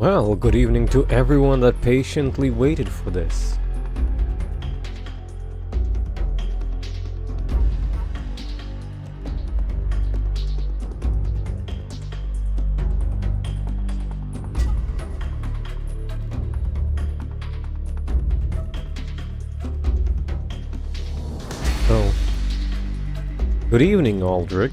Well, good evening to everyone that patiently waited for this. Oh. Good evening, Alduric.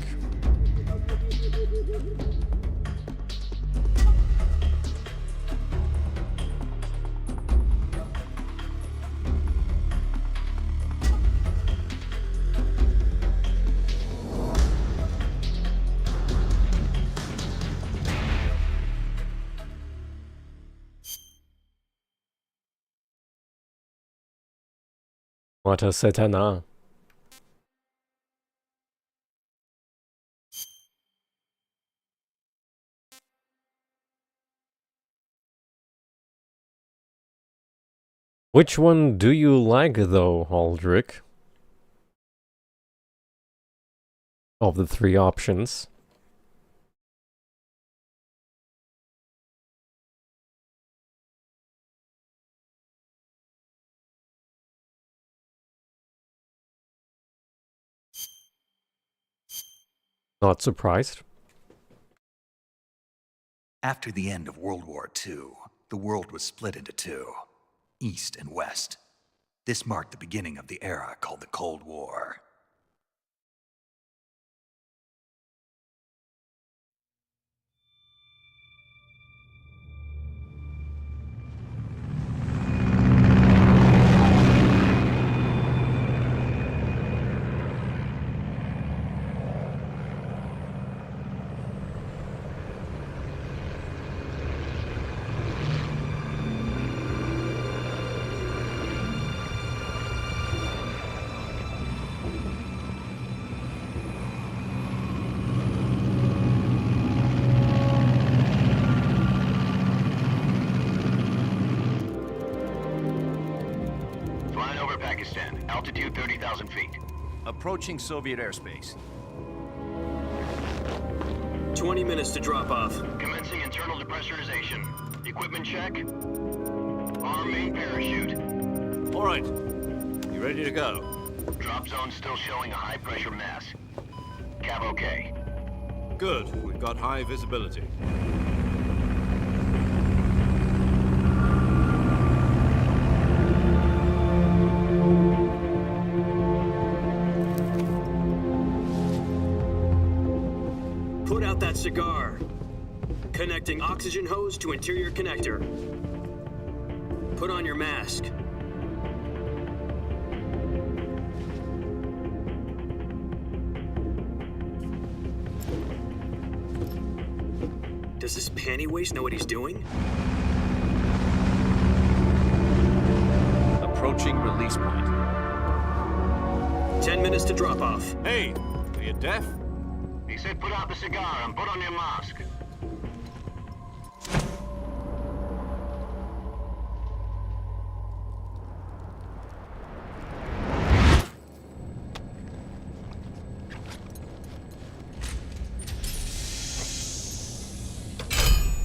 What a satana. Which one do you like though, Alduric? Of the three options. Not surprised. After the end of World War II, the world was split into two, East and West. This marked the beginning of the era called the Cold War. Altitude 30,000 feet. Approaching Soviet airspace. 20 minutes to drop off. Commencing internal depressurization. Equipment check. Arm main parachute. All right. You ready to go? Drop zone still showing a high pressure mass. Cav okay. Good. We've got high visibility. Put out that cigar. Connecting oxygen hose to interior connector. Put on your mask. Does this panty waste know what he's doing? Approaching release point. 10 minutes to drop off. Hey, are you deaf? He said put out the cigar and put on your mask.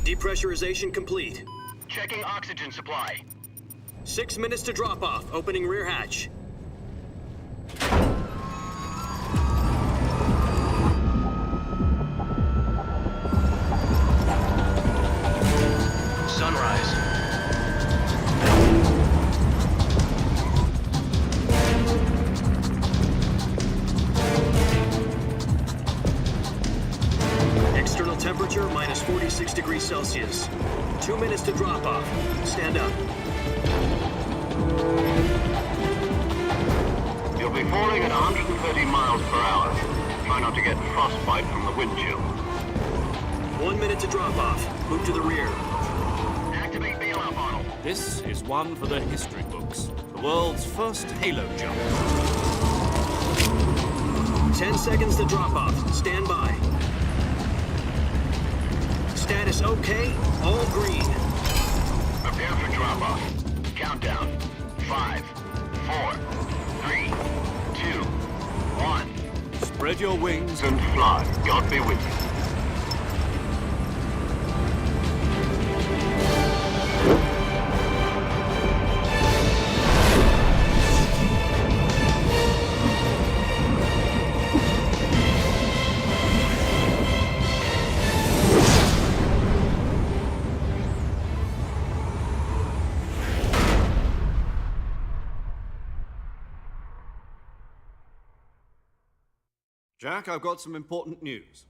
Depressurization complete. Checking oxygen supply. 6 minutes to drop off. Opening rear hatch. Sunrise. External temperature minus 46 degrees Celsius. 2 minutes to drop off. Stand up. You'll be falling at 130 miles per hour. Try not to get frostbite from the wind chill. 1 minute to drop off. Move to the rear. Activate bailout model. This is one for the history books. The world's first halo jump. 10 seconds to drop off. Stand by. Status okay. All green. Prepare for drop off. Countdown. 5, 4, 3, 2, 1. Spread your wings And fly. God be with you. Jack, I've got some important news.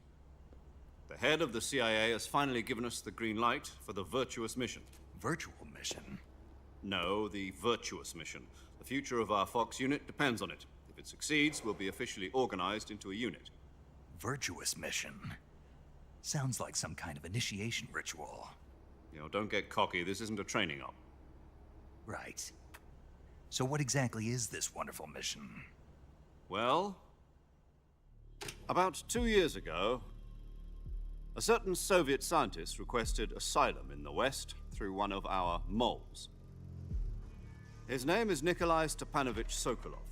The head of the CIA has finally given us the green light for the virtuous mission. Virtual mission? No, the virtuous mission. The future of our Fox unit depends on it. If it succeeds, we'll be officially organized into a unit. Virtuous mission? Sounds like some kind of initiation ritual. You know, don't get cocky. This isn't a training op. Right. So what exactly is this wonderful mission? Well, about 2 years ago, a certain Soviet scientist requested asylum in the West through one of our moles. His name is Nikolai Stepanovich Sokolov.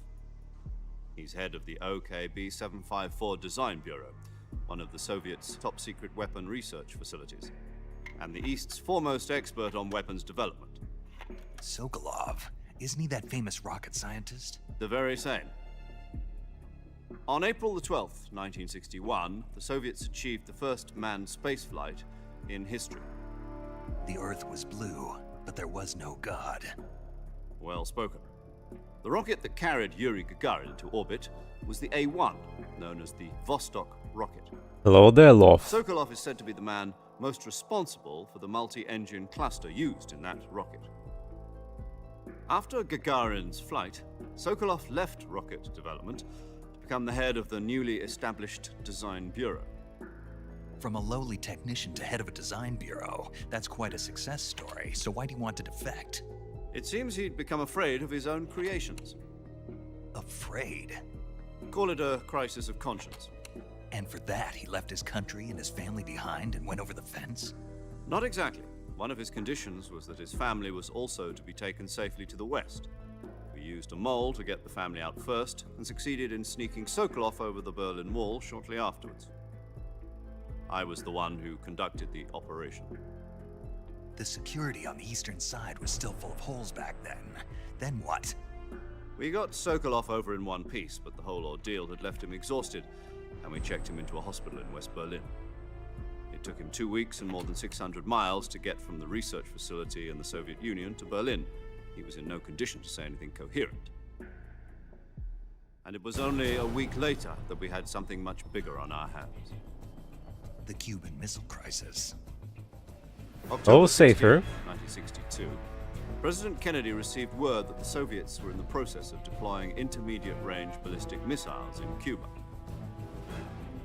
He's head of the OKB 754 Design Bureau, one of the Soviets' top-secret weapon research facilities, and the East's foremost expert on weapons development. Sokolov? Isn't he that famous rocket scientist? The very same. On April the 12th, 1961, the Soviets achieved the first manned spaceflight in history. The Earth was blue, but there was no God. Well spoken. The rocket that carried Yuri Gagarin to orbit was the A-1, known as the Vostok rocket. Hello there, Lof. Sokolov is said to be the man most responsible for the multi-engine cluster used in that rocket. After Gagarin's flight, Sokolov left rocket development to become the head of the newly established Design Bureau. From a lowly technician to head of a design bureau, that's quite a success story, so why do you want to defect? It seems he'd become afraid of his own creations. Afraid? Call it a crisis of conscience. And for that, he left his country and his family behind and went over the fence? Not exactly. One of his conditions was that his family was also to be taken safely to the West. We used a mole to get the family out first, and succeeded in sneaking Sokolov over the Berlin Wall shortly afterwards. I was the one who conducted the operation. The security on the eastern side was still full of holes back then. Then what? We got Sokolov over in one piece, but the whole ordeal had left him exhausted, and we checked him into a hospital in West Berlin. It took him 2 weeks and more than 600 miles to get from the research facility in the Soviet Union to Berlin. He was in no condition to say anything coherent. And it was only a week later that we had something much bigger on our hands. The Cuban Missile Crisis. October safer. 1962, President Kennedy received word that the Soviets were in the process of deploying intermediate-range ballistic missiles in Cuba.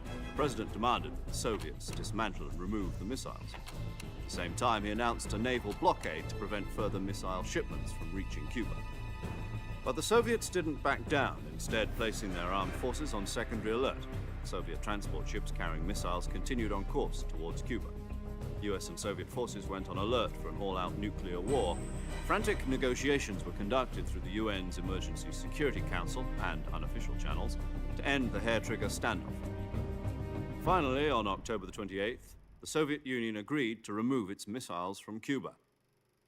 The President demanded that the Soviets dismantle and remove the missiles. At the same time, he announced a naval blockade to prevent further missile shipments from reaching Cuba. But the Soviets didn't back down, instead placing their armed forces on secondary alert. Soviet transport ships carrying missiles continued on course towards Cuba. US and Soviet forces went on alert for an all-out nuclear war. Frantic negotiations were conducted through the UN's Emergency Security Council and unofficial channels to end the hair-trigger standoff. Finally, on October the 28th, the Soviet Union agreed to remove its missiles from Cuba,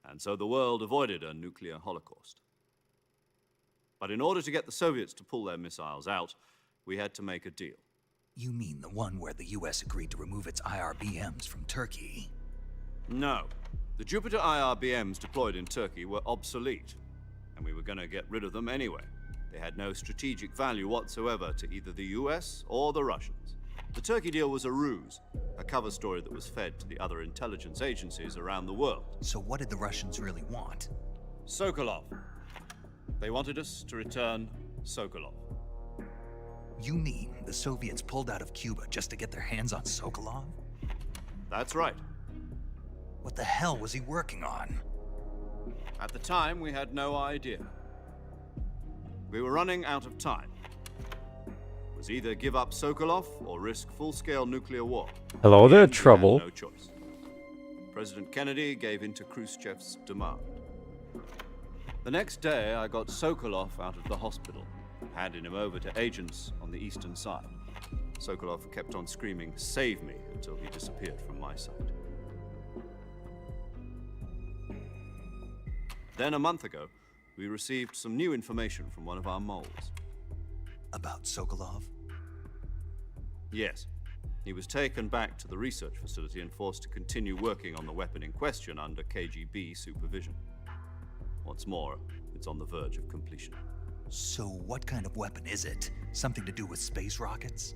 and so the world avoided a nuclear holocaust. But in order to get the Soviets to pull their missiles out, we had to make a deal. You mean the one where the US agreed to remove its IRBMs from Turkey? No. The Jupiter IRBMs deployed in Turkey were obsolete, and we were going to get rid of them anyway. They had no strategic value whatsoever to either the US or the Russians. The Turkey deal was a ruse, a cover story that was fed to the other intelligence agencies around the world. So what did the Russians really want? Sokolov. They wanted us to return Sokolov. You mean the Soviets pulled out of Cuba just to get their hands on Sokolov? That's right. What the hell was he working on? At the time, we had no idea. We were running out of time. It was either give up Sokolov or risk full-scale nuclear war. Hello there, We had Trouble. no choice. President Kennedy gave in to Khrushchev's demand. The next day, I got Sokolov out of the hospital, handing him over to agents on the eastern side. Sokolov kept on screaming, "Save me," until he disappeared from my sight. Then a month ago, we received some new information from one of our moles. About Sokolov? Yes. He was taken back to the research facility and forced to continue working on the weapon in question under KGB supervision. What's more, it's on the verge of completion. So what kind of weapon is it? Something to do with space rockets?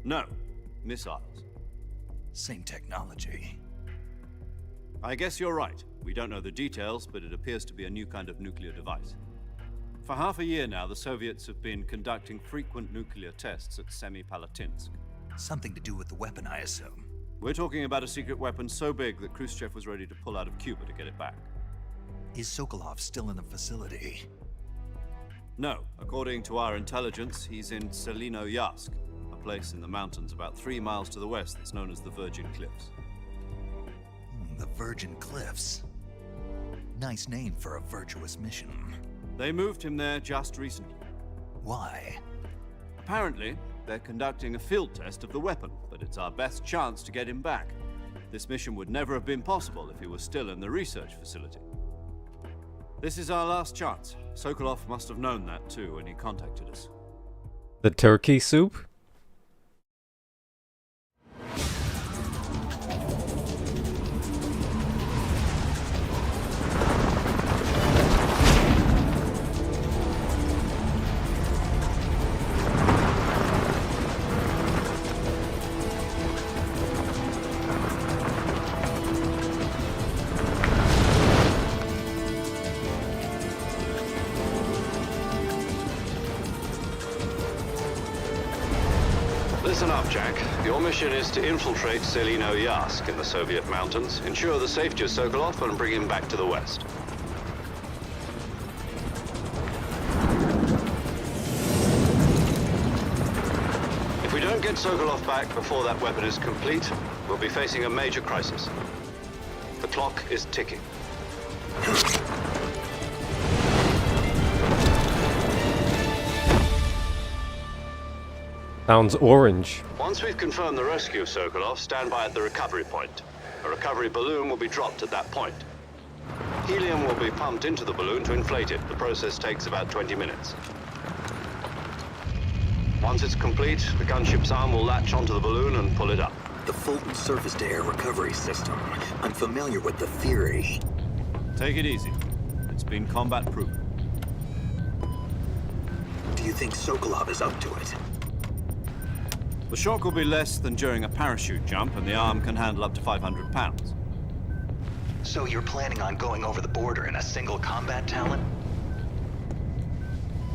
No, missiles. Same technology. I guess you're right. We don't know the details, but it appears to be a new kind of nuclear device. For half a year now, the Soviets have been conducting frequent nuclear tests at Semipalatinsk. Something to do with the weapon, I assume. We're talking about a secret weapon so big that Khrushchev was ready to pull out of Cuba to get it back. Is Sokolov still in the facility? No, according to our intelligence, he's in Selino-Yarsk, a place in the mountains about 3 miles to the west that's known as the Virgin Cliffs. The Virgin Cliffs. Nice name for a virtuous mission. They moved him there just recently. Why? Apparently, they're conducting a field test of the weapon, but it's our best chance to get him back. This mission would never have been possible if he was still in the research facility. This is our last chance. Sokolov must have known that too when he contacted us. The turkey soup? Listen up, Jack. Your mission is to infiltrate Selino-Yarsk in the Soviet mountains, ensure the safety of Sokolov, and bring him back to the west. If we don't get Sokolov back before that weapon is complete, we'll be facing a major crisis. The clock is ticking. Sounds orange. Once we've confirmed the rescue of Sokolov, stand by at the recovery point. A recovery balloon will be dropped at that point. Helium will be pumped into the balloon to inflate it. The process takes about 20 minutes. Once it's complete, the gunship's arm will latch onto the balloon and pull it up. The Fulton surface-to-air recovery system. I'm familiar with the theory. Take it easy. It's been combat-proven. Do you think Sokolov is up to it? The shock will be less than during a parachute jump, and the arm can handle up to 500 pounds. So you're planning on going over the border in a single combat talent?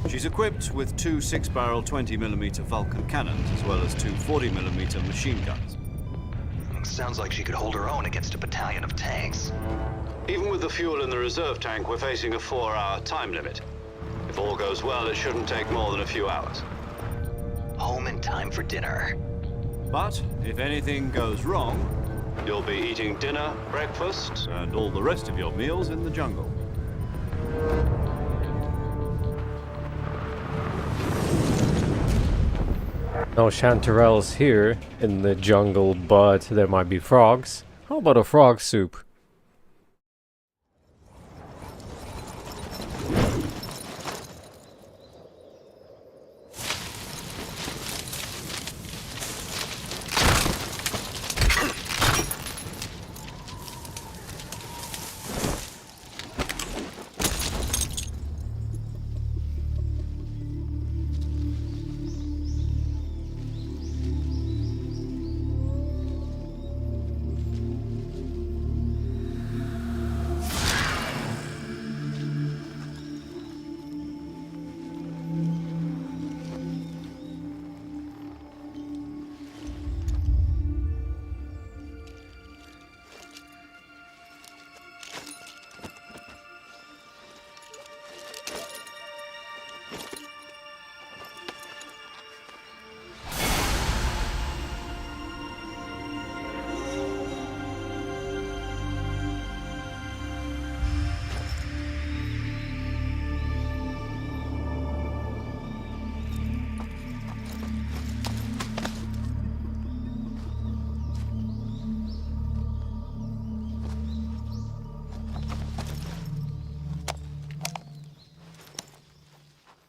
She's equipped with 2 6-barrel 20mm Vulcan cannons, as well as 2 40mm machine guns. Sounds like she could hold her own against a battalion of tanks. Even with the fuel in the reserve tank, we're facing a 4-hour time limit. If all goes well, it shouldn't take more than a few hours. Home in time for dinner. But if anything goes wrong, You'll be eating dinner, breakfast, and all the rest of your meals in the jungle. No chanterelles here in the jungle, but there might be frogs. How about a frog soup?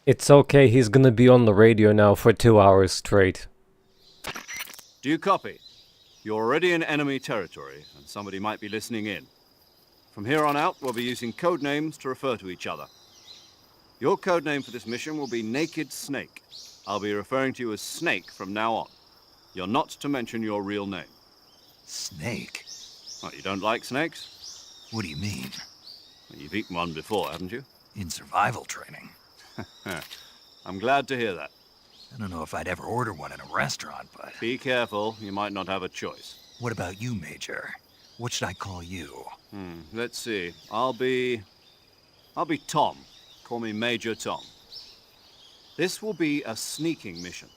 It's okay, he's gonna be on the radio now for 2 hours straight. Do you copy? You're already in enemy territory, and somebody might be listening in. From here on out, we'll be using code names to refer to each other. Your code name for this mission will be Naked Snake. I'll be referring to you as Snake from now on. You're not to mention your real name. Snake? Oh, you don't like snakes? What do you mean? Well, you've eaten one before, haven't you? In survival training? I'm glad to hear that. I don't know if I'd ever order one in a restaurant, but... Be careful, you might not have a choice. What about you, Major? What should I call you? Let's see. I'll be Tom. Call me Major Tom. This will be a sneaking mission.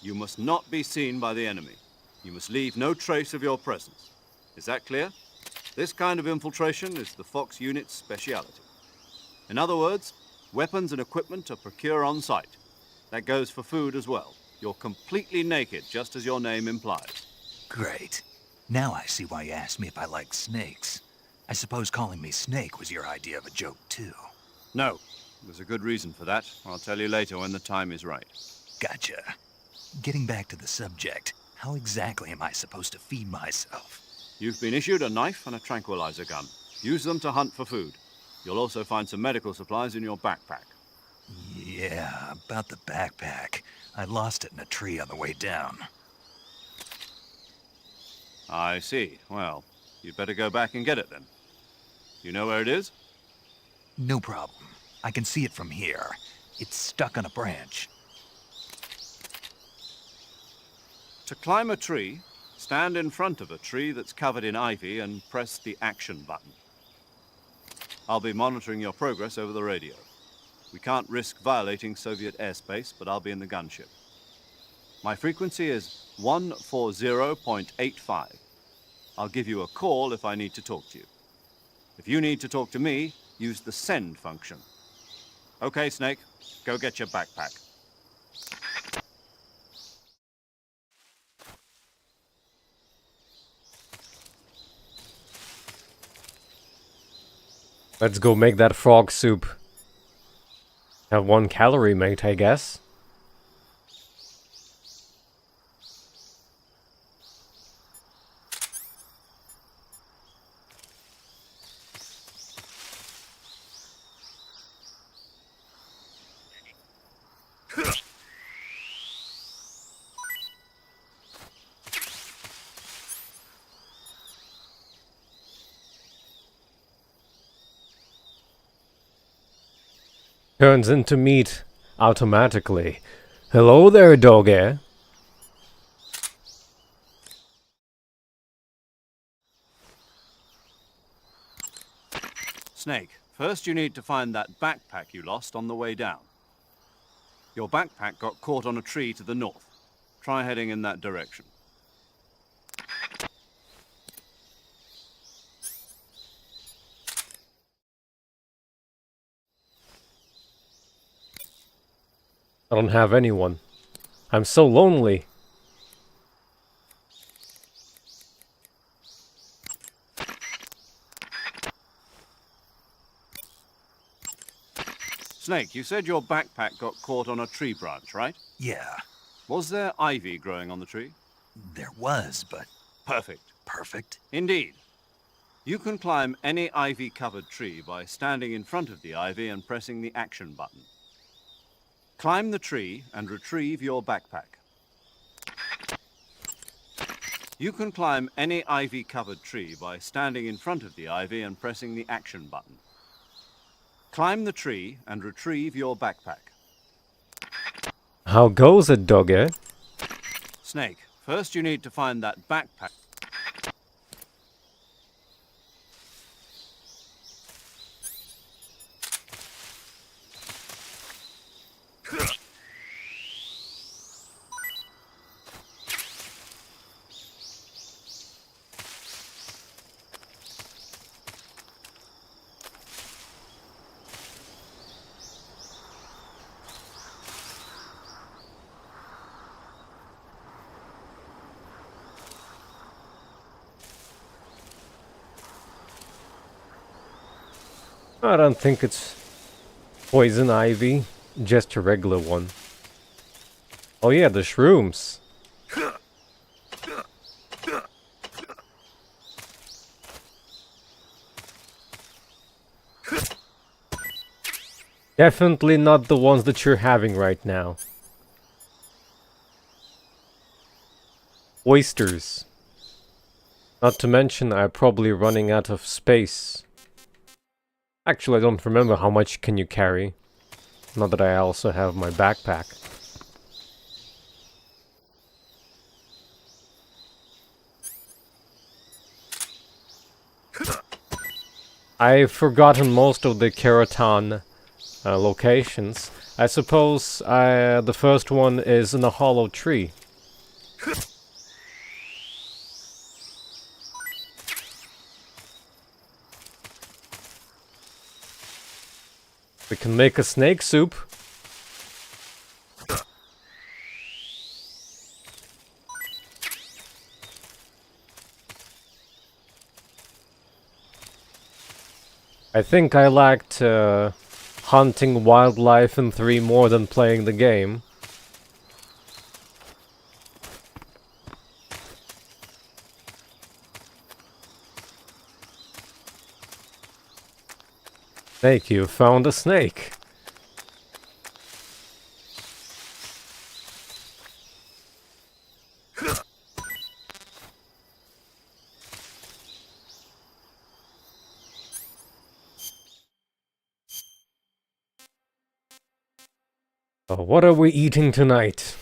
You must not be seen by the enemy. You must leave no trace of your presence. Is that clear? This kind of infiltration is the Fox unit's speciality. In other words, weapons and equipment are procured on site. That goes for food as well. You're completely naked, just as your name implies. Great. Now I see why you asked me if I like snakes. I suppose calling me Snake was your idea of a joke, too. No, there's a good reason for that. I'll tell you later when the time is right. Gotcha. Getting back to the subject, how exactly am I supposed to feed myself? You've been issued a knife and a tranquilizer gun. Use them to hunt for food. You'll also find some medical supplies in your backpack. Yeah, about the backpack. I lost it in a tree on the way down. I see. Well, you'd better go back and get it then. You know where it is? No problem. I can see it from here. It's stuck on a branch. To climb a tree, stand in front of a tree that's covered in ivy and press the action button. I'll be monitoring your progress over the radio. We can't risk violating Soviet airspace, but I'll be in the gunship. My frequency is 140.85. I'll give you a call if I need to talk to you. If you need to talk to me, use the send function. Okay, Snake, go get your backpack. Let's go make that frog soup. Have 1 calorie, mate, I guess. Turns into meat automatically. Hello there, Doge. Snake, first you need to find that backpack you lost on the way down. Your backpack got caught on a tree to the north. Try heading in that direction. I don't have anyone. I'm so lonely. Snake, you said your backpack got caught on a tree branch, right? Yeah, Was there ivy growing on the tree? there was, but... Perfect. Perfect? Indeed. You can climb any ivy-covered tree by standing in front of the ivy and pressing the action button. Climb the tree and retrieve your backpack. You can climb any ivy-covered tree by standing in front of the ivy and pressing the action button. Climb the tree and retrieve your backpack. How goes it, Doge? Snake, first you need to find that backpack. I don't think it's poison ivy, just a regular one. Oh yeah, the shrooms. Definitely not the ones that you're having right now. Oysters. Not to mention, I'm probably running out of space. Actually, I don't remember how much can you carry. Not that I also have my backpack. I've forgotten most of the Keraton locations. I suppose the first one is in a hollow tree. We can make a snake soup. I think I liked hunting wildlife in 3 more than playing the game. Snake, you found a snake. Oh, what are we eating tonight?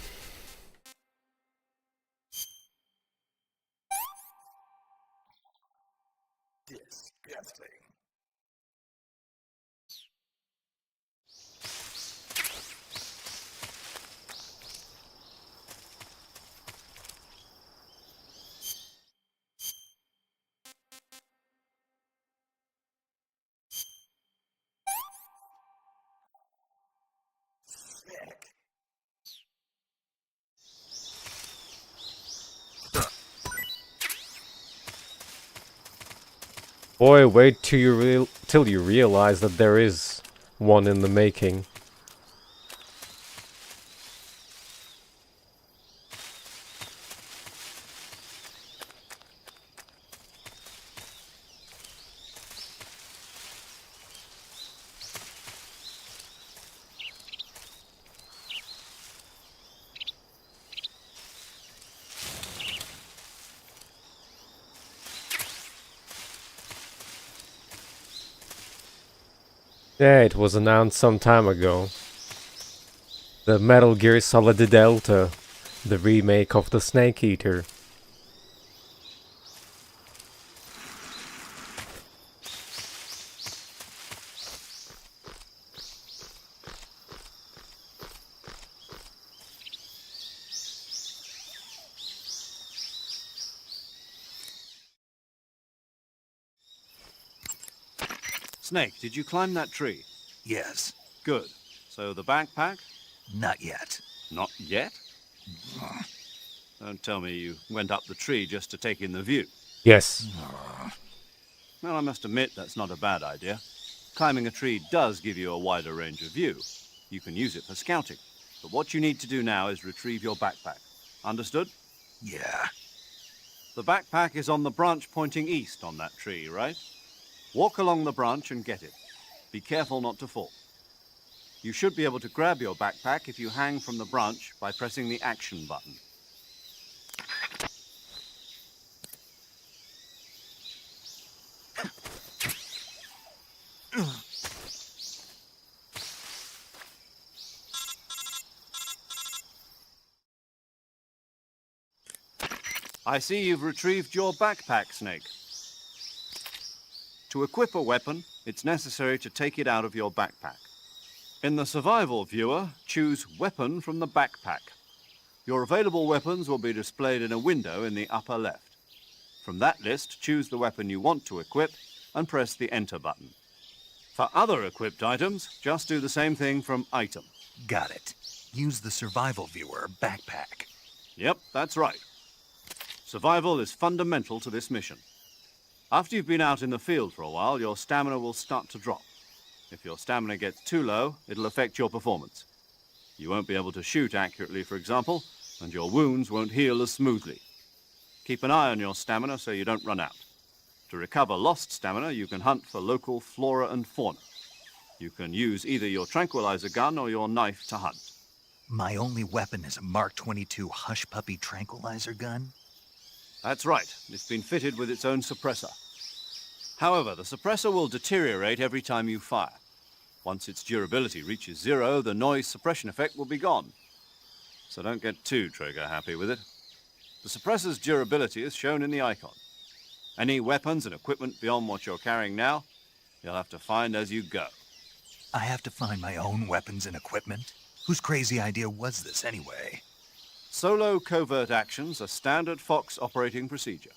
Boy, wait till you realize that there is one in the making. Yeah, it was announced some time ago. The Metal Gear Solid Delta, the remake of the Snake Eater. Snake, did you climb that tree? Yes. Good. So the backpack? Not yet. Not yet? Don't tell me you went up the tree just to take in the view. Yes. Well, I must admit that's not a bad idea. Climbing a tree does give you a wider range of view. You can use it for scouting. But what you need to do now is retrieve your backpack. Understood? Yeah. The backpack is on the branch pointing east on that tree, right? Walk along the branch and get it. Be careful not to fall. You should be able to grab your backpack if you hang from the branch by pressing the action button. I see you've retrieved your backpack, Snake. To equip a weapon, it's necessary to take it out of your backpack. In the survival viewer, choose Weapon from the backpack. Your available weapons will be displayed in a window in the upper left. From that list, choose the weapon you want to equip and press the Enter button. For other equipped items, just do the same thing from Item. Got it. Use the survival viewer backpack. Yep, that's right. Survival is fundamental to this mission. After you've been out in the field for a while, your stamina will start to drop. If your stamina gets too low, it'll affect your performance. You won't be able to shoot accurately, for example, and your wounds won't heal as smoothly. Keep an eye on your stamina so you don't run out. To recover lost stamina, you can hunt for local flora and fauna. You can use either your tranquilizer gun or your knife to hunt. My only weapon is a Mark 22 Hush Puppy tranquilizer gun. That's right. It's been fitted with its own suppressor. However, the suppressor will deteriorate every time you fire. Once its durability reaches 0, the noise suppression effect will be gone. So don't get too trigger happy with it. The suppressor's durability is shown in the icon. Any weapons and equipment beyond what you're carrying now, you'll have to find as you go. I have to find my own weapons and equipment? Whose crazy idea was this anyway? Solo covert actions are standard Fox operating procedure.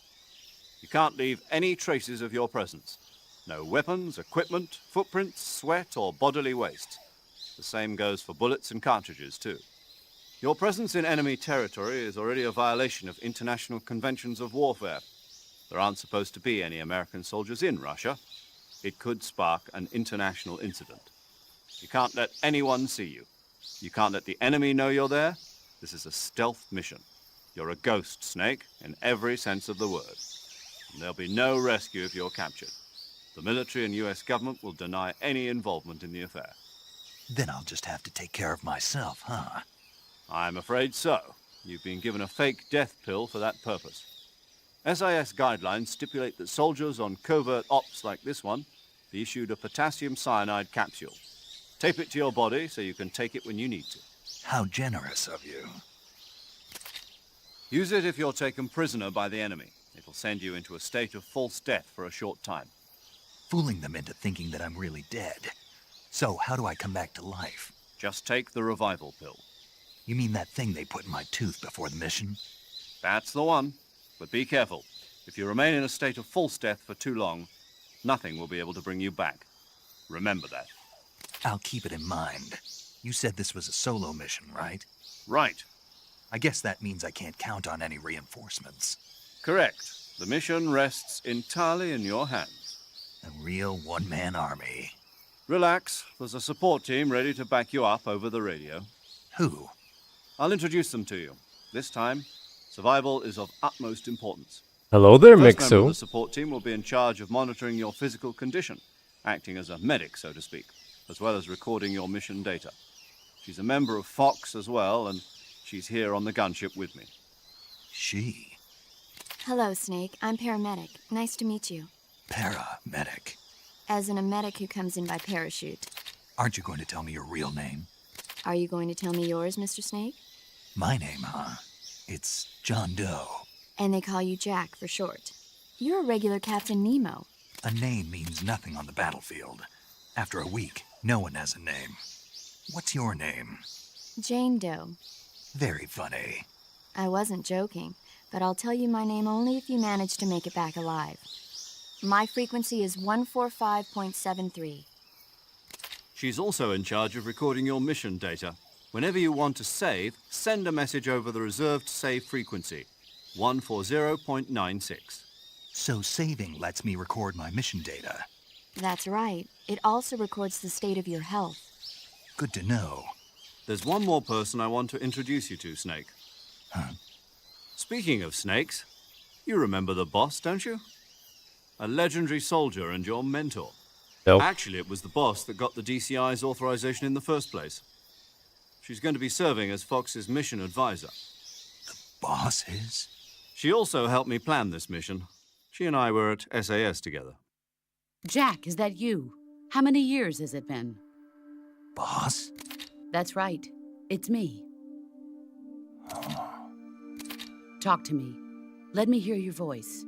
You can't leave any traces of your presence. No weapons, equipment, footprints, sweat, or bodily waste. The same goes for bullets and cartridges, too. Your presence in enemy territory is already a violation of international conventions of warfare. There aren't supposed to be any American soldiers in Russia. It could spark an international incident. You can't let anyone see you. You can't let the enemy know you're there. This is a stealth mission. You're a ghost, Snake, in every sense of the word. And there'll be no rescue if you're captured. The military and US government will deny any involvement in the affair. Then I'll just have to take care of myself, huh? I'm afraid so. You've been given a fake death pill for that purpose. SIS guidelines stipulate that soldiers on covert ops like this one be issued a potassium cyanide capsule. Tape it to your body so you can take it when you need to. How generous of you. Use it if you're taken prisoner by the enemy. It'll send you into a state of false death for a short time. Fooling them into thinking that I'm really dead. So how do I come back to life? Just take the revival pill. You mean that thing they put in my tooth before the mission? That's the one. But be careful. If you remain in a state of false death for too long, nothing will be able to bring you back. Remember that. I'll keep it in mind. You said this was a solo mission, right? Right. I guess that means I can't count on any reinforcements. Correct. The mission rests entirely in your hands. A real one-man army. Relax. There's a support team ready to back you up over the radio. Who? I'll introduce them to you. This time, survival is of utmost importance. Hello there, The first member of Mixu. the support team will be in charge of monitoring your physical condition, acting as a medic, so to speak, as well as recording your mission data. She's a member of Fox as well, and she's here on the gunship with me. She. Hello, Snake. I'm paramedic. Nice to meet you. Paramedic. As in a medic who comes in by parachute. Aren't you going to tell me your real name? Are you going to tell me yours, Mr. Snake? My name, huh? It's John Doe. And they call you Jack for short. You're a regular Captain Nemo. A name means nothing on the battlefield. After a week, no one has a name. What's your name? Jane Doe. Very funny. I wasn't joking, but I'll tell you my name only if you manage to make it back alive. My frequency is 145.73. She's also in charge of recording your mission data. Whenever you want to save, send a message over the reserved save frequency, 140.96. So saving lets me record my mission data. That's right. It also records the state of your health. Good to know. There's one more person I want to introduce you to, Snake. Huh? Speaking of snakes, you remember the boss, don't you? A legendary soldier and your mentor. Nope. Actually, it was the boss that got the DCI's authorization in the first place. She's going to be serving as Fox's mission advisor. Boss is? She also helped me plan this mission. She and I were at SAS together. Jack, is that you? How many years has it been? Boss? That's right. It's me. Talk to me. Let me hear your voice.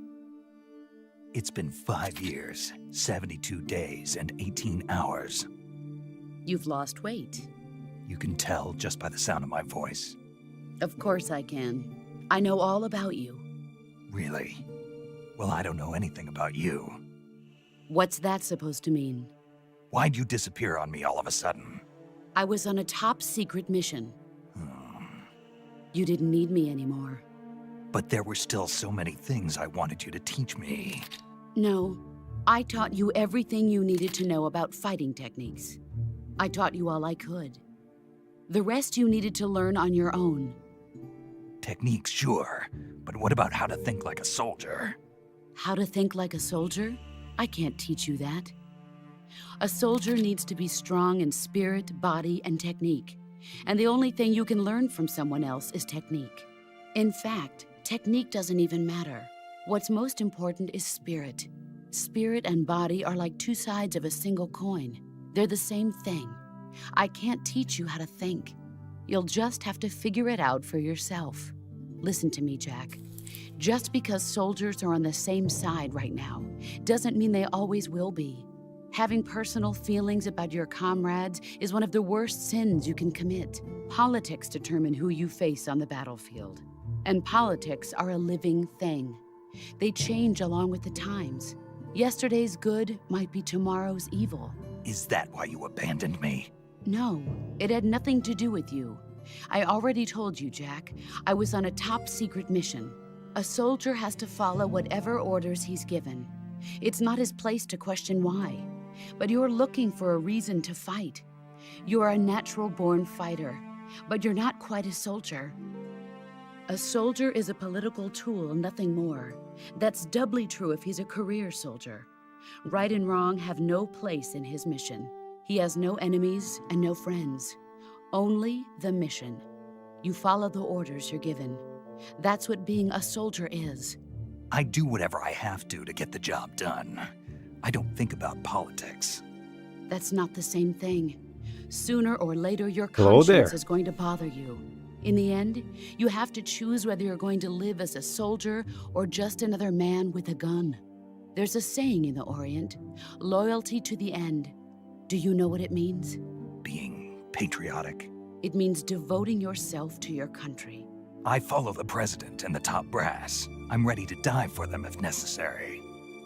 It's been 5 years, 72 days, and 18 hours. You've lost weight. You can tell just by the sound of my voice. Of course I can. I know all about you. Really? Well, I don't know anything about you. What's that supposed to mean? Why'd you disappear on me all of a sudden? I was on a top-secret mission. You didn't need me anymore. But there were still so many things I wanted you to teach me. No, I taught you everything you needed to know about fighting techniques. I taught you all I could. The rest you needed to learn on your own. Techniques, sure. But what about how to think like a soldier? How to think like a soldier? I can't teach you that. A soldier needs to be strong in spirit, body, and technique. And the only thing you can learn from someone else is technique. In fact, Technique doesn't even matter. What's most important is spirit. Spirit and body are like two sides of a single coin. They're the same thing. I can't teach you how to think. You'll just have to figure it out for yourself. Listen to me, Jack. Just because soldiers are on the same side right now doesn't mean they always will be. Having personal feelings about your comrades is one of the worst sins you can commit. Politics determine who you face on the battlefield. And politics are a living thing. They change along with the times. Yesterday's good might be tomorrow's evil. Is that why you abandoned me? No, it had nothing to do with you. I already told you, Jack. I was on a top-secret mission. A soldier has to follow whatever orders he's given. It's not his place to question why. But you're looking for a reason to fight. You're a natural-born fighter, but you're not quite a soldier. A soldier is a political tool, nothing more. That's doubly true if he's a career soldier. Right and wrong have no place in his mission. He has no enemies and no friends. Only the mission. You follow the orders you're given. That's what being a soldier is. I do whatever I have to get the job done. I don't think about politics. That's not the same thing. Sooner or later, your Hello there. conscience is going to bother you. In the end, you have to choose whether you're going to live as a soldier or just another man with a gun. There's a saying in the Orient, loyalty to the end. Do you know what it means? Being patriotic. It means devoting yourself to your country. I follow the president and the top brass. I'm ready to die for them if necessary.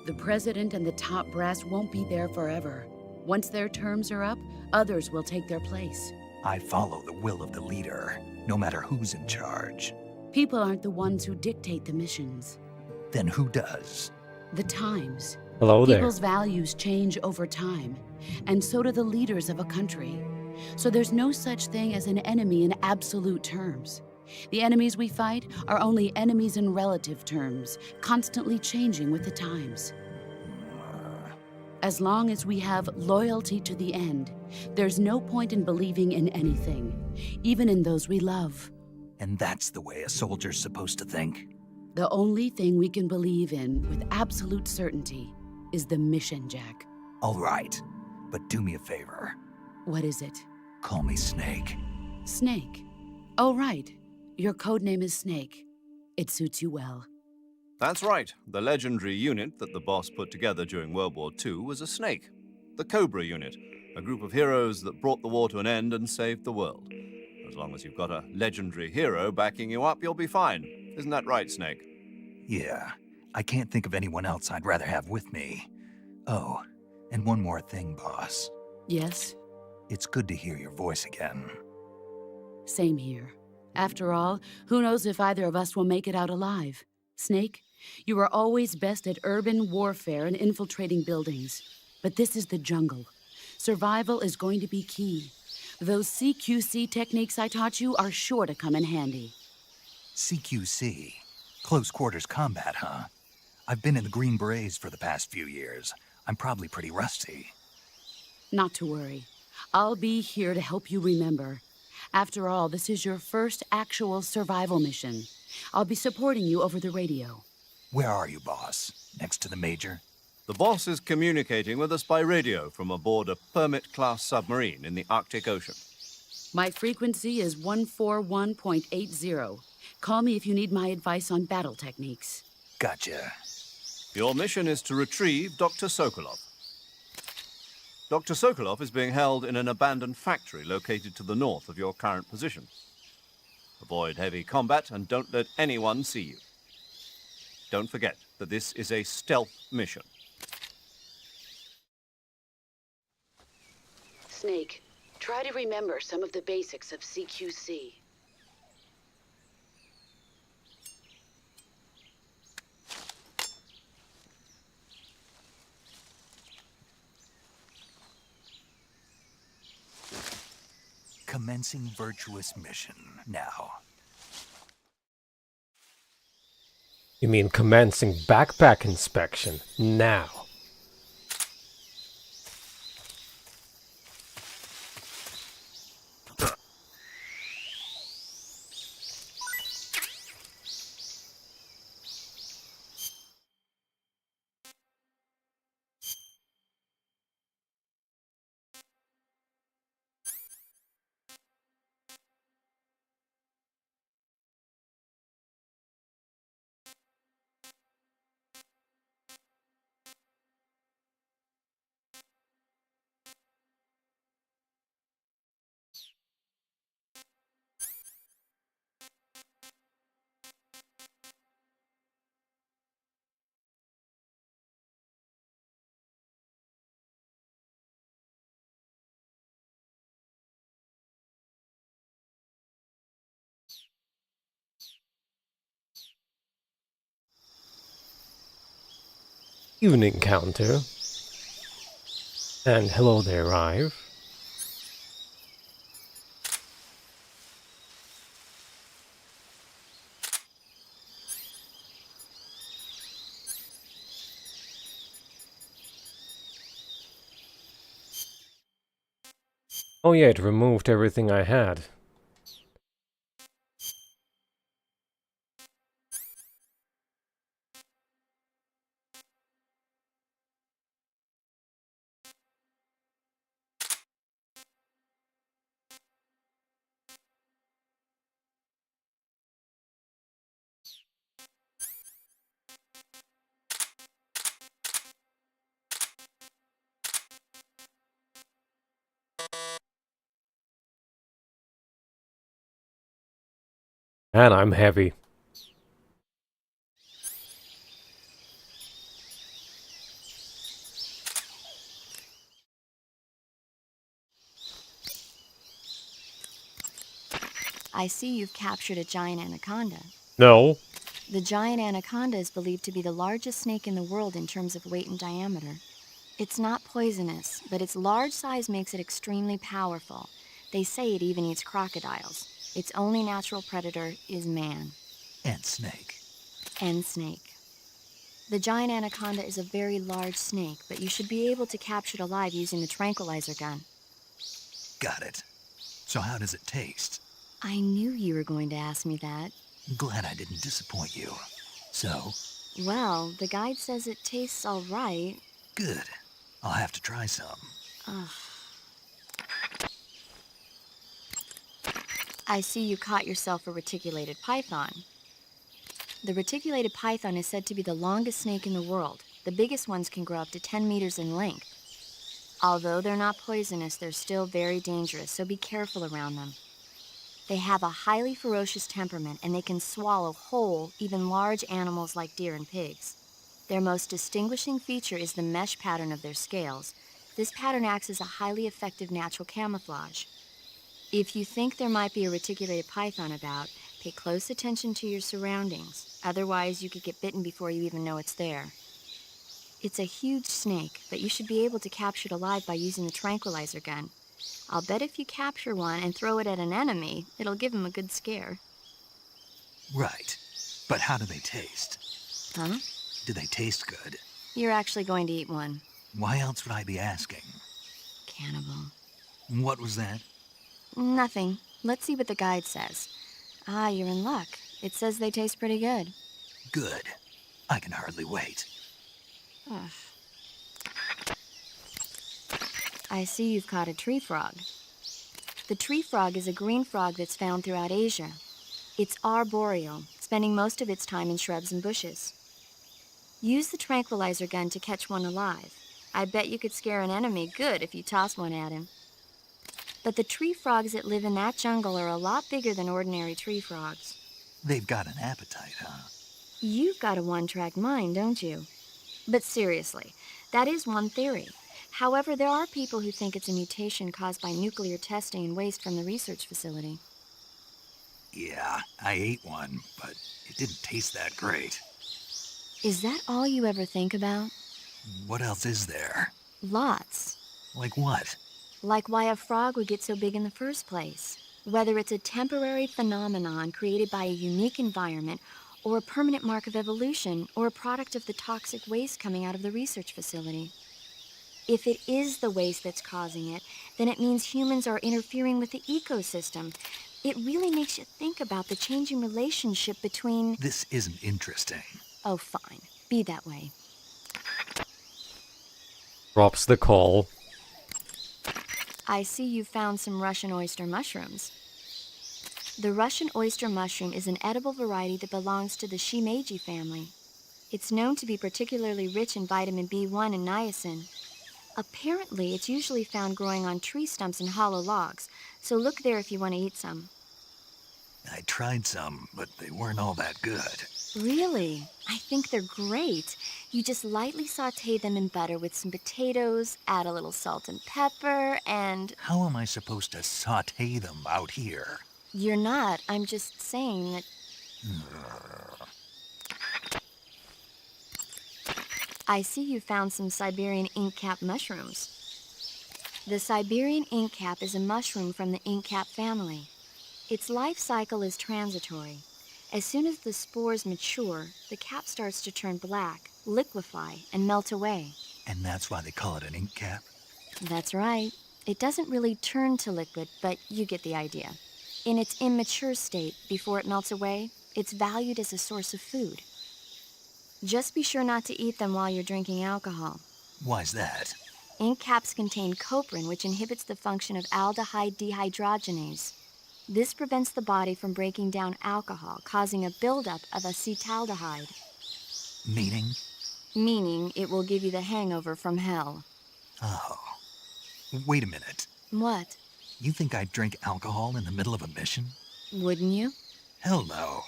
The president and the top brass won't be there forever. Once their terms are up, others will take their place. I follow the will of the leader, no matter who's in charge. People aren't the ones who dictate the missions. Then who does? The times. Hello there. People's values change over time, and so do the leaders of a country. So there's no such thing as an enemy in absolute terms. The enemies we fight are only enemies in relative terms, constantly changing with the times. As long as we have loyalty to the end, there's no point in believing in anything, even in those we love. And that's the way a soldier's supposed to think? The only thing we can believe in with absolute certainty is the mission, Jack. All right, but do me a favor. What is it? Call me Snake. Snake. Oh, right. Your code name is Snake. It suits you well. That's right. The legendary unit that the boss put together during World War II was a snake. The Cobra unit, a group of heroes that brought the war to an end and saved the world. As long as you've got a legendary hero backing you up, you'll be fine. Isn't that right, Snake? Yeah, I can't think of anyone else I'd rather have with me. Oh, and one more thing, boss. Yes? It's good to hear your voice again. Same here. After all, who knows if either of us will make it out alive? Snake, you are always best at urban warfare and infiltrating buildings. But this is the jungle. Survival is going to be key. Those CQC techniques I taught you are sure to come in handy. CQC? Close quarters combat, huh? I've been in the Green Berets for the past few years. I'm probably pretty rusty. Not to worry. I'll be here to help you remember. After all, this is your first actual survival mission. I'll be supporting you over the radio. Where are you, boss? Next to the Major? The boss is communicating with us by radio from aboard a Permit-class submarine in the Arctic Ocean. My frequency is 141.80. Call me if you need my advice on battle techniques. Gotcha. Your mission is to retrieve Dr. Sokolov. Dr. Sokolov is being held in an abandoned factory located to the north of your current position. Avoid heavy combat and don't let anyone see you. Don't forget that this is a stealth mission. Snake, try to remember some of the basics of CQC. Commencing virtuous mission now. You mean commencing backpack inspection now? Evening counter. And hello there, Rive. Oh yeah, it removed everything I had. And I'm heavy. I see you've captured a giant anaconda. No. The giant anaconda is believed to be the largest snake in the world in terms of weight and diameter. It's not poisonous, but its large size makes it extremely powerful. They say it even eats crocodiles. Its only natural predator is man. And snake. And snake. The giant anaconda is a very large snake, but you should be able to capture it alive using the tranquilizer gun. Got it. So how does it taste? I knew you were going to ask me that. Glad I didn't disappoint you. So? Well, the guide says it tastes all right. Good. I'll have to try some. Ugh. I see you caught yourself a reticulated python. The reticulated python is said to be the longest snake in the world. The biggest ones can grow up to 10 meters in length. Although they're not poisonous, they're still very dangerous, so be careful around them. They have a highly ferocious temperament, and they can swallow whole, even large animals like deer and pigs. Their most distinguishing feature is the mesh pattern of their scales. This pattern acts as a highly effective natural camouflage. If you think there might be a reticulated python about, pay close attention to your surroundings. Otherwise, you could get bitten before you even know it's there. It's a huge snake, but you should be able to capture it alive by using the tranquilizer gun. I'll bet if you capture one and throw it at an enemy, it'll give him a good scare. Right. But how do they taste? Huh? Do they taste good? You're actually going to eat one. Why else would I be asking? Cannibal. What was that? Nothing. Let's see what the guide says. Ah, you're in luck. It says they taste pretty good. Good. I can hardly wait. Ugh. I see you've caught a tree frog. The tree frog is a green frog that's found throughout Asia. It's arboreal, spending most of its time in shrubs and bushes. Use the tranquilizer gun to catch one alive. I bet you could scare an enemy good if you toss one at him. But the tree frogs that live in that jungle are a lot bigger than ordinary tree frogs. They've got an appetite, huh? You've got a one-track mind, don't you? But seriously, that is one theory. However, there are people who think it's a mutation caused by nuclear testing and waste from the research facility. Yeah, I ate one, but it didn't taste that great. Is that all you ever think about? What else is there? Lots. Like what? Like why a frog would get so big in the first place. Whether it's a temporary phenomenon created by a unique environment, or a permanent mark of evolution, or a product of the toxic waste coming out of the research facility. If it is the waste that's causing it, then it means humans are interfering with the ecosystem. It really makes you think about the changing relationship between... This isn't interesting. Oh, fine. Be that way. Drops the call. I see you found some Russian oyster mushrooms. The Russian oyster mushroom is an edible variety that belongs to the shimeji family. It's known to be particularly rich in vitamin B1 and niacin. Apparently, it's usually found growing on tree stumps and hollow logs, so look there if you want to eat some. I tried some, but they weren't all that good. Really? I think they're great. You just lightly saute them in butter with some potatoes, add a little salt and pepper, and... How am I supposed to saute them out here? You're not. I'm just saying that... I see you found some Siberian inkcap mushrooms. The Siberian inkcap is a mushroom from the inkcap family. Its life cycle is transitory. As soon as the spores mature, the cap starts to turn black, liquefy, and melt away. And that's why they call it an ink cap? That's right. It doesn't really turn to liquid, but you get the idea. In its immature state, before it melts away, it's valued as a source of food. Just be sure not to eat them while you're drinking alcohol. Why's that? Ink caps contain coprin, which inhibits the function of aldehyde dehydrogenase. This prevents the body from breaking down alcohol, causing a buildup of acetaldehyde. Meaning? Meaning it will give you the hangover from hell. Oh. Wait a minute. What? You think I'd drink alcohol in the middle of a mission? Wouldn't you? Hell no.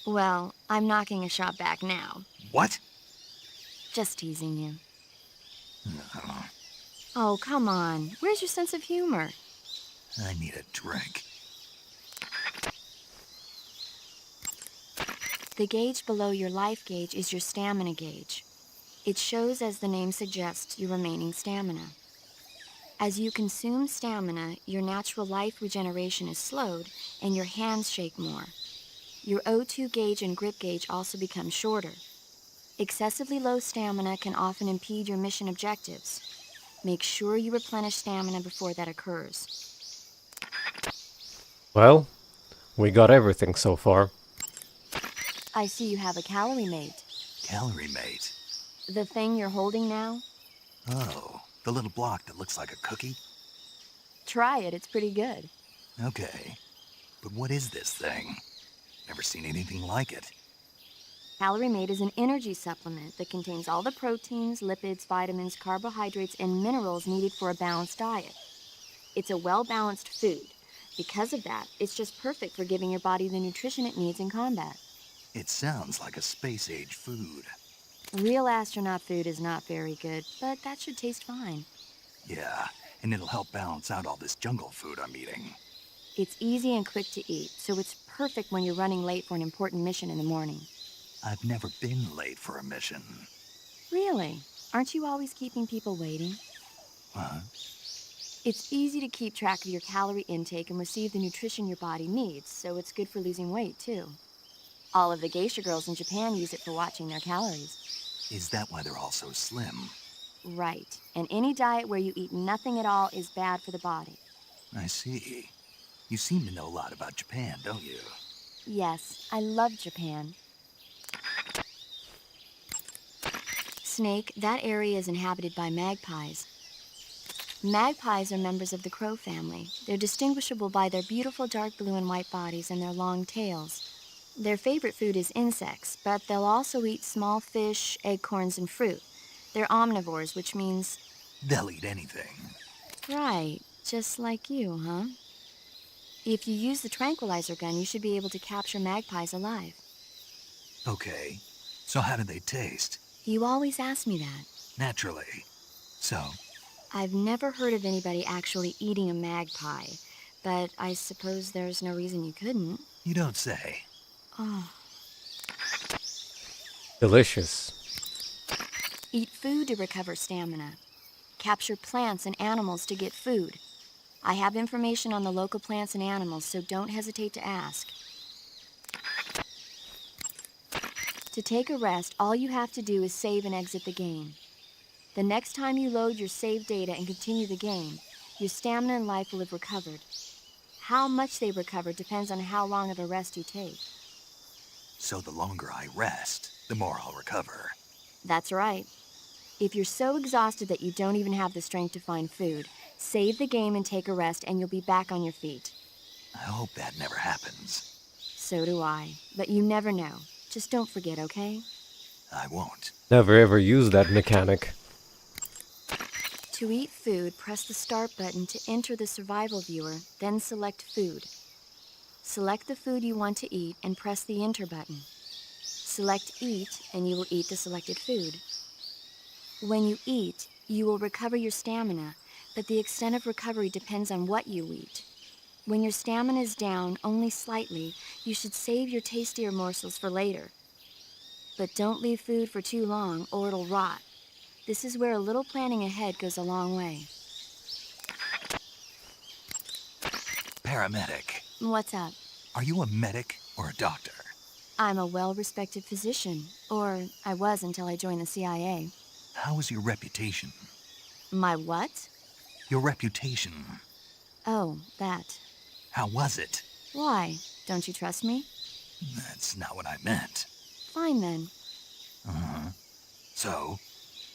Well, I'm knocking a shot back now. What? Just teasing you. No. Oh, come on. Where's your sense of humor? I need a drink. The gauge below your life gauge is your stamina gauge. It shows, as the name suggests, your remaining stamina. As you consume stamina, your natural life regeneration is slowed and your hands shake more. Your O2 gauge and grip gauge also become shorter. Excessively low stamina can often impede your mission objectives. Make sure you replenish stamina before that occurs. Well, we got everything so far. I see you have a calorie mate. Calorie mate. The thing you're holding now? Oh, the little block that looks like a cookie? Try it, it's pretty good. Okay. But what is this thing? Never seen anything like it. Calorie Mate is an energy supplement that contains all the proteins, lipids, vitamins, carbohydrates, and minerals needed for a balanced diet. It's a well-balanced food. Because of that, it's just perfect for giving your body the nutrition it needs in combat. It sounds like a space-age food. Real astronaut food is not very good, but that should taste fine. Yeah, and it'll help balance out all this jungle food I'm eating. It's easy and quick to eat, so it's perfect when you're running late for an important mission in the morning. I've never been late for a mission. Really? Aren't you always keeping people waiting? Huh? It's easy to keep track of your calorie intake and receive the nutrition your body needs, so it's good for losing weight, too. All of the geisha girls in Japan use it for watching their calories. Is that why they're all so slim? Right. And any diet where you eat nothing at all is bad for the body. I see. You seem to know a lot about Japan, don't you? Yes, I love Japan. Snake, that area is inhabited by magpies. Magpies are members of the crow family. They're distinguishable by their beautiful dark blue and white bodies and their long tails. Their favorite food is insects, but they'll also eat small fish, acorns, and fruit. They're omnivores, which means... They'll eat anything. Right, just like you, huh? If you use the tranquilizer gun, you should be able to capture magpies alive. Okay, so how do they taste? You always ask me that. Naturally. So? I've never heard of anybody actually eating a magpie, but I suppose there's no reason you couldn't. You don't say. Oh. Delicious. Eat food to recover stamina. Capture plants and animals to get food. I have information on the local plants and animals, so don't hesitate to ask. To take a rest, all you have to do is save and exit the game. The next time you load your saved data and continue the game, your stamina and life will have recovered. How much they recover depends on how long of a rest you take. So the longer I rest, the more I'll recover. That's right. If you're so exhausted that you don't even have the strength to find food, save the game and take a rest and you'll be back on your feet. I hope that never happens. So do I. But you never know. Just don't forget, okay? I won't. Never ever used that mechanic. To eat food, press the Start button to enter the survival viewer, then select Food. Select the food you want to eat and press the Enter button. Select Eat, and you will eat the selected food. When you eat, you will recover your stamina, but the extent of recovery depends on what you eat. When your stamina is down only slightly, you should save your tastier morsels for later. But don't leave food for too long or it'll rot. This is where a little planning ahead goes a long way. Paramedic. What's up? Are you a medic or a doctor? I'm a well-respected physician, or I was until I joined the CIA. How is your reputation? My what? Your reputation. Oh, that. How was it? Why? Don't you trust me? That's not what I meant. Fine then. Uh-huh. So,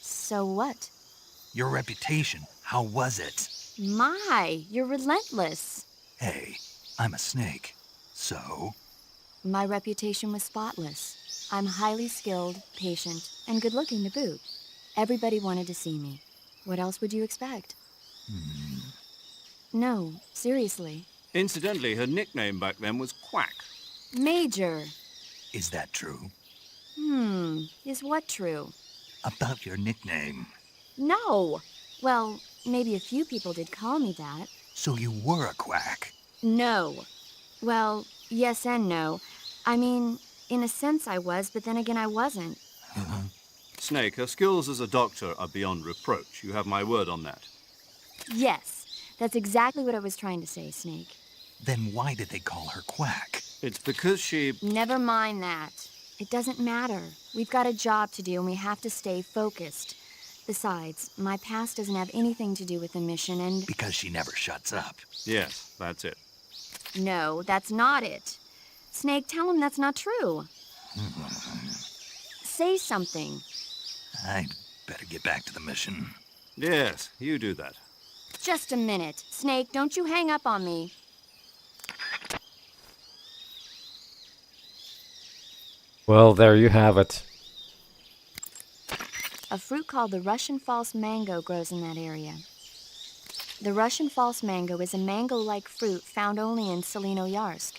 So what? your reputation, how was it? My, you're relentless. Hey, I'm a snake. So, My reputation was spotless. I'm highly skilled, patient, and good-looking to boot. Everybody wanted to see me. What else would you expect? No, seriously. Incidentally, her nickname back then was Quack. Major. is that true? Is what true? About your nickname. No. Well, maybe a few people did call me that. So you were a quack. No. Well, yes and no. I mean, in a sense I was, but then again I wasn't. Snake, her skills as a doctor are beyond reproach. You have my word on that. Yes, that's exactly what I was trying to say, Snake. Then why did they call her quack? It's because she... Never mind that. It doesn't matter. We've got a job to do and we have to stay focused. Besides, my past doesn't have anything to do with the mission and... Because she never shuts up. Yes, that's it. No, that's not it. Snake, tell him that's not true. Say something. I'd better get back to the mission. Yes, you do that. Just a minute. Snake, don't you hang up on me. Well, there you have it. A fruit called the Russian false mango grows in that area. The Russian false mango is a mango-like fruit found only in Selino-Yarsk.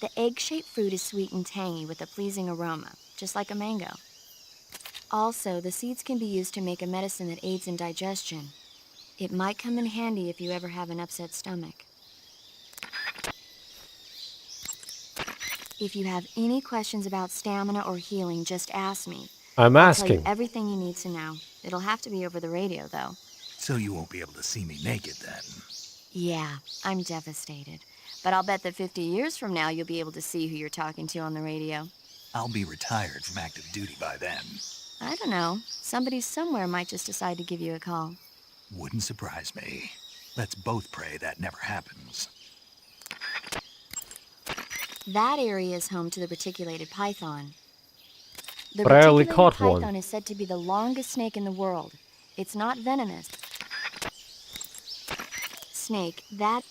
The egg-shaped fruit is sweet and tangy with a pleasing aroma, just like a mango. Also, the seeds can be used to make a medicine that aids in digestion. It might come in handy if you ever have an upset stomach. If you have any questions about stamina or healing, just ask me. I'm I'll tell you asking. everything you need to know. It'll have to be over the radio, though. So you won't be able to see me naked then. Yeah, I'm devastated. But I'll bet that 50 years from now, you'll be able to see who you're talking to on the radio. I'll be retired from active duty by then. I don't know. Somebody somewhere might just decide to give you a call. Wouldn't surprise me. Let's both pray that never happens. That area is home to the reticulated python. The But I only reticulated caught python one. is said to be the longest snake in the world. It's not venomous. Snake, that...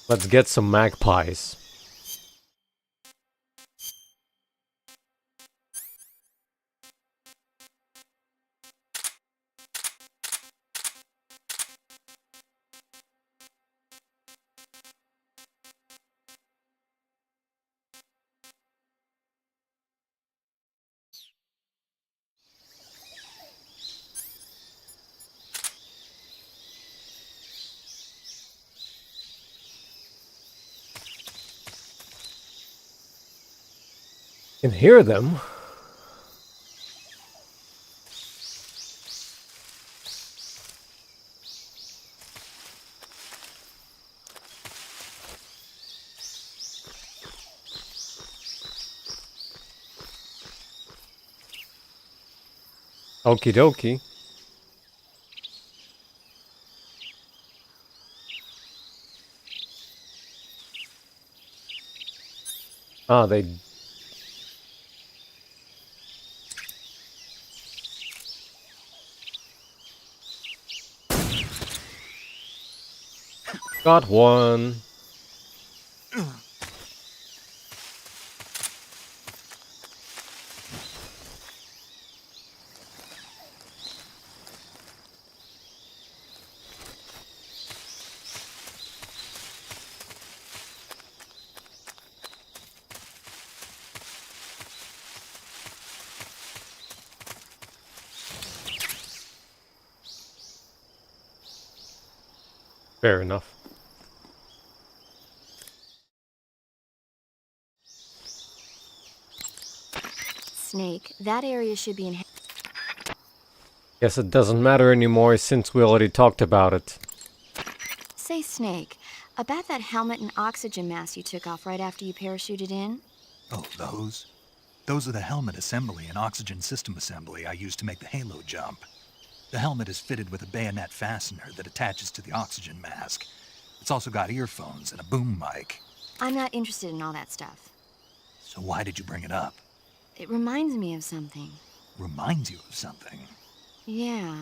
Let's get some magpies. Can hear them. Okie dokie. Ah, they... Got one. Fair enough. Snake, that area should be in... Guess it doesn't matter anymore since we already talked about it. Say, Snake, about that helmet and oxygen mask you took off right after you parachuted in? Oh, those? Those are the helmet assembly and oxygen system assembly I used to make the halo jump. The helmet is fitted with a bayonet fastener that attaches to the oxygen mask. It's also got earphones and a boom mic. I'm not interested in all that stuff. So why did you bring it up? It reminds me of something. Reminds you of something. Yeah.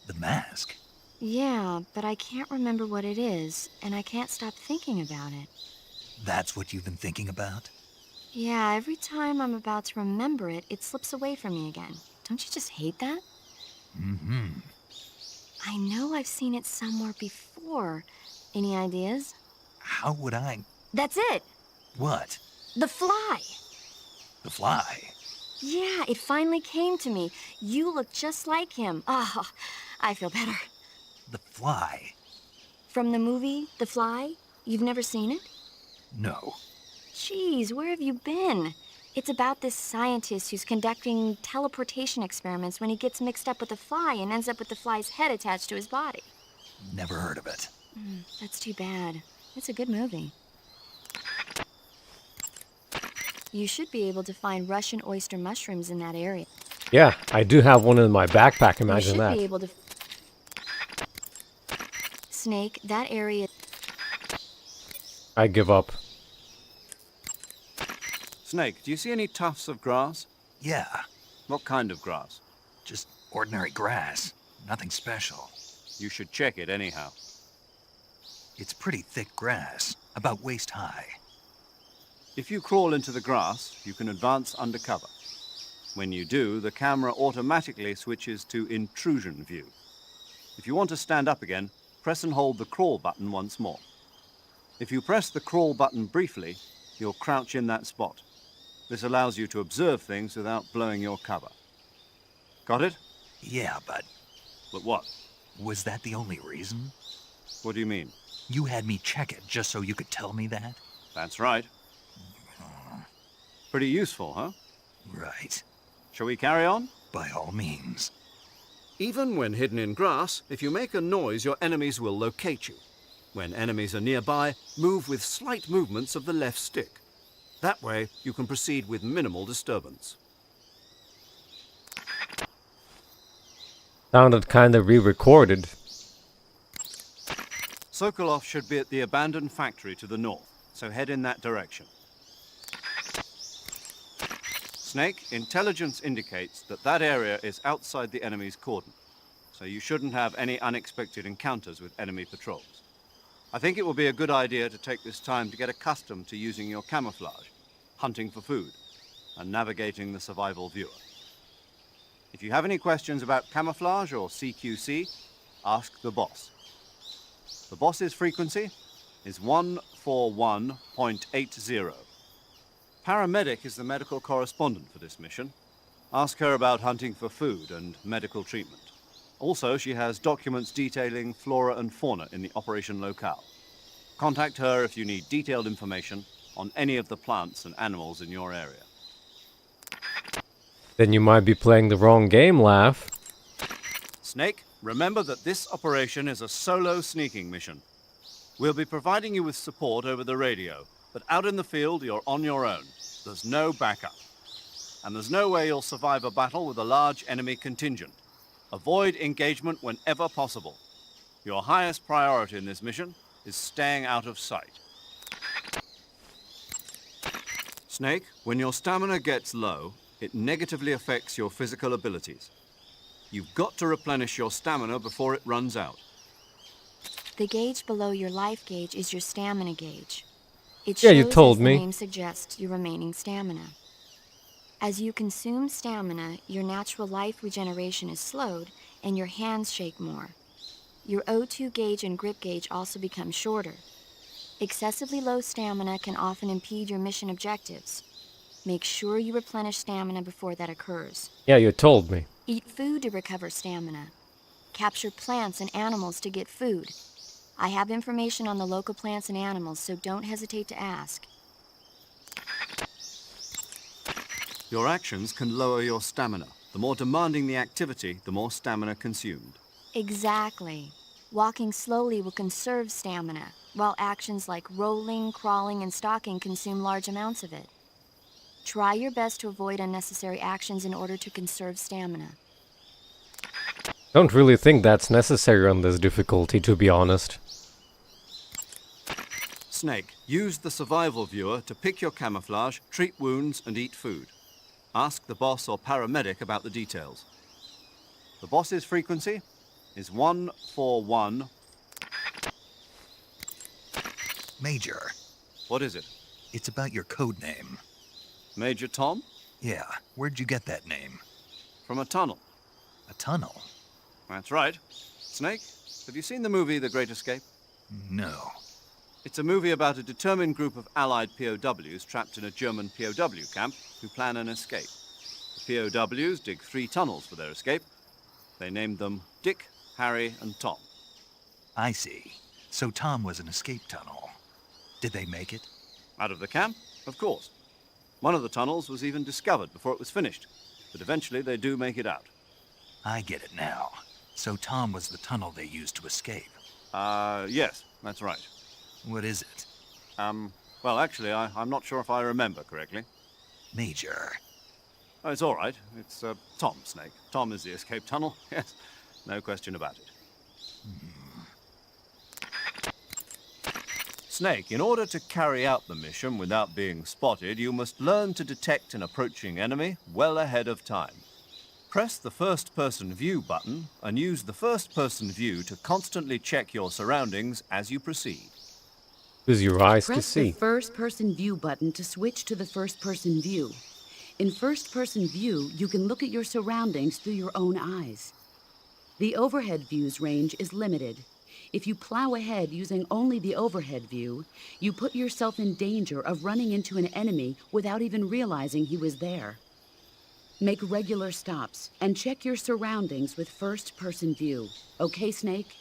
The mask. Yeah, but I can't remember what it is, and I can't stop thinking about it. That's what you've been thinking about? Yeah, every time I'm about to remember it, it slips away from me again. Don't you just hate that? Mm-hmm. I know I've seen it somewhere before. Any ideas? How would I... That's it! What? The fly! The fly? Yeah, it finally came to me. You look just like him. Oh, I feel better. The fly? From the movie, The Fly? You've never seen it? No. Jeez, where have you been? It's about this scientist who's conducting teleportation experiments when he gets mixed up with a fly and ends up with the fly's head attached to his body. Never heard of it. That's too bad. It's a good movie. You should be able to find Russian oyster mushrooms in that area. Yeah, I do have one in my backpack, imagine You should that. be able to... Snake, that area... I give up. Snake, do you see any tufts of grass? Yeah, What kind of grass? just ordinary grass. Nothing special. You should check it anyhow. It's pretty thick grass, about waist high. If you crawl into the grass, you can advance undercover. When you do, the camera automatically switches to intrusion view. If you want to stand up again, press and hold the crawl button once more. If you press the crawl button briefly, you'll crouch in that spot. This allows you to observe things without blowing your cover. Got it? Yeah, but But what? was that the only reason? What do you mean? You had me check it just so you could tell me that? That's right. Pretty useful, huh? Right. Shall we carry on? By all means. Even when hidden in grass, if you make a noise, your enemies will locate you. When enemies are nearby, move with slight movements of the left stick. That way, you can proceed with minimal disturbance. Sounded kinda re-recorded. Sokolov should be at the abandoned factory to the north, so head in that direction. Snake, intelligence indicates that that area is outside the enemy's cordon, so you shouldn't have any unexpected encounters with enemy patrols. I think it will be a good idea to take this time to get accustomed to using your camouflage, hunting for food, and navigating the survival viewer. If you have any questions about camouflage or CQC, ask the boss. The boss's frequency is 141.80. Paramedic is the medical correspondent for this mission. Ask her about hunting for food and medical treatment. Also, she has documents detailing flora and fauna in the operation locale. Contact her if you need detailed information on any of the plants and animals in your area. Then you might be playing the wrong game, Laff. Snake, remember that this operation is a solo sneaking mission. We'll be providing you with support over the radio, but out in the field, you're on your own. There's no backup. And there's no way you'll survive a battle with a large enemy contingent. Avoid engagement whenever possible. Your highest priority in this mission is staying out of sight. Snake, when your stamina gets low, it negatively affects your physical abilities. You've got to replenish your stamina before it runs out. The gauge below your life gauge is your stamina gauge. It Yeah, shows, you told as me. the name suggests, your remaining stamina. As you consume stamina, your natural life regeneration is slowed, and your hands shake more. Your O2 gauge and grip gauge also become shorter. Excessively low stamina can often impede your mission objectives. Make sure you replenish stamina before that occurs. Yeah, you told me. Eat food to recover stamina. Capture plants and animals to get food. I have information on the local plants and animals, so don't hesitate to ask. Your actions can lower your stamina. The more demanding the activity, the more stamina consumed. Exactly. Walking slowly will conserve stamina, while actions like rolling, crawling, and stalking consume large amounts of it. Try your best to avoid unnecessary actions in order to conserve stamina. Don't really think that's necessary on this difficulty, to be honest. Snake, use the survival viewer to pick your camouflage, treat wounds, and eat food. Ask the boss or paramedic about the details. The boss's frequency is 141. Major, What is it? it's about your code name. Major Tom? Yeah, where'd you get that name? From a tunnel. A tunnel? That's right. Snake, have you seen the movie The Great Escape? No. It's a movie about a determined group of Allied POWs trapped in a German POW camp who plan an escape. The POWs dig 3 tunnels for their escape. They named them Dick, Harry, and Tom. I see. So Tom was an escape tunnel. Did they make it? Out of the camp? Of course. One of the tunnels was even discovered before it was finished, but eventually they do make it out. I get it now. So Tom was the tunnel they used to escape. Yes, that's right. What is it? Well, actually, I'm not sure if I remember correctly. Major. Oh, it's all right. It's Tom, Snake. Tom is the escape tunnel. Yes, no question about it. Snake, in order to carry out the mission without being spotted, you must learn to detect an approaching enemy well ahead of time. Press the first-person view button and use the first-person view to constantly check your surroundings as you proceed. Use your eyes to Press the see. first-person view button to switch to the first-person view. In first-person view, you can look at your surroundings through your own eyes. The overhead view's range is limited. If you plow ahead using only the overhead view, you put yourself in danger of running into an enemy without even realizing he was there. Make regular stops and check your surroundings with first-person view. Okay, Snake?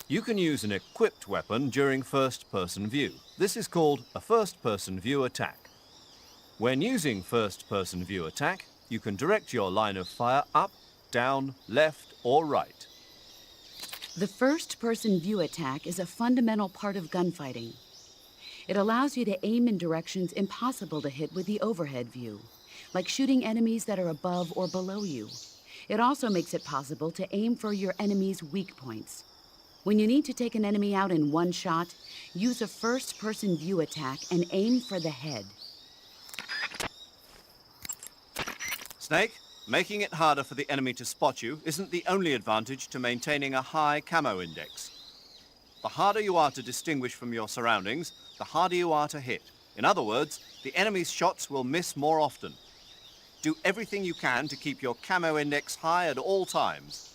You can use an equipped weapon during first-person view. This is called a first-person view attack. When using first-person view attack, you can direct your line of fire up, down, left, or right. The first-person view attack is a fundamental part of gunfighting. It allows you to aim in directions impossible to hit with the overhead view, like shooting enemies that are above or below you. It also makes it possible to aim for your enemy's weak points. When you need to take an enemy out in one shot, use a first-person view attack and aim for the head. Snake, making it harder for the enemy to spot you isn't the only advantage to maintaining a high camo index. The harder you are to distinguish from your surroundings, the harder you are to hit. In other words, the enemy's shots will miss more often. Do everything you can to keep your camo index high at all times.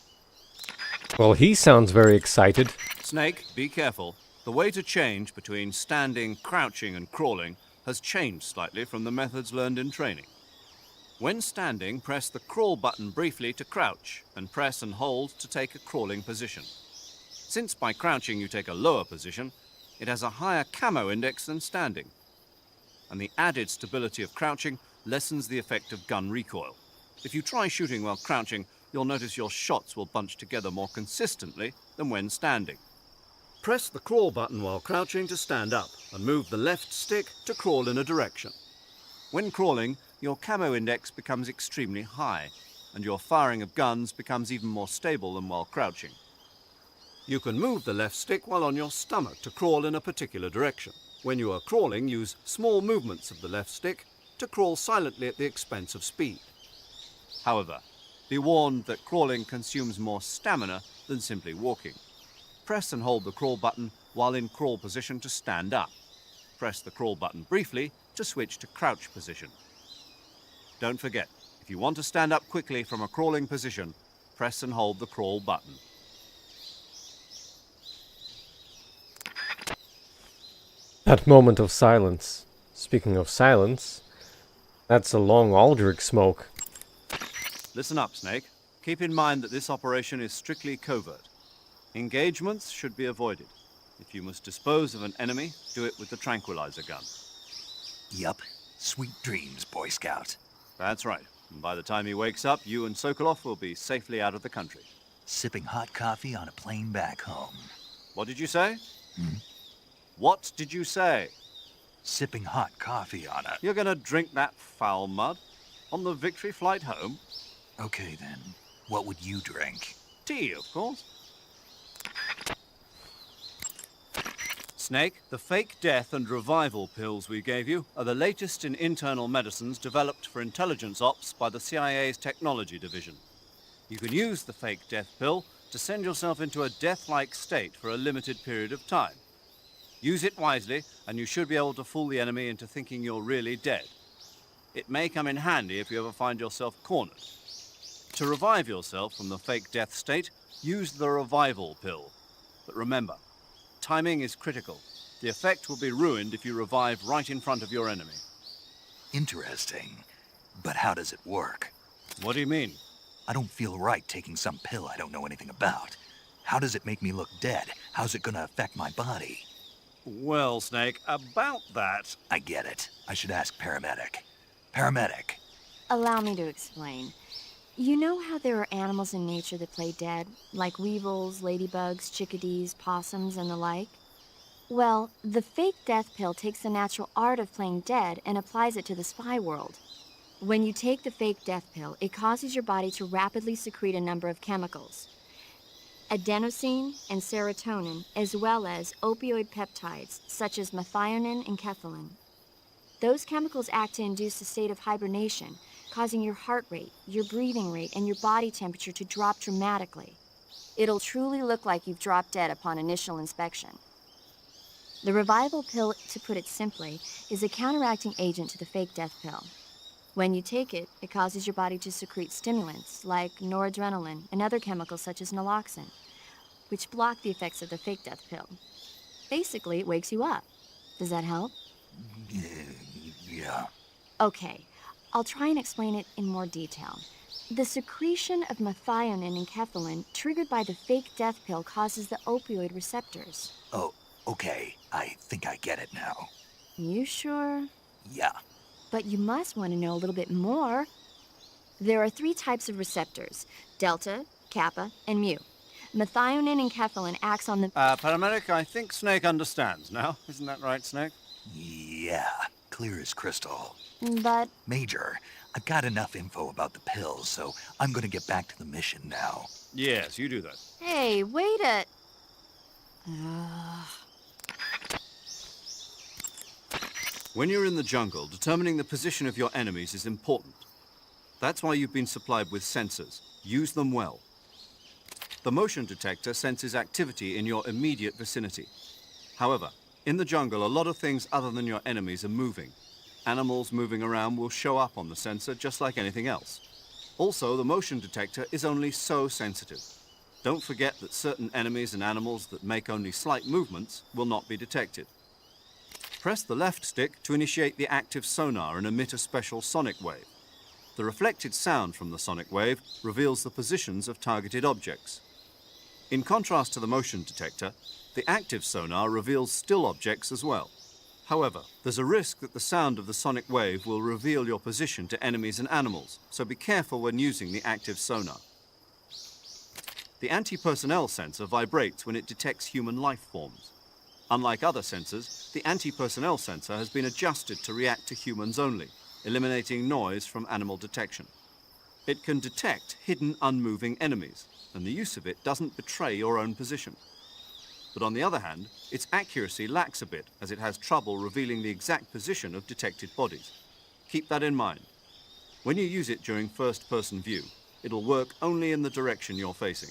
Well, he sounds very excited. Snake, be careful. The way to change between standing, crouching, and crawling has changed slightly from the methods learned in training. When standing, press the crawl button briefly to crouch, and press and hold to take a crawling position. Since by crouching you take a lower position, it has a higher camo index than standing. And the added stability of crouching lessens the effect of gun recoil. If you try shooting while crouching, you'll notice your shots will bunch together more consistently than when standing. Press the crawl button while crouching to stand up, and move the left stick to crawl in a direction. When crawling, your camo index becomes extremely high, and your firing of guns becomes even more stable than while crouching. You can move the left stick while on your stomach to crawl in a particular direction. When you are crawling, use small movements of the left stick to crawl silently at the expense of speed. However, be warned that crawling consumes more stamina than simply walking. Press and hold the crawl button while in crawl position to stand up. Press the crawl button briefly to switch to crouch position. Don't forget, if you want to stand up quickly from a crawling position, press and hold the crawl button. That moment of silence. Speaking of silence, that's a long Alduric smoke. Listen up, Snake. Keep in mind that this operation is strictly covert. Engagements should be avoided. If you must dispose of an enemy, do it with the tranquilizer gun. Yup. Sweet dreams, Boy Scout. That's right. And by the time he wakes up, you and Sokolov will be safely out of the country. Sipping hot coffee on a plane back home. What did you say? What did you say? Sipping hot coffee on a... You're gonna drink that foul mud? On the victory flight home? Okay, then. What would you drink? Tea, of course. Snake, the fake death and revival pills we gave you are the latest in internal medicines developed for intelligence ops by the CIA's technology division. You can use the fake death pill to send yourself into a death-like state for a limited period of time. Use it wisely, and you should be able to fool the enemy into thinking you're really dead. It may come in handy if you ever find yourself cornered. To revive yourself from the fake death state, use the revival pill. But remember, timing is critical. The effect will be ruined if you revive right in front of your enemy. Interesting. But how does it work? What do you mean? I don't feel right taking some pill I don't know anything about. How does it make me look dead? How's it gonna affect my body? Well, Snake, about that... I get it. I should ask Paramedic. Paramedic. Allow me to explain. You know how there are animals in nature that play dead, like weevils, ladybugs, chickadees, possums, and the like? Well, the fake death pill takes the natural art of playing dead and applies it to the spy world. When you take the fake death pill, it causes your body to rapidly secrete a number of chemicals. Adenosine and serotonin, as well as opioid peptides, such as methionine and kephalin. Those chemicals act to induce a state of hibernation, causing your heart rate, your breathing rate, and your body temperature to drop dramatically. It'll truly look like you've dropped dead upon initial inspection. The revival pill, to put it simply, is a counteracting agent to the fake death pill. When you take it, it causes your body to secrete stimulants like noradrenaline and other chemicals such as naloxone, which block the effects of the fake death pill. Basically, it wakes you up. Does that help? Yeah. Okay, I'll try and explain it in more detail. The secretion of methionine and kephalin triggered by the fake death pill causes the opioid receptors. Oh, okay. I think I get it now. You sure? Yeah. But you must want to know a little bit more. There are 3 types of receptors: delta, kappa, and mu. Methionine and kephalin acts on the... Paramedic, I think Snake understands now. Isn't that right, Snake? Yeah. Clear as crystal. But... Major, I've got enough info about the pills, so I'm gonna get back to the mission now. Yes, you do that. Hey, wait a... When you're in the jungle, determining the position of your enemies is important. That's why you've been supplied with sensors. Use them well. The motion detector senses activity in your immediate vicinity. However, in the jungle, a lot of things other than your enemies are moving. Animals moving around will show up on the sensor just like anything else. Also, the motion detector is only so sensitive. Don't forget that certain enemies and animals that make only slight movements will not be detected. Press the left stick to initiate the active sonar and emit a special sonic wave. The reflected sound from the sonic wave reveals the positions of targeted objects. In contrast to the motion detector, the active sonar reveals still objects as well. However, there's a risk that the sound of the sonic wave will reveal your position to enemies and animals, so be careful when using the active sonar. The anti-personnel sensor vibrates when it detects human life forms. Unlike other sensors, the anti-personnel sensor has been adjusted to react to humans only, eliminating noise from animal detection. It can detect hidden, unmoving enemies, and the use of it doesn't betray your own position. But on the other hand, its accuracy lacks a bit, as it has trouble revealing the exact position of detected bodies. Keep that in mind. When you use it during first-person view, it'll work only in the direction you're facing.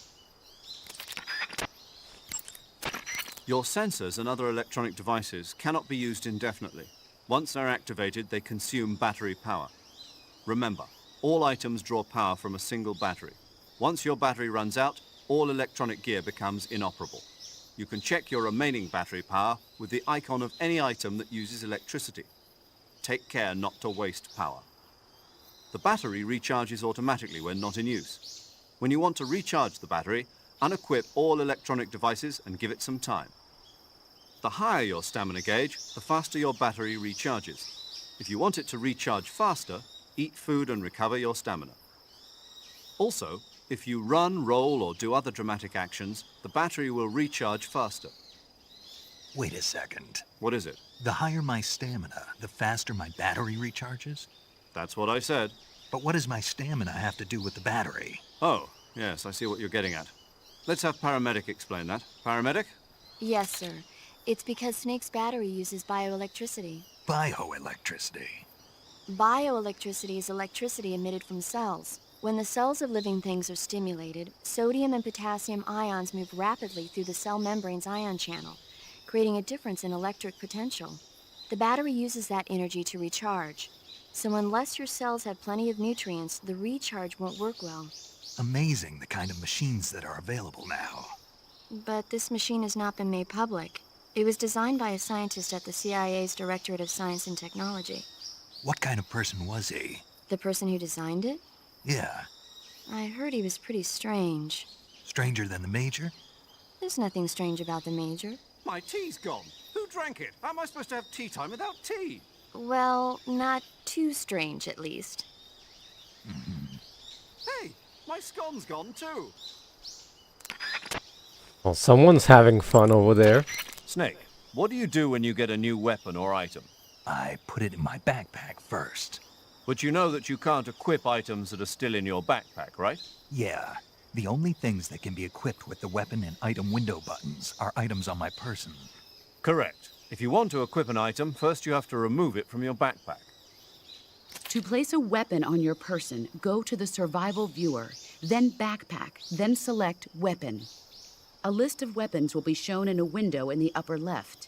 Your sensors and other electronic devices cannot be used indefinitely. Once they're activated, they consume battery power. Remember, all items draw power from a single battery. Once your battery runs out, all electronic gear becomes inoperable. You can check your remaining battery power with the icon of any item that uses electricity. Take care not to waste power. The battery recharges automatically when not in use. When you want to recharge the battery, unequip all electronic devices and give it some time. The higher your stamina gauge, the faster your battery recharges. If you want it to recharge faster, eat food and recover your stamina. Also, if you run, roll, or do other dramatic actions, the battery will recharge faster. Wait a second. What is it? The higher my stamina, the faster my battery recharges? That's what I said. But what does my stamina have to do with the battery? Oh, yes, I see what you're getting at. Let's have Paramedic explain that. Paramedic? Yes, sir. It's because Snake's battery uses bioelectricity. Bioelectricity. Bioelectricity is electricity emitted from cells. When the cells of living things are stimulated, sodium and potassium ions move rapidly through the cell membrane's ion channel, creating a difference in electric potential. The battery uses that energy to recharge. So unless your cells have plenty of nutrients, the recharge won't work well. Amazing the kind of machines that are available now. But this machine has not been made public. It was designed by a scientist at the CIA's Directorate of Science and Technology. What kind of person was he? The person who designed it? Yeah. I heard he was pretty strange. Stranger than the Major? There's nothing strange about the Major. My tea's gone. Who drank it? How am I supposed to have tea time without tea? Well, not too strange, at least. Hey, my scone's gone too. Well, someone's having fun over there. Snake, what do you do when you get a new weapon or item? I put it in my backpack first. But you know that you can't equip items that are still in your backpack, right? Yeah. The only things that can be equipped with the weapon and item window buttons are items on my person. Correct. If you want to equip an item, first you have to remove it from your backpack. To place a weapon on your person, go to the Survival Viewer, then Backpack, then select Weapon. A list of weapons will be shown in a window in the upper left.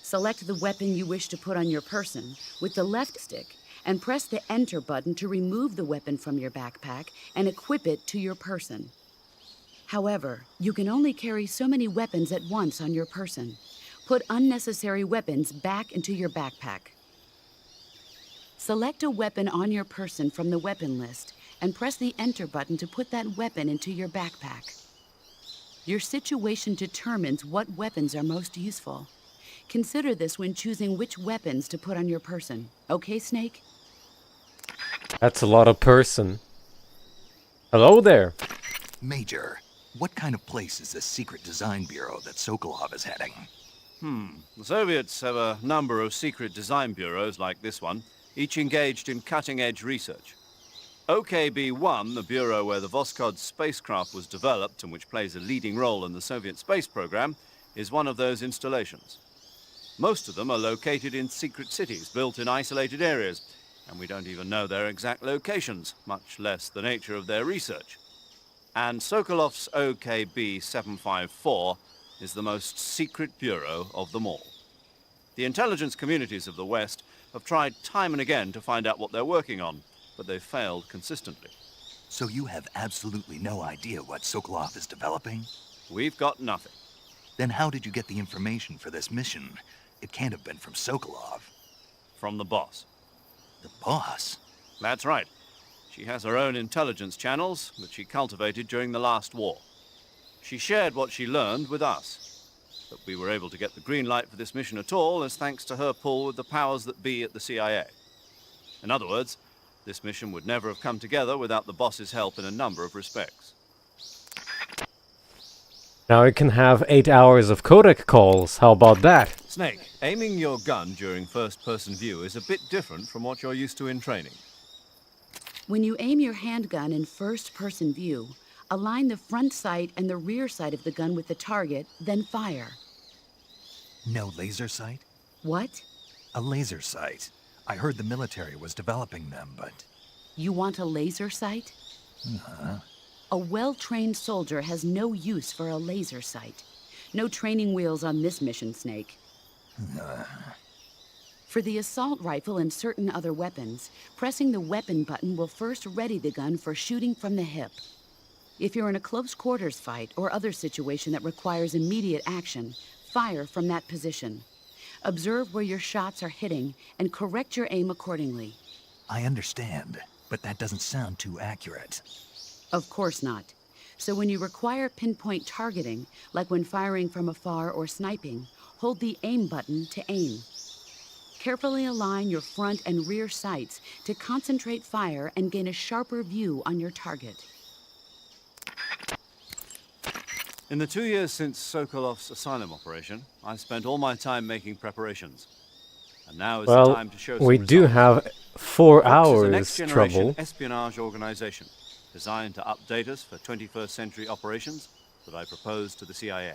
Select the weapon you wish to put on your person with the left stick and press the Enter button to remove the weapon from your backpack and equip it to your person. However, you can only carry so many weapons at once on your person. Put unnecessary weapons back into your backpack. Select a weapon on your person from the weapon list and press the Enter button to put that weapon into your backpack. Your situation determines what weapons are most useful. Consider this when choosing which weapons to put on your person. Okay, Snake? That's a lot of person. Hello there. Major, what kind of place is this secret design bureau that Sokolov is heading? The Soviets have a number of secret design bureaus like this one, each engaged in cutting-edge research. OKB-1, the bureau where the Voskhod spacecraft was developed and which plays a leading role in the Soviet space program, is one of those installations. Most of them are located in secret cities, built in isolated areas, and we don't even know their exact locations, much less the nature of their research. And Sokolov's OKB-754 is the most secret bureau of them all. The intelligence communities of the West have tried time and again to find out what they're working on, but they've failed consistently. So you have absolutely no idea what Sokolov is developing? We've got nothing. Then how did you get the information for this mission? It can't have been from Sokolov. From the boss. The boss? That's right. She has her own intelligence channels that she cultivated during the last war. She shared what she learned with us. But we were able to get the green light for this mission at all as thanks to her pull with the powers that be at the CIA. In other words, this mission would never have come together without the boss's help in a number of respects. Now we can have 8 hours of codec calls. How about that? Snake, aiming your gun during first-person view is a bit different from what you're used to in training. When you aim your handgun in first-person view, align the front sight and the rear sight of the gun with the target, then fire. No laser sight? What? A laser sight. I heard the military was developing them, but... You want a laser sight? A well-trained soldier has no use for a laser sight. No training wheels on this mission, Snake. For the assault rifle and certain other weapons, pressing the weapon button will first ready the gun for shooting from the hip. If you're in a close quarters fight or other situation that requires immediate action, fire from that position. Observe where your shots are hitting and correct your aim accordingly. I understand, but that doesn't sound too accurate. Of course not. So when you require pinpoint targeting, like when firing from afar or sniping, hold the aim button to aim. Carefully align your front and rear sights to concentrate fire and gain a sharper view on your target. In the 2 years since Sokolov's asylum operation, I've spent all my time making preparations. And now is the Well, time to show we some do results. have 4 Fox is a hours next-generation trouble. espionage organization designed to update us for 21st century operations that I propose to the CIA.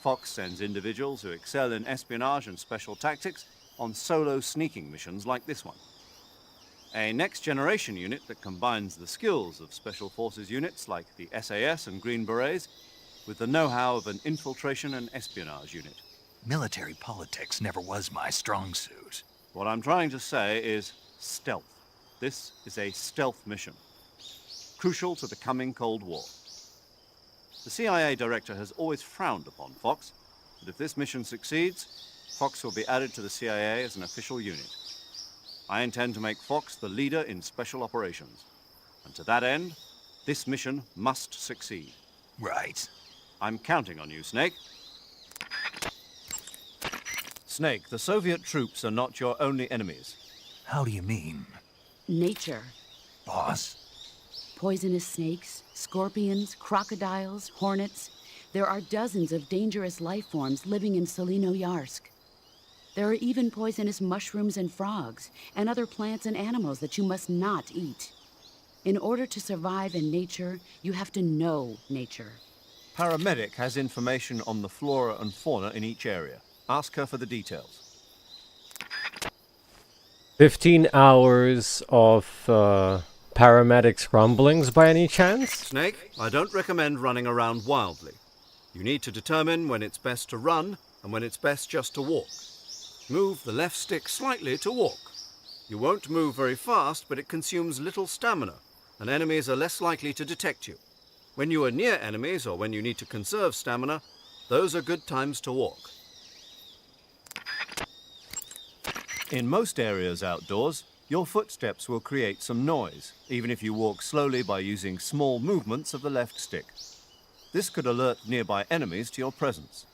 Fox sends individuals who excel in espionage and special tactics on solo sneaking missions like this one. A next-generation unit that combines the skills of special forces units like the SAS and Green Berets with the know-how of an infiltration and espionage unit. Military politics never was my strong suit. What I'm trying to say is stealth. This is a stealth mission, crucial to the coming Cold War. The CIA director has always frowned upon Fox, but if this mission succeeds, Fox will be added to the CIA as an official unit. I intend to make Fox the leader in special operations. And to that end, this mission must succeed. Right. I'm counting on you, Snake. Snake, the Soviet troops are not your only enemies. How do you mean, Nature. boss? Poisonous snakes, scorpions, crocodiles, hornets. There are dozens of dangerous life forms living in Selinoyarsk. There are even poisonous mushrooms and frogs, and other plants and animals that you must not eat. In order to survive in nature, you have to know nature. Paramedic has information on the flora and fauna in each area. Ask her for the details. 15 hours of paramedics rumblings by any chance? Snake, I don't recommend running around wildly. You need to determine when it's best to run and when it's best just to walk. Move the left stick slightly to walk. You won't move very fast, but it consumes little stamina, and enemies are less likely to detect you. When you are near enemies or when you need to conserve stamina, those are good times to walk. In most areas outdoors, your footsteps will create some noise, even if you walk slowly by using small movements of the left stick. This could alert nearby enemies to your presence.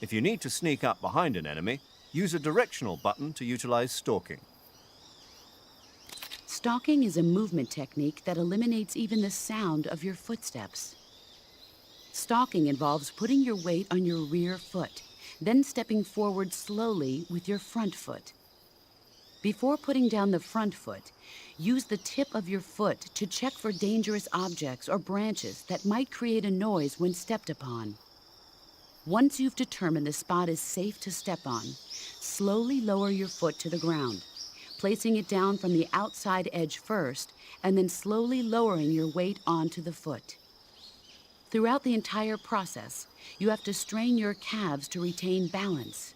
If you need to sneak up behind an enemy, use a directional button to utilize stalking. Stalking is a movement technique that eliminates even the sound of your footsteps. Stalking involves putting your weight on your rear foot, then stepping forward slowly with your front foot. Before putting down the front foot, use the tip of your foot to check for dangerous objects or branches that might create a noise when stepped upon. Once you've determined the spot is safe to step on, slowly lower your foot to the ground, placing it down from the outside edge first, and then slowly lowering your weight onto the foot. Throughout the entire process, you have to strain your calves to retain balance.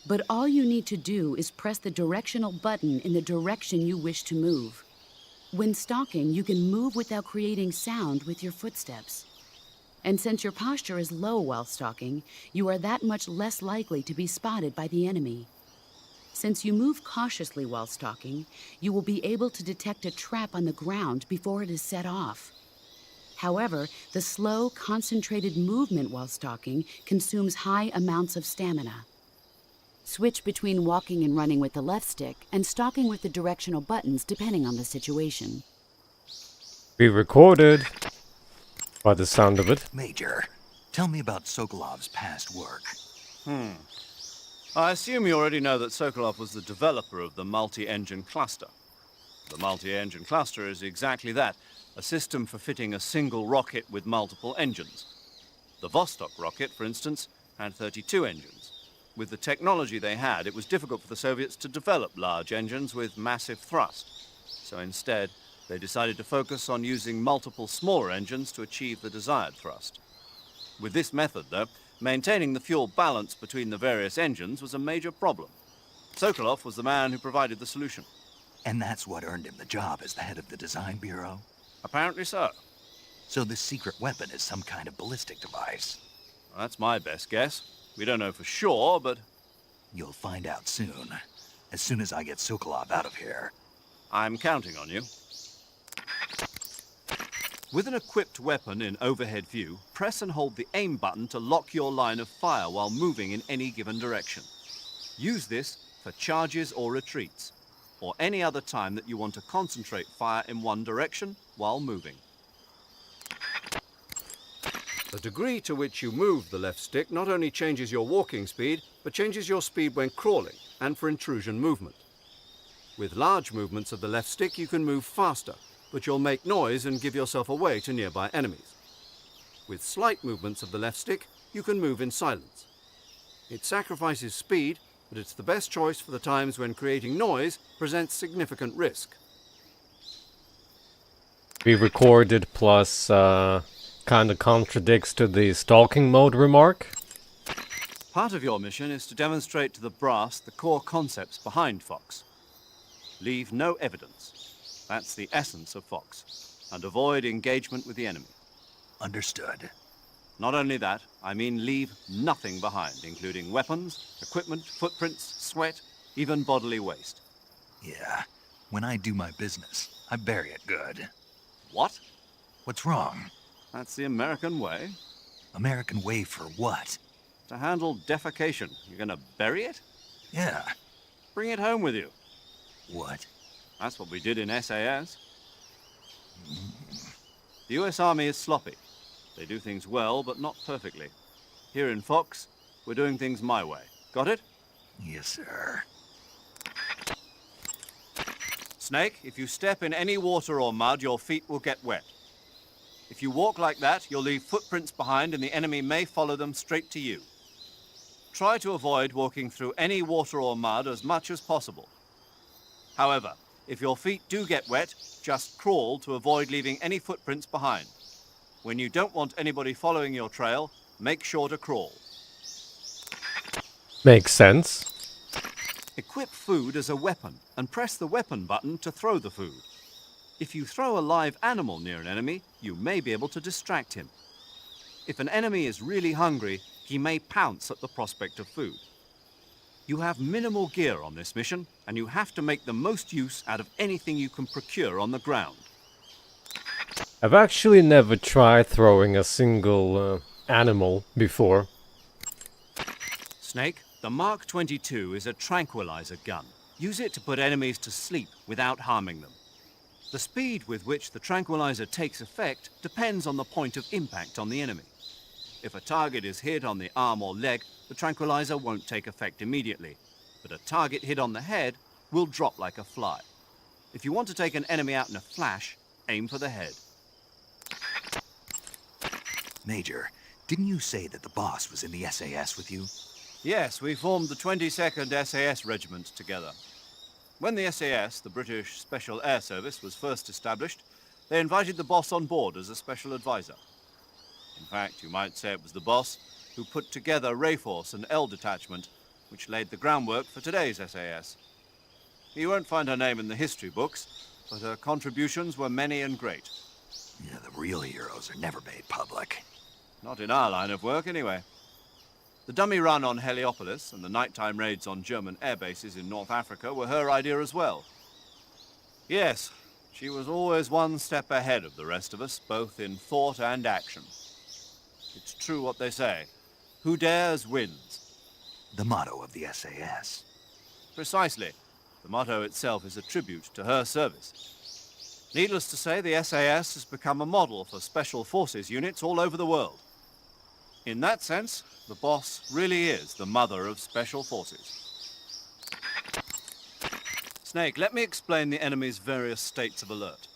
But all you need to do is press the directional button in the direction you wish to move. When stalking, you can move without creating sound with your footsteps. And since your posture is low while stalking, you are that much less likely to be spotted by the enemy. Since you move cautiously while stalking, you will be able to detect a trap on the ground before it is set off. However, the slow, concentrated movement while stalking consumes high amounts of stamina. Switch between walking and running with the left stick and stalking with the directional buttons depending on the situation. Be recorded. By the sound of it. Major, tell me about Sokolov's past work. I assume you already know that Sokolov was the developer of the multi-engine cluster. The multi-engine cluster is exactly that, a system for fitting a single rocket with multiple engines. The Vostok rocket, for instance, had 32 engines. With the technology they had, it was difficult for the Soviets to develop large engines with massive thrust. So instead, they decided to focus on using multiple smaller engines to achieve the desired thrust. With this method, though, maintaining the fuel balance between the various engines was a major problem. Sokolov was the man who provided the solution. And that's what earned him the job as the head of the design bureau? Apparently so. So this secret weapon is some kind of ballistic device? Well, that's my best guess. We don't know for sure, but You'll find out soon as I get Sokolov out of here. I'm counting on you. With an equipped weapon in overhead view, press and hold the aim button to lock your line of fire while moving in any given direction. Use this for charges or retreats, or any other time that you want to concentrate fire in one direction while moving. The degree to which you move the left stick not only changes your walking speed, but changes your speed when crawling and for intrusion movement. With large movements of the left stick you can move faster, but you'll make noise and give yourself away to nearby enemies. With slight movements of the left stick, you can move in silence. It sacrifices speed, but it's the best choice for the times when creating noise presents significant risk. We recorded plus kind of contradicts to the stalking mode remark. Part of your mission is to demonstrate to the brass the core concepts behind Fox. Leave no evidence. That's the essence of Fox. And avoid engagement with the enemy. Understood. Not only that, I mean leave nothing behind, including weapons, equipment, footprints, sweat, even bodily waste. Yeah. When I do my business, I bury it good. What? What's wrong? That's the American way. American way for what? To handle defecation. You're gonna bury it? Yeah. Bring it home with you. What? That's what we did in SAS. The US Army is sloppy. They do things well, but not perfectly. Here in Fox, we're doing things my way. Got it? Yes, sir. Snake, if you step in any water or mud, your feet will get wet. If you walk like that, you'll leave footprints behind and the enemy may follow them straight to you. Try to avoid walking through any water or mud as much as possible. However, if your feet do get wet, just crawl to avoid leaving any footprints behind. When you don't want anybody following your trail, make sure to crawl. Makes sense. Equip food as a weapon and press the weapon button to throw the food. If you throw a live animal near an enemy, you may be able to distract him. If an enemy is really hungry, he may pounce at the prospect of food. You have minimal gear on this mission, and you have to make the most use out of anything you can procure on the ground. I've actually never tried throwing a single animal before. Snake, the Mark 22 is a tranquilizer gun. Use it to put enemies to sleep without harming them. The speed with which the tranquilizer takes effect depends on the point of impact on the enemy. If a target is hit on the arm or leg, the tranquilizer won't take effect immediately, but a target hit on the head will drop like a fly. If you want to take an enemy out in a flash, aim for the head. Major, didn't you say that the boss was in the SAS with you? Yes, we formed the 22nd SAS Regiment together. When the SAS, the British Special Air Service, was first established, they invited the boss on board as a special advisor. In fact, you might say it was the boss who put together Rayforce and L Detachment, which laid the groundwork for today's SAS. You won't find her name in the history books, but her contributions were many and great. Yeah, the real heroes are never made public. Not in our line of work, anyway. The dummy run on Heliopolis and the nighttime raids on German air bases in North Africa were her idea as well. Yes, she was always one step ahead of the rest of us, both in thought and action. It's true what they say. Who dares wins. The motto of the SAS. Precisely. The motto itself is a tribute to her service. Needless to say, the SAS has become a model for special forces units all over the world. In that sense, the boss really is the mother of special forces. Snake, let me explain the enemy's various states of alert.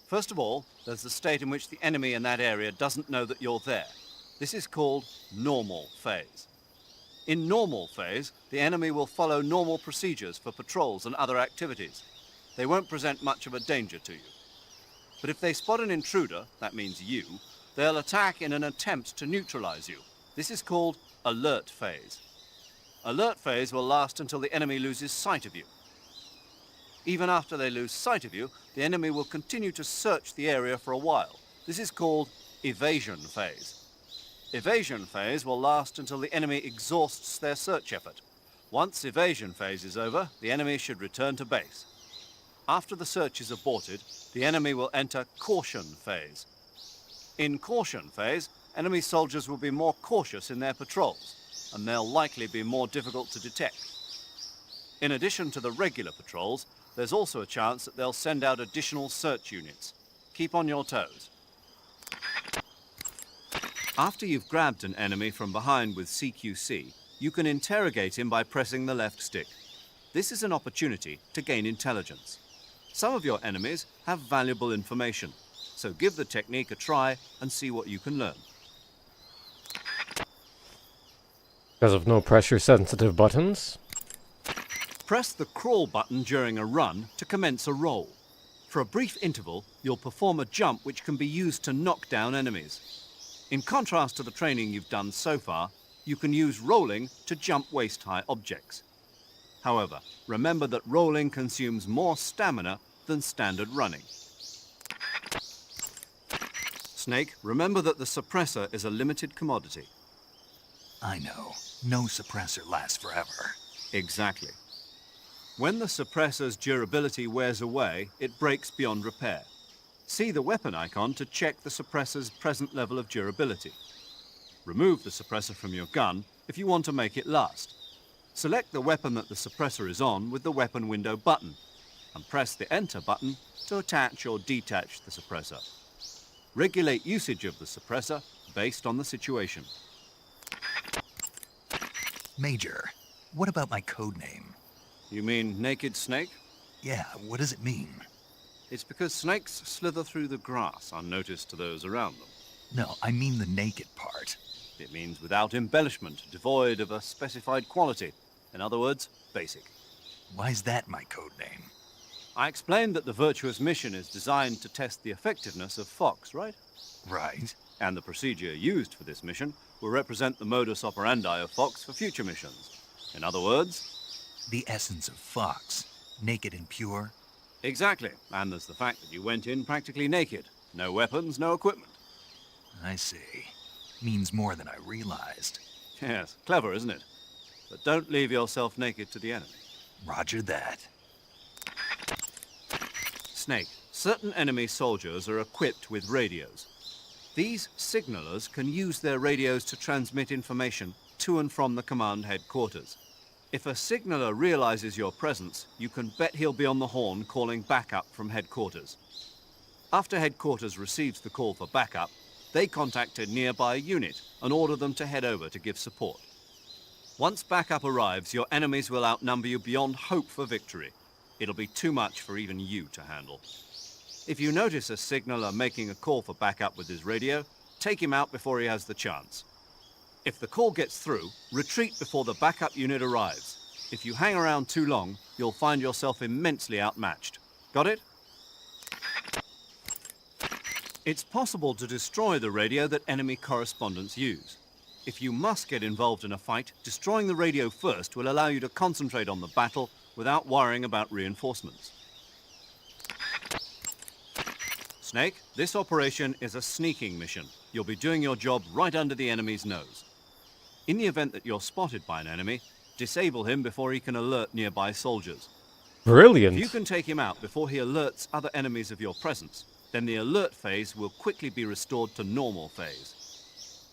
First of all, there's the state in which the enemy in that area doesn't know that you're there. This is called normal phase. In normal phase, the enemy will follow normal procedures for patrols and other activities. They won't present much of a danger to you. But if they spot an intruder, that means you, they'll attack in an attempt to neutralize you. This is called alert phase. Alert phase will last until the enemy loses sight of you. Even after they lose sight of you, the enemy will continue to search the area for a while. This is called evasion phase. Evasion phase will last until the enemy exhausts their search effort. Once evasion phase is over, the enemy should return to base. After the search is aborted, the enemy will enter caution phase. In caution phase, enemy soldiers will be more cautious in their patrols, and they'll likely be more difficult to detect. In addition to the regular patrols, there's also a chance that they'll send out additional search units. Keep on your toes. After you've grabbed an enemy from behind with CQC, you can interrogate him by pressing the left stick. This is an opportunity to gain intelligence. Some of your enemies have valuable information, so give the technique a try and see what you can learn. Because of no pressure-sensitive buttons? Press the crawl button during a run to commence a roll. For a brief interval, you'll perform a jump which can be used to knock down enemies. In contrast to the training you've done so far, you can use rolling to jump waist-high objects. However, remember that rolling consumes more stamina than standard running. Snake, remember that the suppressor is a limited commodity. I know. No suppressor lasts forever. Exactly. When the suppressor's durability wears away, it breaks beyond repair. See the weapon icon to check the suppressor's present level of durability. Remove the suppressor from your gun if you want to make it last. Select the weapon that the suppressor is on with the weapon window button, and press the Enter button to attach or detach the suppressor. Regulate usage of the suppressor based on the situation. Major, what about my code name? You mean Naked Snake? Yeah, what does it mean? It's because snakes slither through the grass unnoticed to those around them. No, I mean the naked part. It means without embellishment, devoid of a specified quality. In other words, basic. Why's that my code name? I explained that the virtuous mission is designed to test the effectiveness of Fox, right? Right. And the procedure used for this mission will represent the modus operandi of Fox for future missions. In other words, The essence of Fox. Naked and pure. exactly. And there's the fact that you went in practically naked. No weapons, no equipment. I see. Means more than I realized. Yes, clever, isn't it? But don't leave yourself naked to the enemy. Roger that. Snake, certain enemy soldiers are equipped with radios. These signalers can use their radios to transmit information to and from the command headquarters. If a signaler realizes your presence, you can bet he'll be on the horn calling backup from headquarters. After headquarters receives the call for backup, they contact a nearby unit and order them to head over to give support. Once backup arrives, your enemies will outnumber you beyond hope for victory. It'll be too much for even you to handle. If you notice a signaler making a call for backup with his radio, take him out before he has the chance. If the call gets through, retreat before the backup unit arrives. If you hang around too long, you'll find yourself immensely outmatched. Got it? It's possible to destroy the radio that enemy correspondents use. If you must get involved in a fight, destroying the radio first will allow you to concentrate on the battle without worrying about reinforcements. Snake, this operation is a sneaking mission. You'll be doing your job right under the enemy's nose. In the event that you're spotted by an enemy, disable him before he can alert nearby soldiers. Brilliant. If you can take him out before he alerts other enemies of your presence, then the alert phase will quickly be restored to normal phase.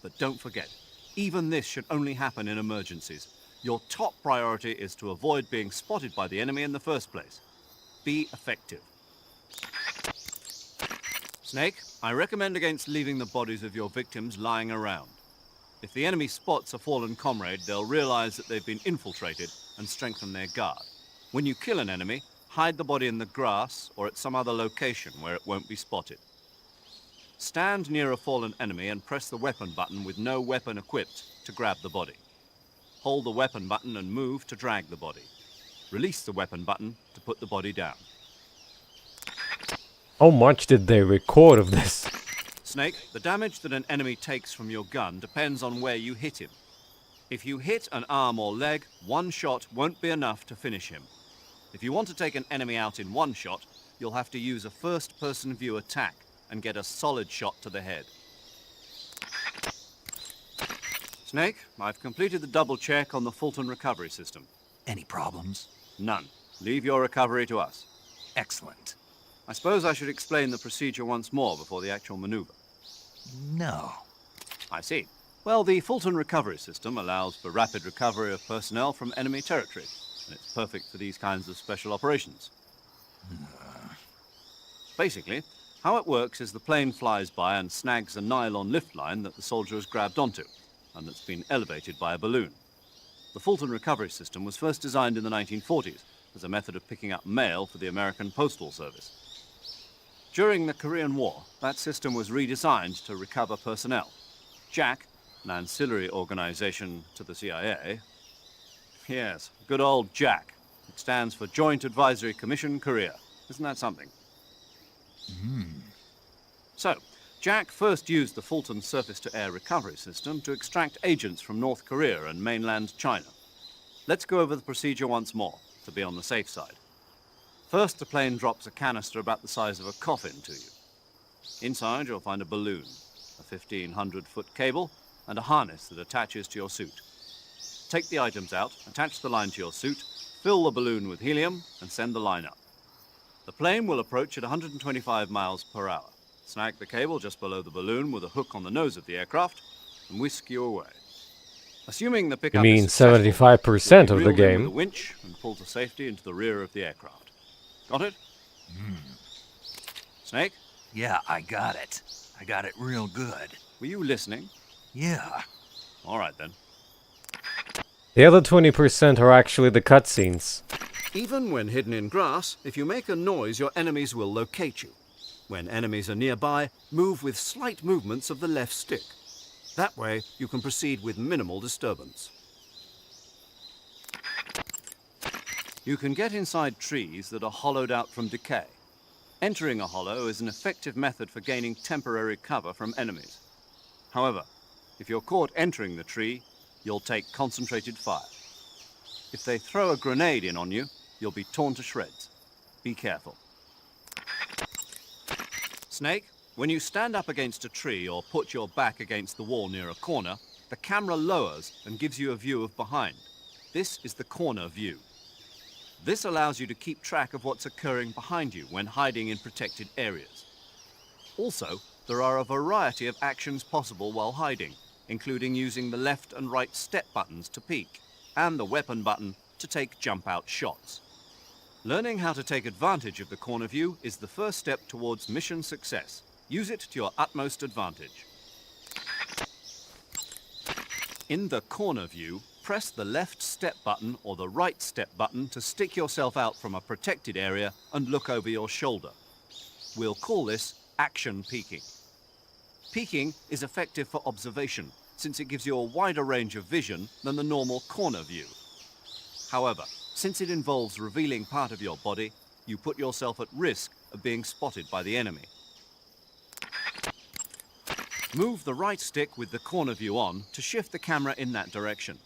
But don't forget, even this should only happen in emergencies. Your top priority is to avoid being spotted by the enemy in the first place. Be effective. Snake, I recommend against leaving the bodies of your victims lying around. If the enemy spots a fallen comrade, they'll realize that they've been infiltrated and strengthen their guard. When you kill an enemy, hide the body in the grass or at some other location where it won't be spotted. Stand near a fallen enemy and press the weapon button with no weapon equipped to grab the body. Hold the weapon button and move to drag the body. Release the weapon button to put the body down. How much did they record of this? Snake, the damage that an enemy takes from your gun depends on where you hit him. If you hit an arm or leg, one shot won't be enough to finish him. If you want to take an enemy out in one shot, you'll have to use a first-person view attack and get a solid shot to the head. Snake, I've completed the double check on the Fulton recovery system. Any problems? None. Leave your recovery to us. Excellent. I suppose I should explain the procedure once more before the actual maneuver. No. I see. Well, the Fulton recovery system allows for rapid recovery of personnel from enemy territory, and it's perfect for these kinds of special operations. Basically, how it works is the plane flies by and snags a nylon lift line that the soldier has grabbed onto, and that's been elevated by a balloon. The Fulton recovery system was first designed in the 1940s as a method of picking up mail for the American Postal Service. During the Korean War, that system was redesigned to recover personnel. JAC, an ancillary organization to the CIA. Yes, good old JAC. It stands for Joint Advisory Commission Korea. Isn't that something? So, JAC first used the Fulton surface-to-air recovery system to extract agents from North Korea and mainland China. Let's go over the procedure once more, to be on the safe side. First, the plane drops a canister about the size of a coffin to you. Inside, you'll find a balloon, a 1,500-foot cable, and a harness that attaches to your suit. Take the items out, attach the line to your suit, fill the balloon with helium, and send the line up. The plane will approach at 125 miles per hour. Snag the cable just below the balloon with a hook on the nose of the aircraft, and whisk you away. Assuming the pickup You mean is successful, 75% you'll of be the reeled in game? with a winch and pulled to safety into the rear of the aircraft. Got it? Snake, Yeah, I got it. I got it real good. were you listening? Yeah. All right then. The other 20% are actually the cutscenes. Even when hidden in grass, if you make a noise, your enemies will locate you. When enemies are nearby, move with slight movements of the left stick. That way, you can proceed with minimal disturbance. You can get inside trees that are hollowed out from decay. Entering a hollow is an effective method for gaining temporary cover from enemies. However, if you're caught entering the tree, you'll take concentrated fire. If they throw a grenade in on you, you'll be torn to shreds. Be careful. Snake, when you stand up against a tree or put your back against the wall near a corner, the camera lowers and gives you a view of behind. This is the corner view. This allows you to keep track of what's occurring behind you when hiding in protected areas. Also, there are a variety of actions possible while hiding, including using the left and right step buttons to peek, and the weapon button to take jump-out shots. Learning how to take advantage of the corner view is the first step towards mission success. Use it to your utmost advantage. In the corner view, press the left step button or the right step button to stick yourself out from a protected area and look over your shoulder. We'll call this action peeking. Peeking is effective for observation, since it gives you a wider range of vision than the normal corner view. However, since it involves revealing part of your body, you put yourself at risk of being spotted by the enemy. Move the right stick with the corner view on to shift the camera in that direction.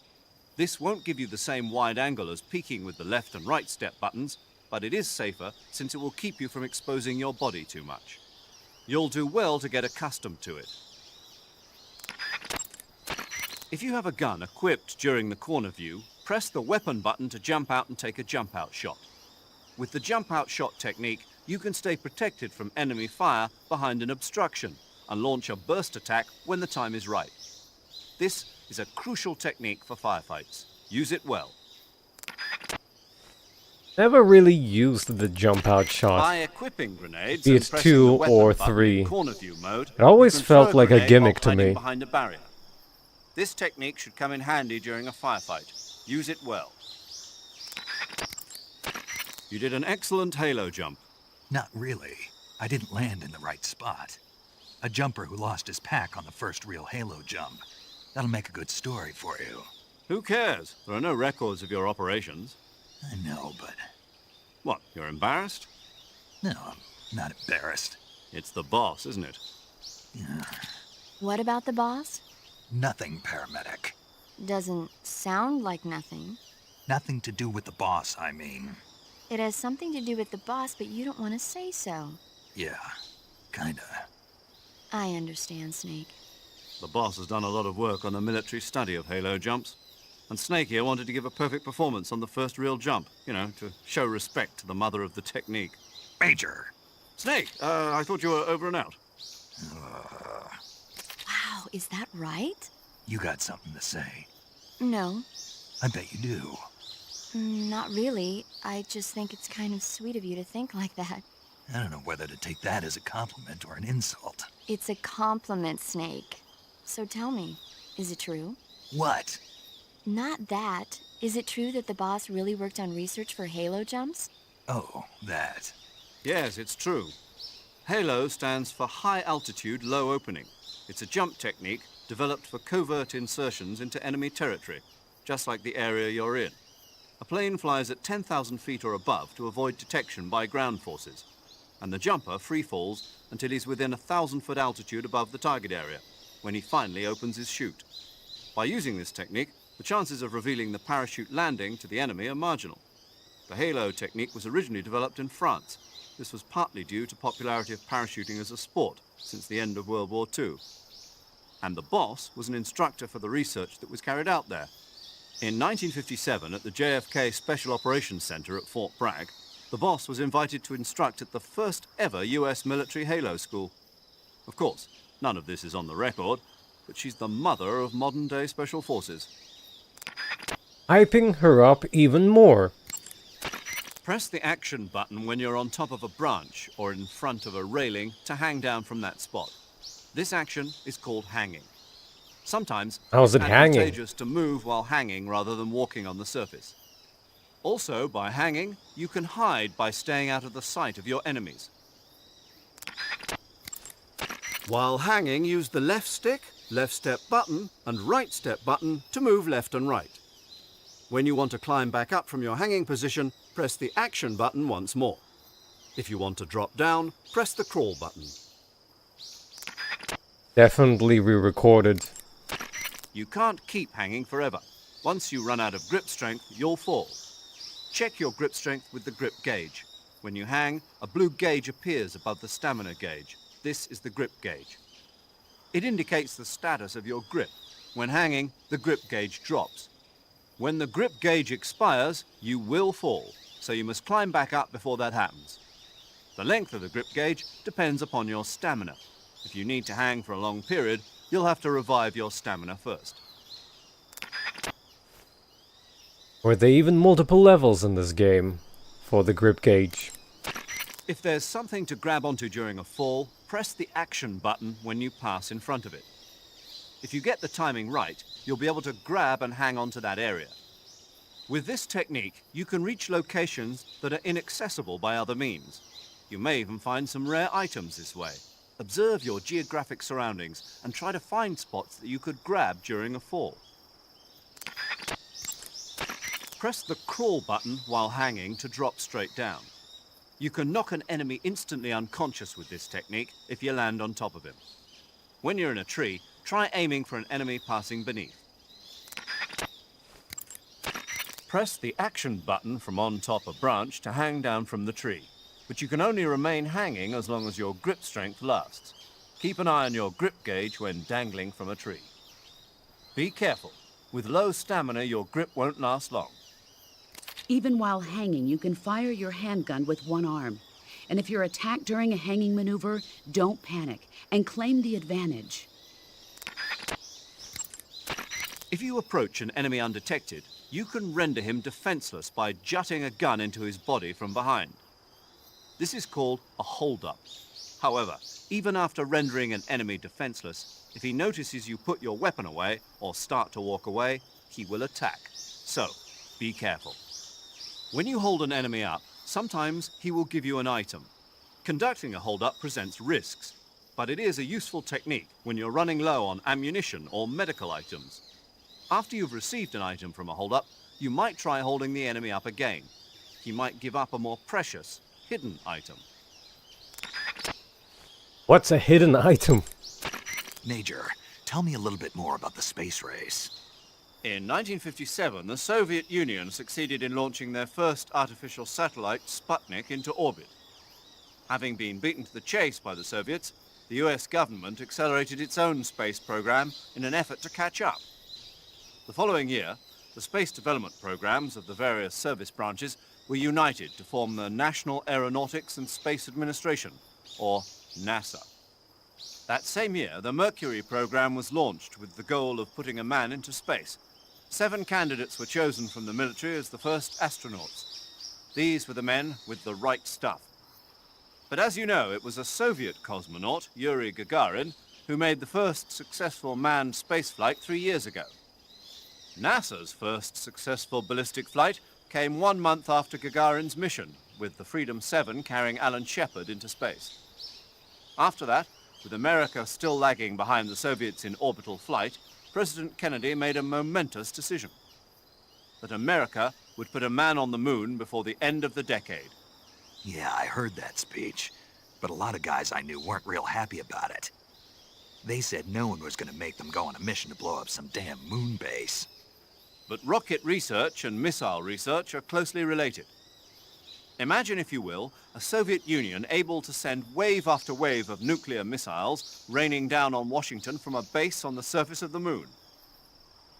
This won't give you the same wide angle as peeking with the left and right step buttons, but it is safer since it will keep you from exposing your body too much. You'll do well to get accustomed to it. If you have a gun equipped during the corner view, press the weapon button to jump out and take a jump-out shot. With the jump-out shot technique, you can stay protected from enemy fire behind an obstruction and launch a burst attack when the time is right. This is a crucial technique for firefights. Use it well. Never really used the jump out shot. By equipping grenades Be and it pressing 2 the weapon or button 3. in corner view mode, It always you can felt throw like a grenade gimmick while to hiding me. behind a barrier. This technique should come in handy during a firefight. Use it well. You did an excellent halo jump. Not really. I didn't land in the right spot. A jumper who lost his pack on the first real Halo jump. That'll make a good story for you. Who cares? There are no records of your operations. I know, but What, you're embarrassed? no, I'm not embarrassed. It's the boss, isn't it? What about the boss? Nothing, paramedic. Doesn't sound like nothing. Nothing to do with the boss, I mean. It has something to do with the boss, but you don't want to say so. Yeah, kinda. I understand, Snake. The boss has done a lot of work on the military study of halo jumps. And Snake here wanted to give a perfect performance on the first real jump, you know, to show respect to the mother of the technique. Major! Snake, I thought you were over and out. is that right? You got something to say. No, I bet you do. not really. I just think it's kind of sweet of you to think like that. I don't know whether to take that as a compliment or an insult. It's a compliment, Snake. So tell me, is it true? What? Not that. Is it true that the boss really worked on research for halo jumps? Oh, that. Yes, it's true. Halo stands for High Altitude Low Opening. It's a jump technique developed for covert insertions into enemy territory, just like the area you're in. A plane flies at 10,000 feet or above to avoid detection by ground forces, and the jumper free falls until he's within 1,000-foot altitude above the target area, when he finally opens his chute. By using this technique, the chances of revealing the parachute landing to the enemy are marginal. The halo technique was originally developed in France. This was partly due to popularity of parachuting as a sport since the end of World War II. And the boss was an instructor for the research that was carried out there. In 1957, at the JFK Special Operations Center at Fort Bragg, the boss was invited to instruct at the first ever US military halo school. Of course, none of this is on the record, but she's the mother of modern-day special forces. Hyping her up even more. Press the action button when you're on top of a branch or in front of a railing to hang down from that spot. This action is called hanging. Sometimes How's it's it hanging? advantageous to move while hanging rather than walking on the surface. Also, by hanging, you can hide by staying out of the sight of your enemies. While hanging, use the left stick, left step button, and right step button to move left and right. When you want to climb back up from your hanging position, press the action button once more. If you want to drop down, press the crawl button. Definitely re-recorded. You can't keep hanging forever. Once you run out of grip strength, you'll fall. Check your grip strength with the grip gauge. When you hang, a blue gauge appears above the stamina gauge. This is the grip gauge. It indicates the status of your grip. When hanging, the grip gauge drops. When the grip gauge expires, you will fall, so you must climb back up before that happens. The length of the grip gauge depends upon your stamina. If you need to hang for a long period, you'll have to revive your stamina first. Were there even multiple levels in this game for the grip gauge? If there's something to grab onto during a fall, press the action button when you pass in front of it. If you get the timing right, you'll be able to grab and hang onto that area. With this technique, you can reach locations that are inaccessible by other means. You may even find some rare items this way. Observe your geographic surroundings and try to find spots that you could grab during a fall. Press the crawl button while hanging to drop straight down. You can knock an enemy instantly unconscious with this technique if you land on top of him. When you're in a tree, try aiming for an enemy passing beneath. Press the action button from on top a branch to hang down from the tree, but you can only remain hanging as long as your grip strength lasts. Keep an eye on your grip gauge when dangling from a tree. Be careful. With low stamina, your grip won't last long. Even while hanging, you can fire your handgun with one arm. And if you're attacked during a hanging maneuver, don't panic and claim the advantage. If you approach an enemy undetected, you can render him defenseless by jutting a gun into his body from behind. This is called a hold-up. However, even after rendering an enemy defenseless, if he notices you put your weapon away or start to walk away, he will attack. So, be careful. When you hold an enemy up, sometimes he will give you an item. Conducting a hold-up presents risks, but it is a useful technique when you're running low on ammunition or medical items. After you've received an item from a hold-up, you might try holding the enemy up again. He might give up a more precious, hidden item. What's a hidden item? Major, tell me a little bit more about the space race. In 1957, the Soviet Union succeeded in launching their first artificial satellite, Sputnik, into orbit. Having been beaten to the chase by the Soviets, the US government accelerated its own space program in an effort to catch up. The following year, the space development programs of the various service branches were united to form the National Aeronautics and Space Administration, or NASA. That same year, the Mercury program was launched with the goal of putting a man into space. 7 candidates were chosen from the military as the first astronauts. These were the men with the right stuff. But as you know, it was a Soviet cosmonaut, Yuri Gagarin, who made the first successful manned spaceflight 3 years ago. NASA's first successful ballistic flight came 1 month after Gagarin's mission, with the Freedom 7 carrying Alan Shepard into space. After that, with America still lagging behind the Soviets in orbital flight, President Kennedy made a momentous decision: that America would put a man on the moon before the end of the decade. Yeah, I heard that speech, but a lot of guys I knew weren't real happy about it. They said no one was going to make them go on a mission to blow up some damn moon base. But rocket research and missile research are closely related. Imagine, if you will, a Soviet Union able to send wave after wave of nuclear missiles raining down on Washington from a base on the surface of the moon.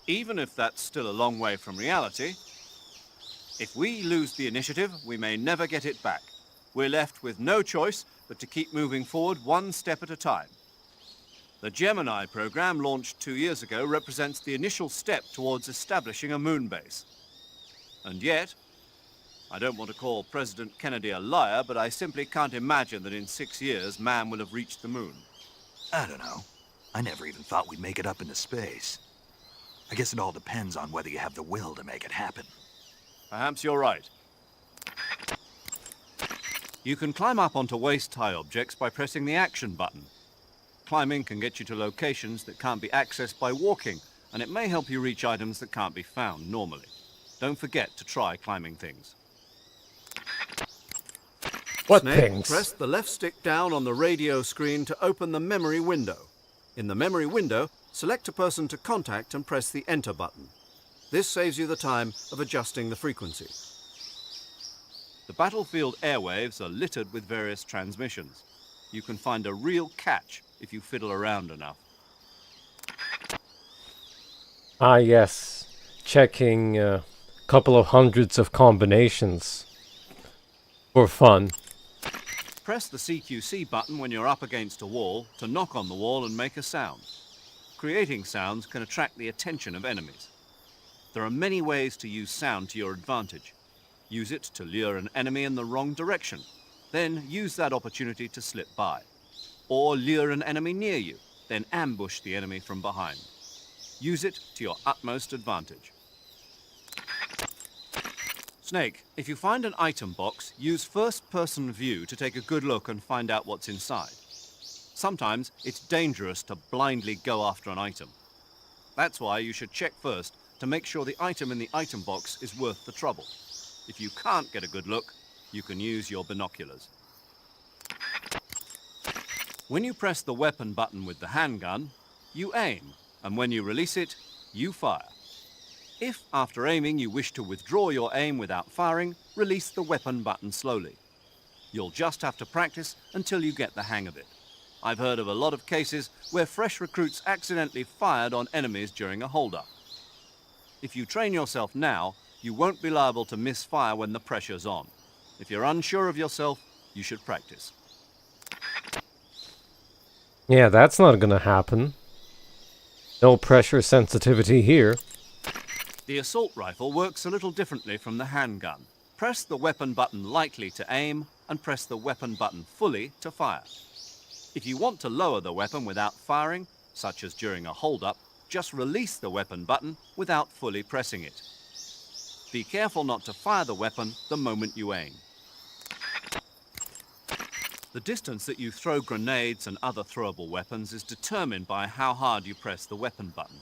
Even if that's still a long way from reality, if we lose the initiative, we may never get it back. We're left with no choice but to keep moving forward 1 step at a time. The Gemini program, launched 2 years ago, represents the initial step towards establishing a moon base. And yet, I don't want to call President Kennedy a liar, but I simply can't imagine that in 6 years man will have reached the moon. I don't know. I never even thought we'd make it up into space. I guess it all depends on whether you have the will to make it happen. Perhaps you're right. You can climb up onto waist-high objects by pressing the action button. Climbing can get you to locations that can't be accessed by walking, and it may help you reach items that can't be found normally. Don't forget to try climbing things. What Snake, things? press the left stick down on the radio screen to open the memory window. In the memory window, select a person to contact and press the enter button. This saves you the time of adjusting the frequency. The battlefield airwaves are littered with various transmissions. You can find a real catch if you fiddle around enough. Ah, yes. Checking a couple of hundreds of combinations. For fun. Press the CQC button when you're up against a wall to knock on the wall and make a sound. Creating sounds can attract the attention of enemies. There are many ways to use sound to your advantage. Use it to lure an enemy in the wrong direction. Then use that opportunity to slip by. Or lure an enemy near you, then ambush the enemy from behind. Use it to your utmost advantage. Snake, if you find an item box, use first-person view to take a good look and find out what's inside. Sometimes it's dangerous to blindly go after an item. That's why you should check first to make sure the item in the item box is worth the trouble. If you can't get a good look, you can use your binoculars. When you press the weapon button with the handgun, you aim, and when you release it, you fire. If, after aiming, you wish to withdraw your aim without firing, release the weapon button slowly. You'll just have to practice until you get the hang of it. I've heard of a lot of cases where fresh recruits accidentally fired on enemies during a hold-up. If you train yourself now, you won't be liable to misfire when the pressure's on. If you're unsure of yourself, you should practice. Yeah, that's not gonna happen. No pressure sensitivity here. The assault rifle works a little differently from the handgun. Press the weapon button lightly to aim, and press the weapon button fully to fire. If you want to lower the weapon without firing, such as during a hold-up, just release the weapon button without fully pressing it. Be careful not to fire the weapon the moment you aim. The distance that you throw grenades and other throwable weapons is determined by how hard you press the weapon button.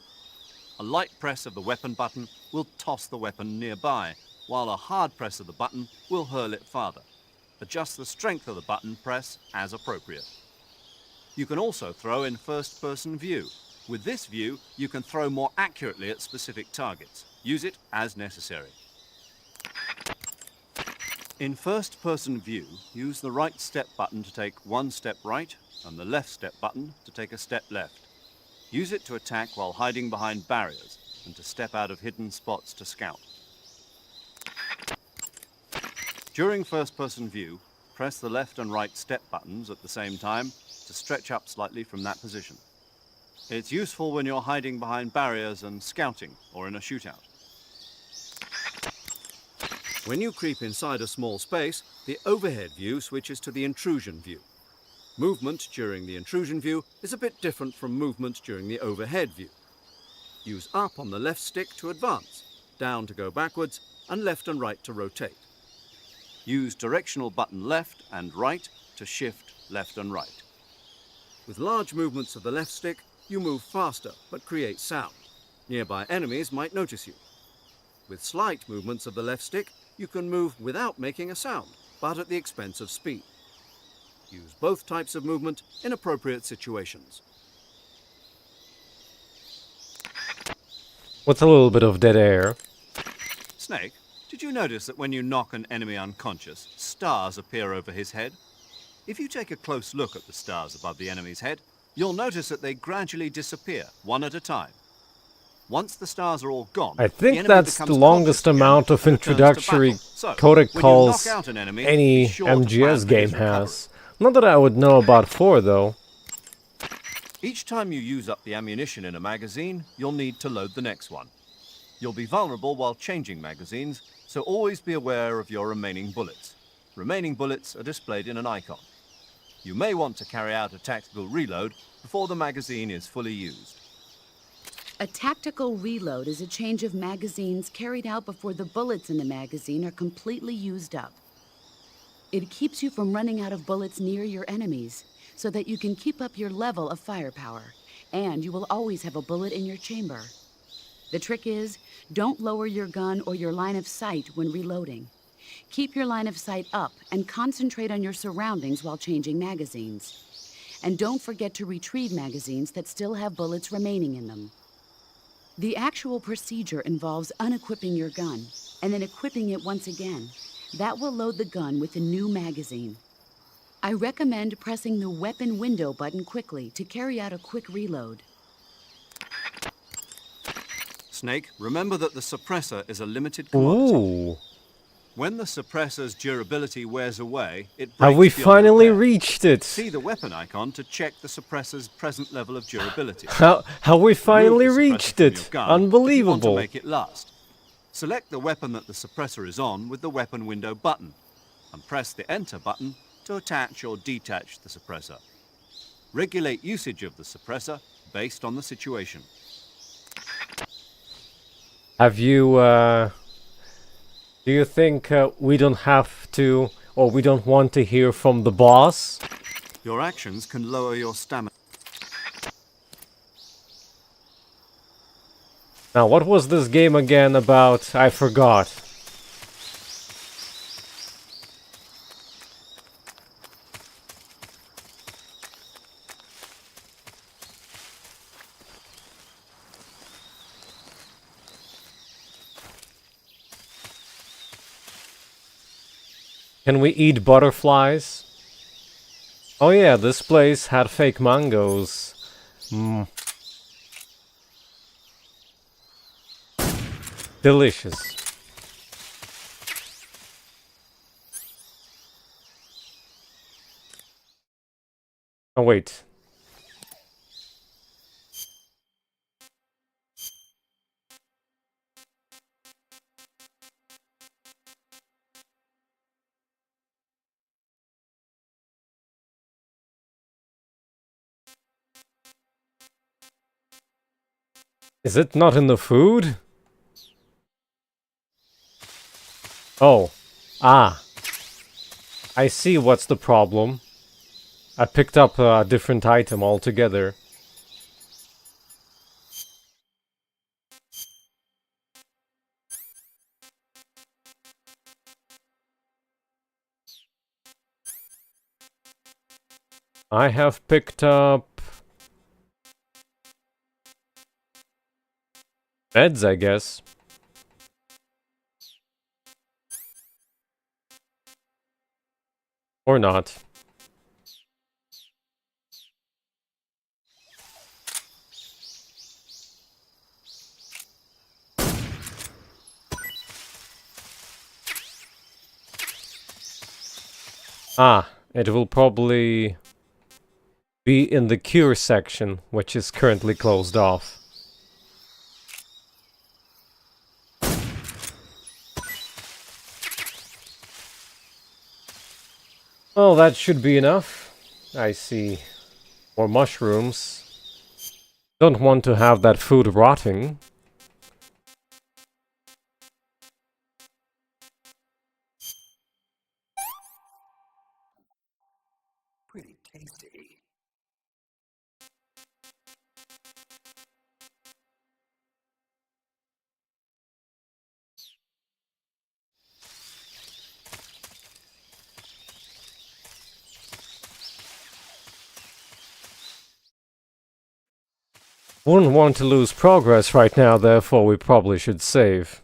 A light press of the weapon button will toss the weapon nearby, while a hard press of the button will hurl it farther. Adjust the strength of the button press as appropriate. You can also throw in first-person view. With this view, you can throw more accurately at specific targets. Use it as necessary. In first-person view, use the right step button to take 1 step right and the left step button to take a step left. Use it to attack while hiding behind barriers and to step out of hidden spots to scout. During first-person view, press the left and right step buttons at the same time to stretch up slightly from that position. It's useful when you're hiding behind barriers and scouting or in a shootout. When you creep inside a small space, the overhead view switches to the intrusion view. Movement during the intrusion view is a bit different from movement during the overhead view. Use up on the left stick to advance, down to go backwards, and left and right to rotate. Use directional button left and right to shift left and right. With large movements of the left stick, you move faster but create sound. Nearby enemies might notice you. With slight movements of the left stick, you can move without making a sound, but at the expense of speed. Use both types of movement in appropriate situations. What's a little bit of dead air? Snake, did you notice that when you knock an enemy unconscious, stars appear over his head? If you take a close look at the stars above the enemy's head, you'll notice that they gradually disappear, one at a time. Once the stars are all gone, I think the enemy that's becomes the longest conscious again amount of and returns to introductory battle. So, codec when you calls knock out an enemy, any be sure to plan MGS for game his recovery. has. Not that I would know about 4 though. Each time you use up the ammunition in a magazine, you'll need to load the next one. You'll be vulnerable while changing magazines, so always be aware of your remaining bullets. Remaining bullets are displayed in an icon. You may want to carry out a tactical reload before the magazine is fully used. A tactical reload is a change of magazines carried out before the bullets in the magazine are completely used up. It keeps you from running out of bullets near your enemies, so that you can keep up your level of firepower, and you will always have a bullet in your chamber. The trick is, don't lower your gun or your line of sight when reloading. Keep your line of sight up and concentrate on your surroundings while changing magazines. And don't forget to retrieve magazines that still have bullets remaining in them. The actual procedure involves unequipping your gun and then equipping it once again. That will load the gun with a new magazine. I recommend pressing the weapon window button quickly to carry out a quick reload. Snake, remember that the suppressor is a limited commodity. Ooh. When the suppressor's durability wears away, it breaks Have we beyond finally repair. reached it? See the weapon icon to check the suppressor's present level of durability. Have we finally Remove the suppressor reached from it? your gun if you want to Unbelievable. make it last. Select the weapon that the suppressor is on with the weapon window button, and press the Enter button to attach or detach the suppressor. Regulate usage of the suppressor based on the situation. Have you, do you think we don't have to, or we don't want to hear from the boss? Your actions can lower your stamina. Now, what was this game again about? I forgot. Can we eat butterflies? Oh yeah, this place had fake mangoes. Delicious. Oh wait. Is it not in the food? Oh. Ah. I see what's the problem. I picked up a different item altogether. I have picked up beds, I guess. Or not. Ah, it will probably be in the cure section, which is currently closed off. Well, that should be enough. I see more mushrooms. Don't want to have that food rotting. Pretty tasty. Wouldn't want to lose progress right now, therefore we probably should save.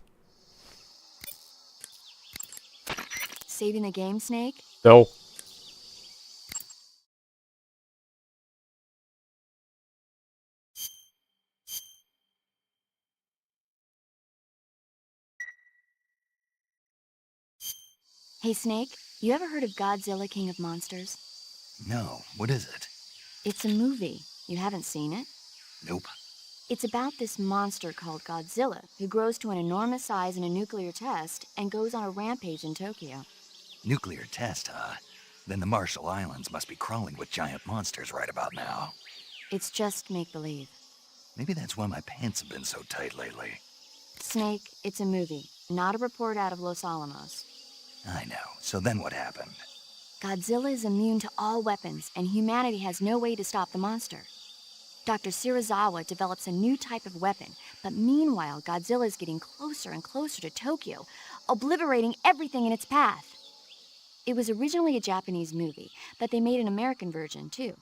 Saving the game, Snake? No. Hey, Snake, you ever heard of Godzilla King of Monsters? No, what is it? It's a movie. You haven't seen it? Nope. It's about this monster called Godzilla, who grows to an enormous size in a nuclear test and goes on a rampage in Tokyo. Nuclear test, huh? Then the Marshall Islands must be crawling with giant monsters right about now. It's just make-believe. Maybe that's why my pants have been so tight lately. Snake, it's a movie, not a report out of Los Alamos. I know. So then what happened? Godzilla is immune to all weapons, and humanity has no way to stop the monster. Dr. Shirazawa develops a new type of weapon, but meanwhile, Godzilla is getting closer and closer to Tokyo, obliterating everything in its path. It was originally a Japanese movie, but they made an American version, too.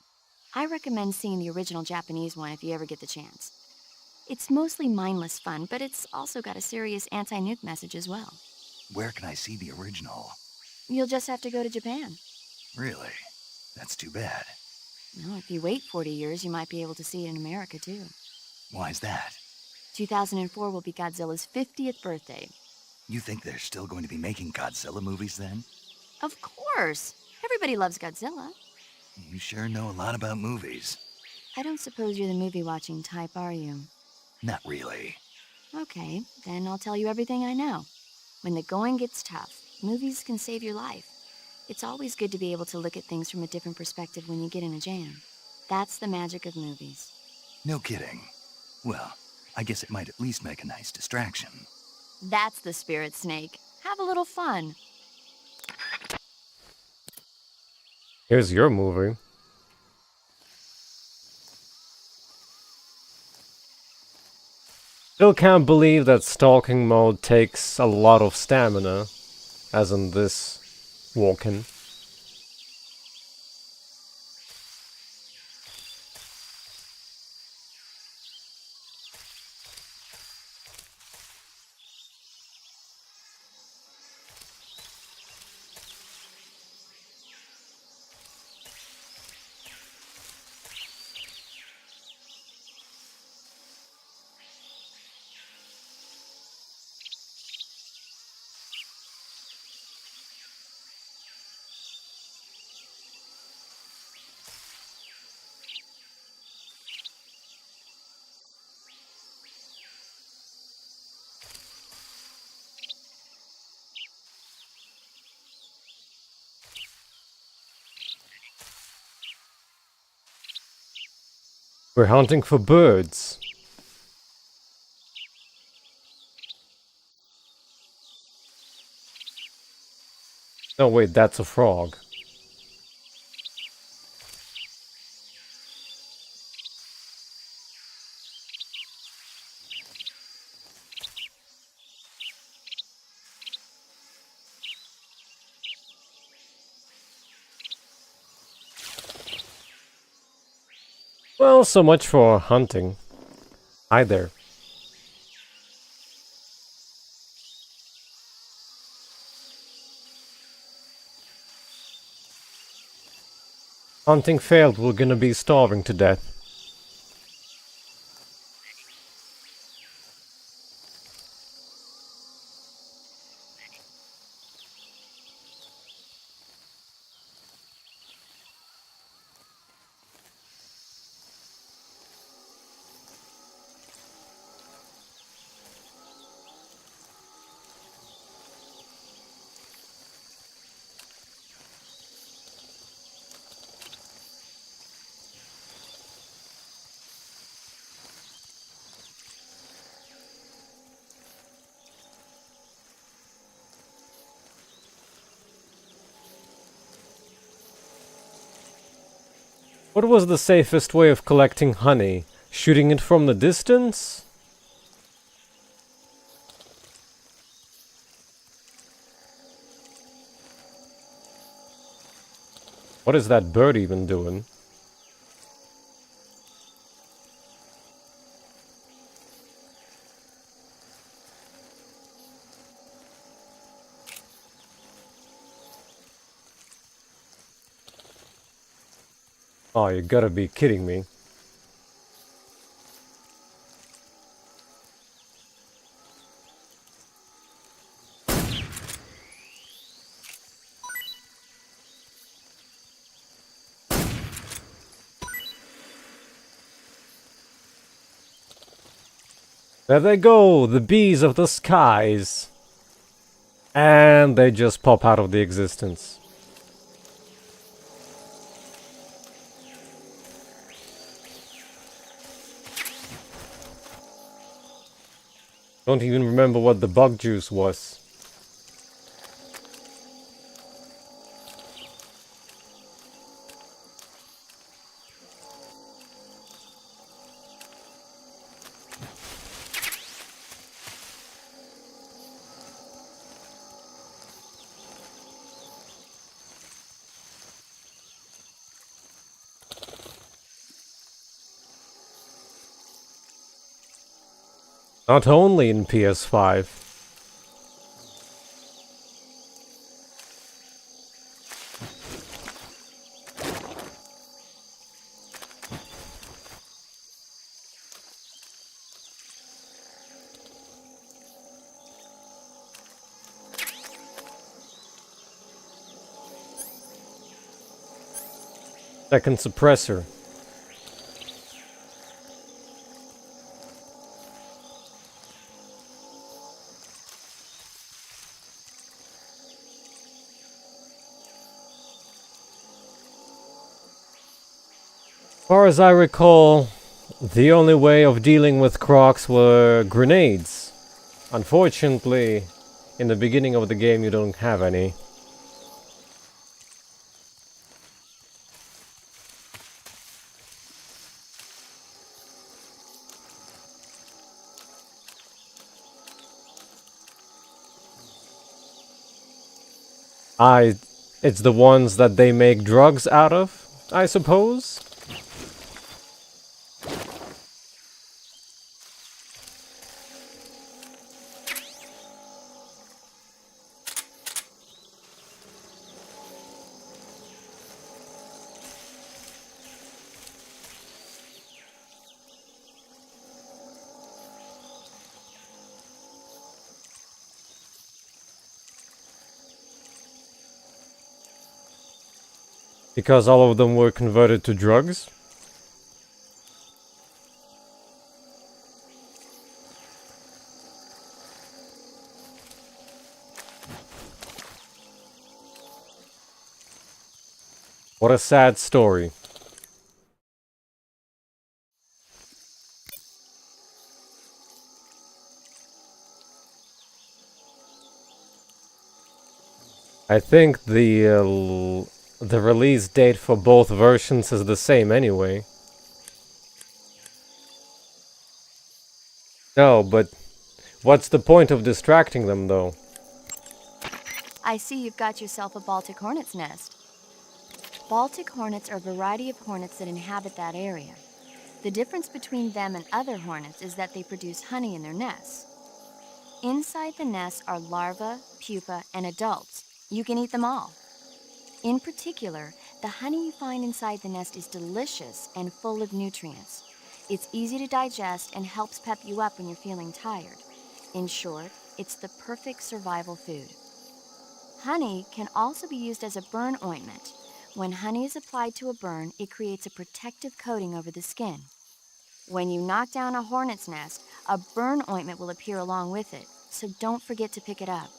I recommend seeing the original Japanese one if you ever get the chance. It's mostly mindless fun, but it's also got a serious anti-nuke message as well. Where can I see the original? You'll just have to go to Japan. Really? That's too bad. No, if you wait 40 years, you might be able to see it in America, too. Why's that? 2004 will be Godzilla's 50th birthday. You think they're still going to be making Godzilla movies then? Of course! Everybody loves Godzilla. You sure know a lot about movies. I don't suppose you're the movie-watching type, are you? Not really. Okay, then I'll tell you everything I know. When the going gets tough, movies can save your life. It's always good to be able to look at things from a different perspective when you get in a jam. That's the magic of movies. No kidding. Well, I guess it might at least make a nice distraction. That's the spirit, Snake. Have a little fun. Here's your movie. Still can't believe that stalking mode takes a lot of stamina, as in this walking. We're hunting for birds. No, wait, that's a frog. Well, so much for hunting. Hi there. Hunting failed, we're gonna be starving to death. What was the safest way of collecting honey? Shooting it from the distance? What is that bird even doing? Oh, you gotta be kidding me. There they go, the bees of the skies. And they just pop out of the existence. Don't even remember what the bug juice was. Not only in PS5. Second suppressor. As far as I recall, the only way of dealing with crocs were grenades. Unfortunately, in the beginning of the game you don't have any. It's the ones that they make drugs out of, I suppose? Because all of them were converted to drugs? What a sad story. I think the release date for both versions is the same anyway. No, but what's the point of distracting them though? I see you've got yourself a Baltic hornet's nest. Baltic hornets are a variety of hornets that inhabit that area. The difference between them and other hornets is that they produce honey in their nests. Inside the nest are larvae, pupa, and adults. You can eat them all. In particular, the honey you find inside the nest is delicious and full of nutrients. It's easy to digest and helps pep you up when you're feeling tired. In short, it's the perfect survival food. Honey can also be used as a burn ointment. When honey is applied to a burn, it creates a protective coating over the skin. When you knock down a hornet's nest, a burn ointment will appear along with it, so don't forget to pick it up.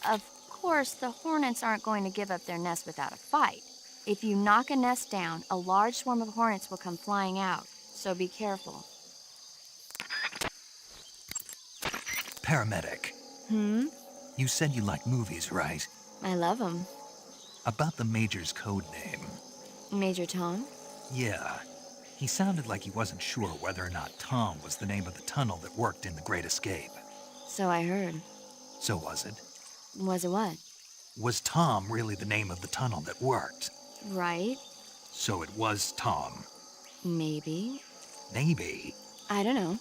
Of course, the hornets aren't going to give up their nest without a fight. If you knock a nest down, a large swarm of hornets will come flying out, so be careful. Paramedic. You said you like movies, right? I love them. About the Major's code name. Major Tom? Yeah. He sounded like he wasn't sure whether or not Tom was the name of the tunnel that worked in the Great Escape. So I heard. So was it? Was it what? Was Tom really the name of the tunnel that worked? Right? So it was Tom. Maybe. Maybe. I don't know.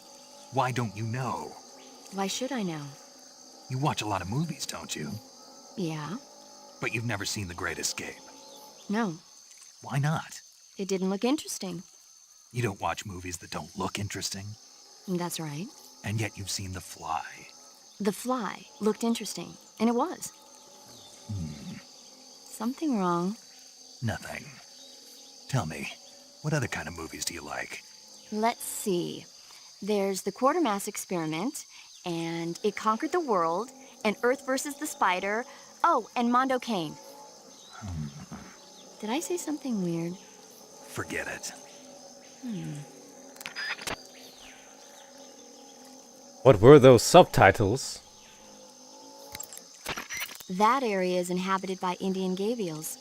Why don't you know? Why should I know? You watch a lot of movies, don't you? Yeah? But you've never seen The Great Escape. No. Why not? It didn't look interesting. You don't watch movies that don't look interesting, That's right. and yet you've seen The Fly. The Fly looked interesting, and it was. Something wrong. Nothing. Tell me, what other kind of movies do you like? Let's see. There's the Quartermass Experiment, and It Conquered the World, and Earth versus the Spider. Oh, and Mondo Kane. Did I say something weird? Forget it. What were those subtitles? That area is inhabited by Indian gavials.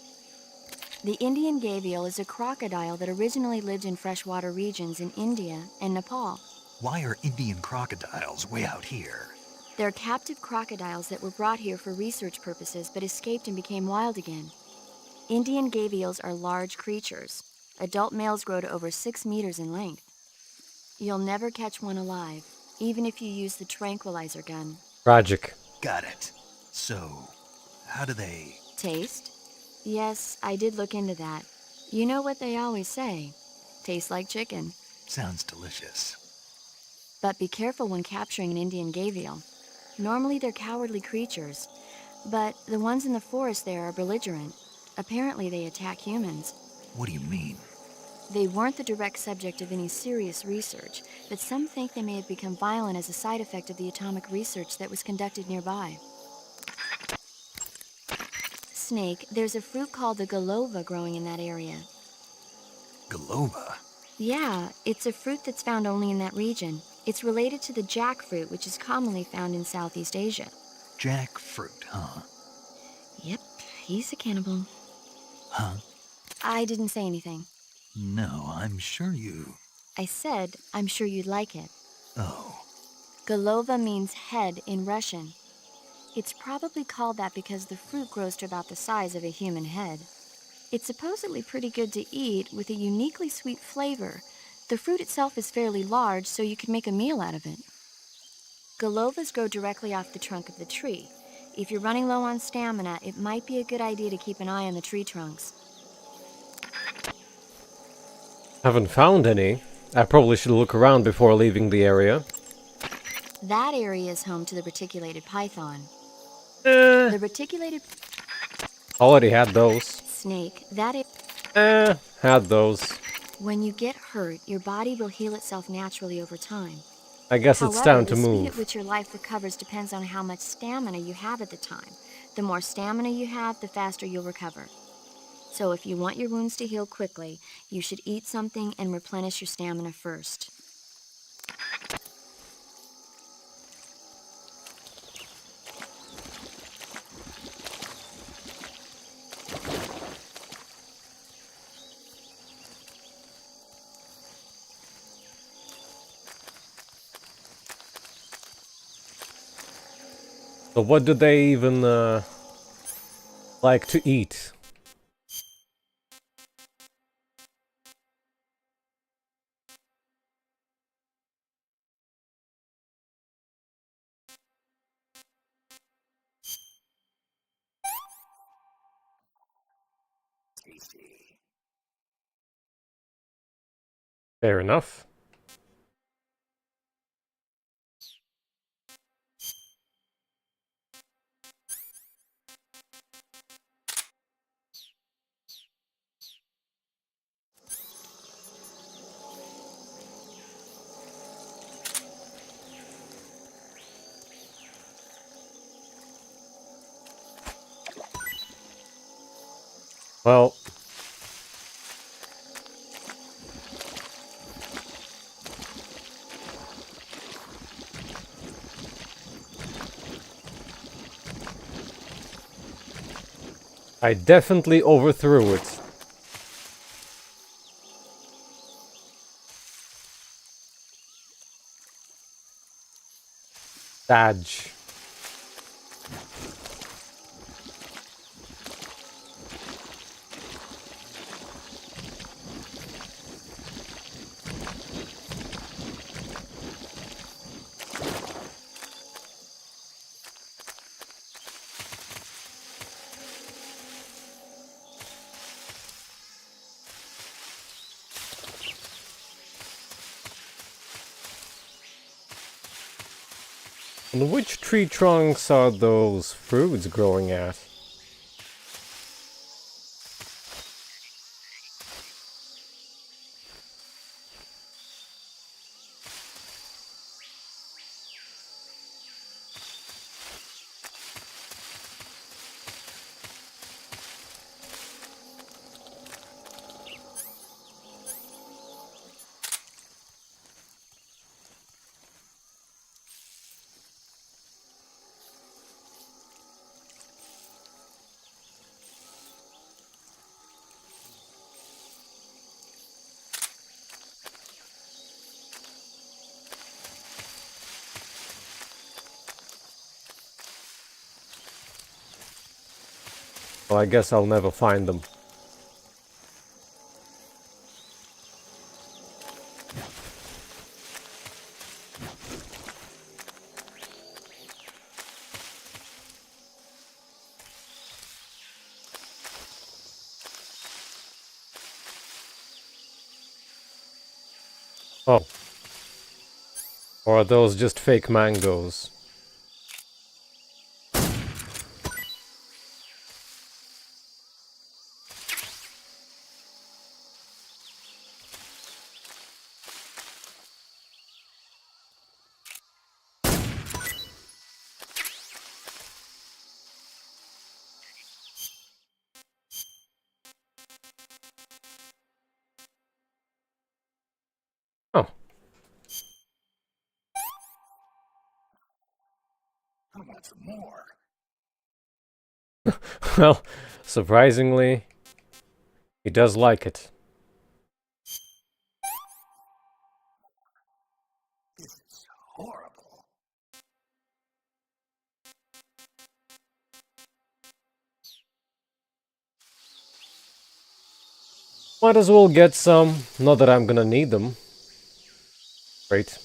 The Indian gavial is a crocodile that originally lived in freshwater regions in India and Nepal. Why are Indian crocodiles way out here? They're captive crocodiles that were brought here for research purposes but escaped and became wild again. Indian gavials are large creatures. Adult males grow to over 6 meters in length. You'll never catch one alive, even if you use the tranquilizer gun. Tragic. Got it. So, how do they... Taste? Yes, I did look into that. You know what they always say. Tastes like chicken. Sounds delicious. But be careful when capturing an Indian gavial. Normally they're cowardly creatures, but the ones in the forest there are belligerent. Apparently they attack humans. What do you mean? They weren't the direct subject of any serious research, but some think they may have become violent as a side effect of the atomic research that was conducted nearby. Snake, there's a fruit called the galova growing in that area. Galova? Yeah, it's a fruit that's found only in that region. It's related to the jackfruit, which is commonly found in Southeast Asia. Jackfruit, huh? Yep, he's a cannibal. Huh? I didn't say anything. No, I'm sure you... I said, I'm sure you'd like it. Oh. Galova means head in Russian. It's probably called that because the fruit grows to about the size of a human head. It's supposedly pretty good to eat with a uniquely sweet flavor. The fruit itself is fairly large, so you could make a meal out of it. Galovas grow directly off the trunk of the tree. If you're running low on stamina, it might be a good idea to keep an eye on the tree trunks. Haven't found any. I probably should look around before leaving the area. That area is home to the reticulated python. The reticulated Already had those. snake, that is... Had those. When you get hurt, your body will heal itself naturally over time. I guess it's However, time to the speed at move. which your life recovers depends on how much stamina you have at the time. The more stamina you have, the faster you'll recover. So if you want your wounds to heal quickly, you should eat something and replenish your stamina first. So what do they even like to eat? Fair enough. Well, I definitely overthrew it. Dodge. And which tree trunks are those fruits growing at? Well, I guess I'll never find them. Oh. Or are those just fake mangoes? Oh. I want some more. Well, surprisingly, he does like it. It's horrible. Might as well get some, not that I'm gonna need them. Great.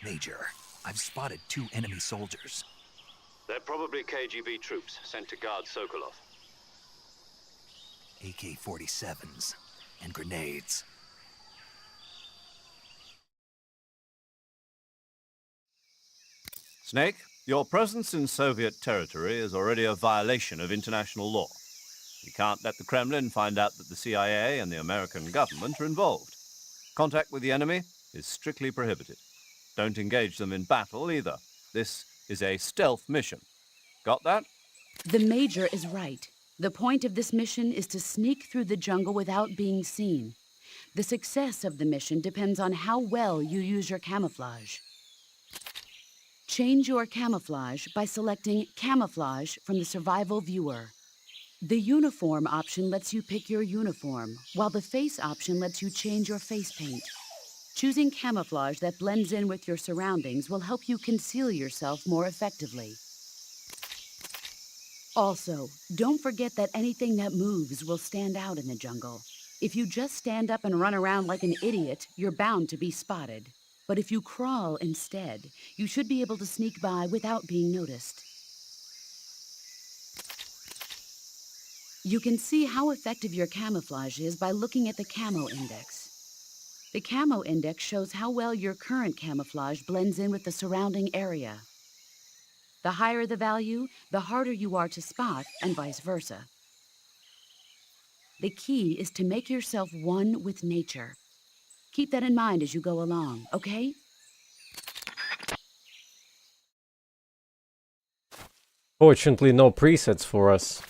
Major, I've spotted 2 enemy soldiers. They're probably KGB troops sent to guard Sokolov. AK-47s and grenades. Snake, your presence in Soviet territory is already a violation of international law. You can't let the Kremlin find out that the CIA and the American government are involved. Contact with the enemy is strictly prohibited. Don't engage them in battle either. This is a stealth mission. Got that? The Major is right. The point of this mission is to sneak through the jungle without being seen. The success of the mission depends on how well you use your camouflage. Change your camouflage by selecting Camouflage from the Survival Viewer. The Uniform option lets you pick your uniform, while the Face option lets you change your face paint. Choosing camouflage that blends in with your surroundings will help you conceal yourself more effectively. Also, don't forget that anything that moves will stand out in the jungle. If you just stand up and run around like an idiot, you're bound to be spotted. But if you crawl instead, you should be able to sneak by without being noticed. You can see how effective your camouflage is by looking at the camo index. The camo index shows how well your current camouflage blends in with the surrounding area. The higher the value, the harder you are to spot, and vice versa. The key is to make yourself one with nature. Keep that in mind as you go along, okay? Fortunately, no presets for us.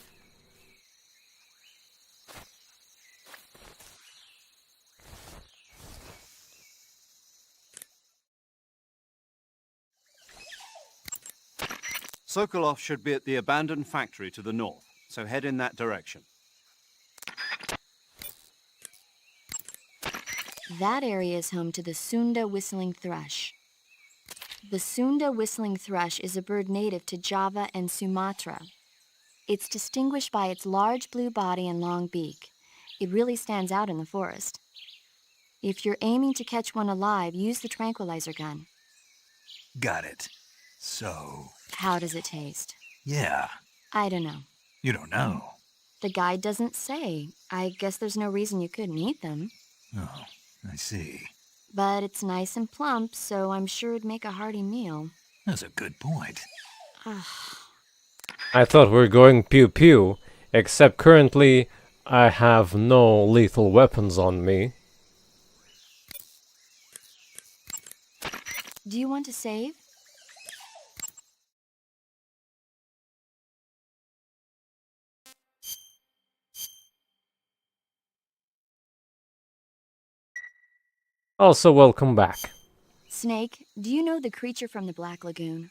Sokolov should be at the abandoned factory to the north, so head in that direction. That area is home to the Sunda whistling thrush. The Sunda whistling thrush is a bird native to Java and Sumatra. It's distinguished by its large blue body and long beak. It really stands out in the forest. If you're aiming to catch one alive, use the tranquilizer gun. Got it. So, How does it taste? yeah, I don't know. you don't know. The guide doesn't say. I guess there's no reason you couldn't eat them. Oh, I see. But it's nice and plump, so I'm sure it'd make a hearty meal. That's a good point. I thought we were going pew-pew, except currently I have no lethal weapons on me. Do you want to save? Also, welcome back. Snake, do you know the creature from the Black Lagoon?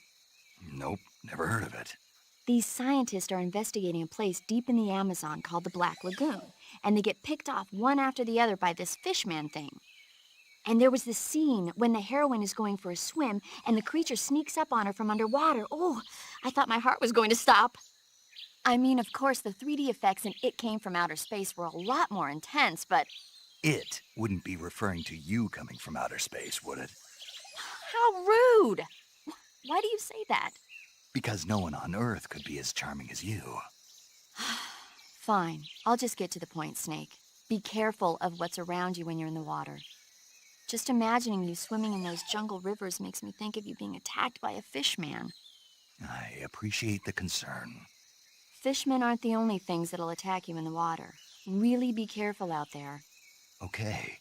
Nope, never heard of it. These scientists are investigating a place deep in the Amazon called the Black Lagoon, and they get picked off one after the other by this fishman thing. And there was this scene when the heroine is going for a swim, and the creature sneaks up on her from underwater. Oh, I thought my heart was going to stop. I mean, of course, the 3D effects in It Came from Outer Space were a lot more intense, but... It wouldn't be referring to you coming from outer space, would it? How rude! Why do you say that? Because no one on Earth could be as charming as you. Fine, I'll just get to the point, Snake. Be careful of what's around you when you're in the water. Just imagining you swimming in those jungle rivers makes me think of you being attacked by a fishman. I appreciate the concern. Fishmen aren't the only things that'll attack you in the water. Really be careful out there. Okay.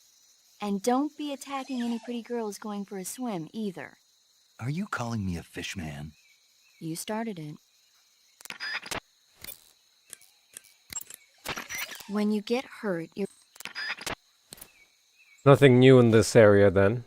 And don't be attacking any pretty girls going for a swim, either. Are you calling me a fishman? You started it. When you get hurt, you're... Nothing new in this area then.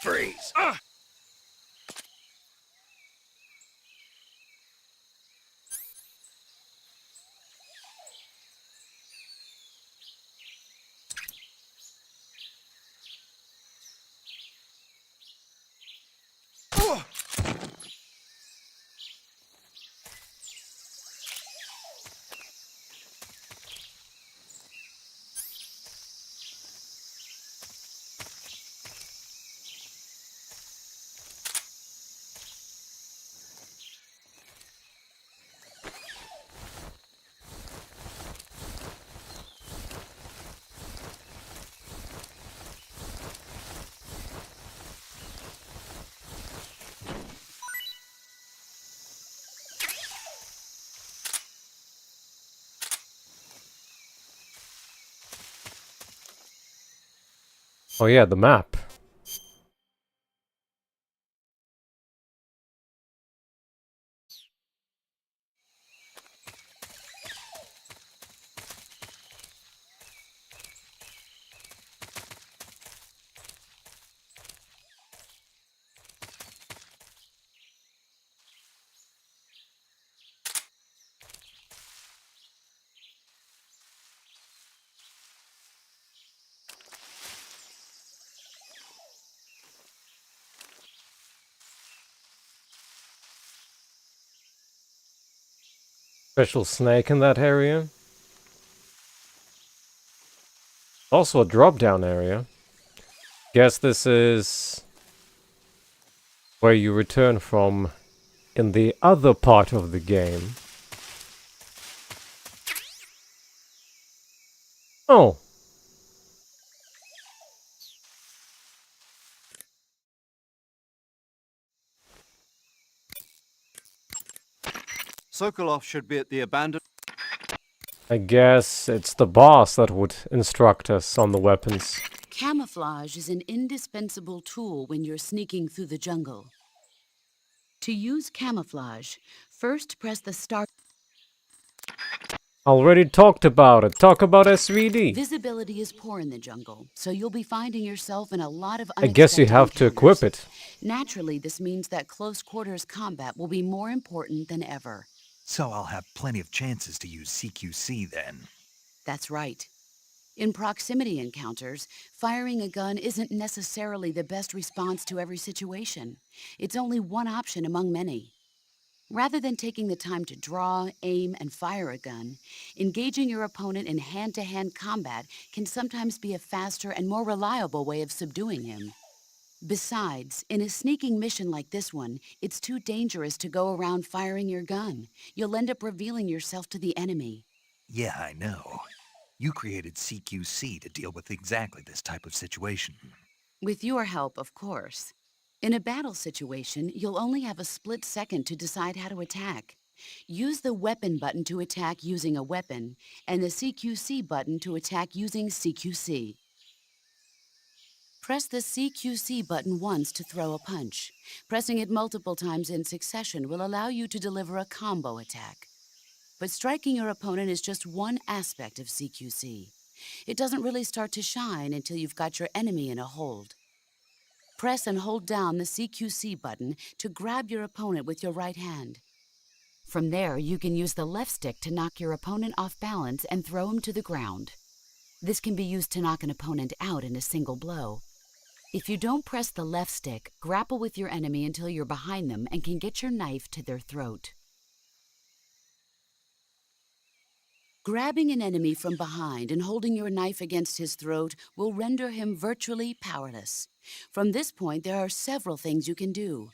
Freeze! Oh yeah, the map. Special snake in that area. Also a drop-down area. Guess this is where you return from in the other part of the game. Oh. Sokolov should be at the abandoned... I guess it's the boss that would instruct us on the weapons. Camouflage is an indispensable tool when you're sneaking through the jungle. To use camouflage, first press the start. Already talked about it. Talk about SVD. Visibility is poor in the jungle, so you'll be finding yourself in a lot of I unexpected guess you have to encounters. equip it. Naturally, this means that close quarters combat will be more important than ever. So I'll have plenty of chances to use CQC then. That's right. In proximity encounters, firing a gun isn't necessarily the best response to every situation. It's only one option among many. Rather than taking the time to draw, aim, and fire a gun, engaging your opponent in hand-to-hand combat can sometimes be a faster and more reliable way of subduing him. Besides, in a sneaking mission like this one, it's too dangerous to go around firing your gun. You'll end up revealing yourself to the enemy. Yeah, I know. You created CQC to deal with exactly this type of situation. With your help, of course. In a battle situation, you'll only have a split second to decide how to attack. Use the weapon button to attack using a weapon, and the CQC button to attack using CQC. Press the CQC button once to throw a punch. Pressing it multiple times in succession will allow you to deliver a combo attack. But striking your opponent is just one aspect of CQC. It doesn't really start to shine until you've got your enemy in a hold. Press and hold down the CQC button to grab your opponent with your right hand. From there, you can use the left stick to knock your opponent off balance and throw him to the ground. This can be used to knock an opponent out in a single blow. If you don't press the left stick, grapple with your enemy until you're behind them and can get your knife to their throat. Grabbing an enemy from behind and holding your knife against his throat will render him virtually powerless. From this point, there are several things you can do.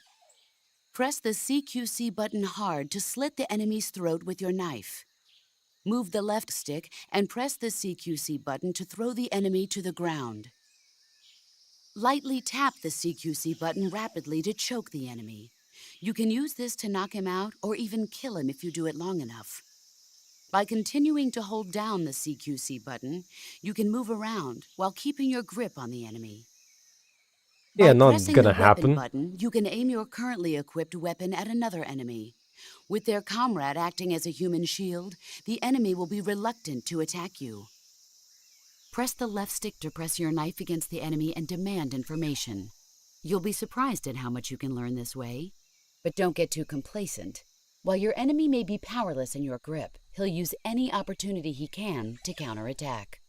Press the CQC button hard to slit the enemy's throat with your knife. Move the left stick and press the CQC button to throw the enemy to the ground. Lightly tap the CQC button rapidly to choke the enemy. You can use this to knock him out or even kill him if you do it long enough. By continuing to hold down the CQC button, you can move around while keeping your grip on the enemy. Yeah, By not pressing gonna the weapon happen. button, you can aim your currently equipped weapon at another enemy. With their comrade acting as a human shield, the enemy will be reluctant to attack you. Press the left stick to press your knife against the enemy and demand information. You'll be surprised at how much you can learn this way. But don't get too complacent. While your enemy may be powerless in your grip, he'll use any opportunity he can to counterattack.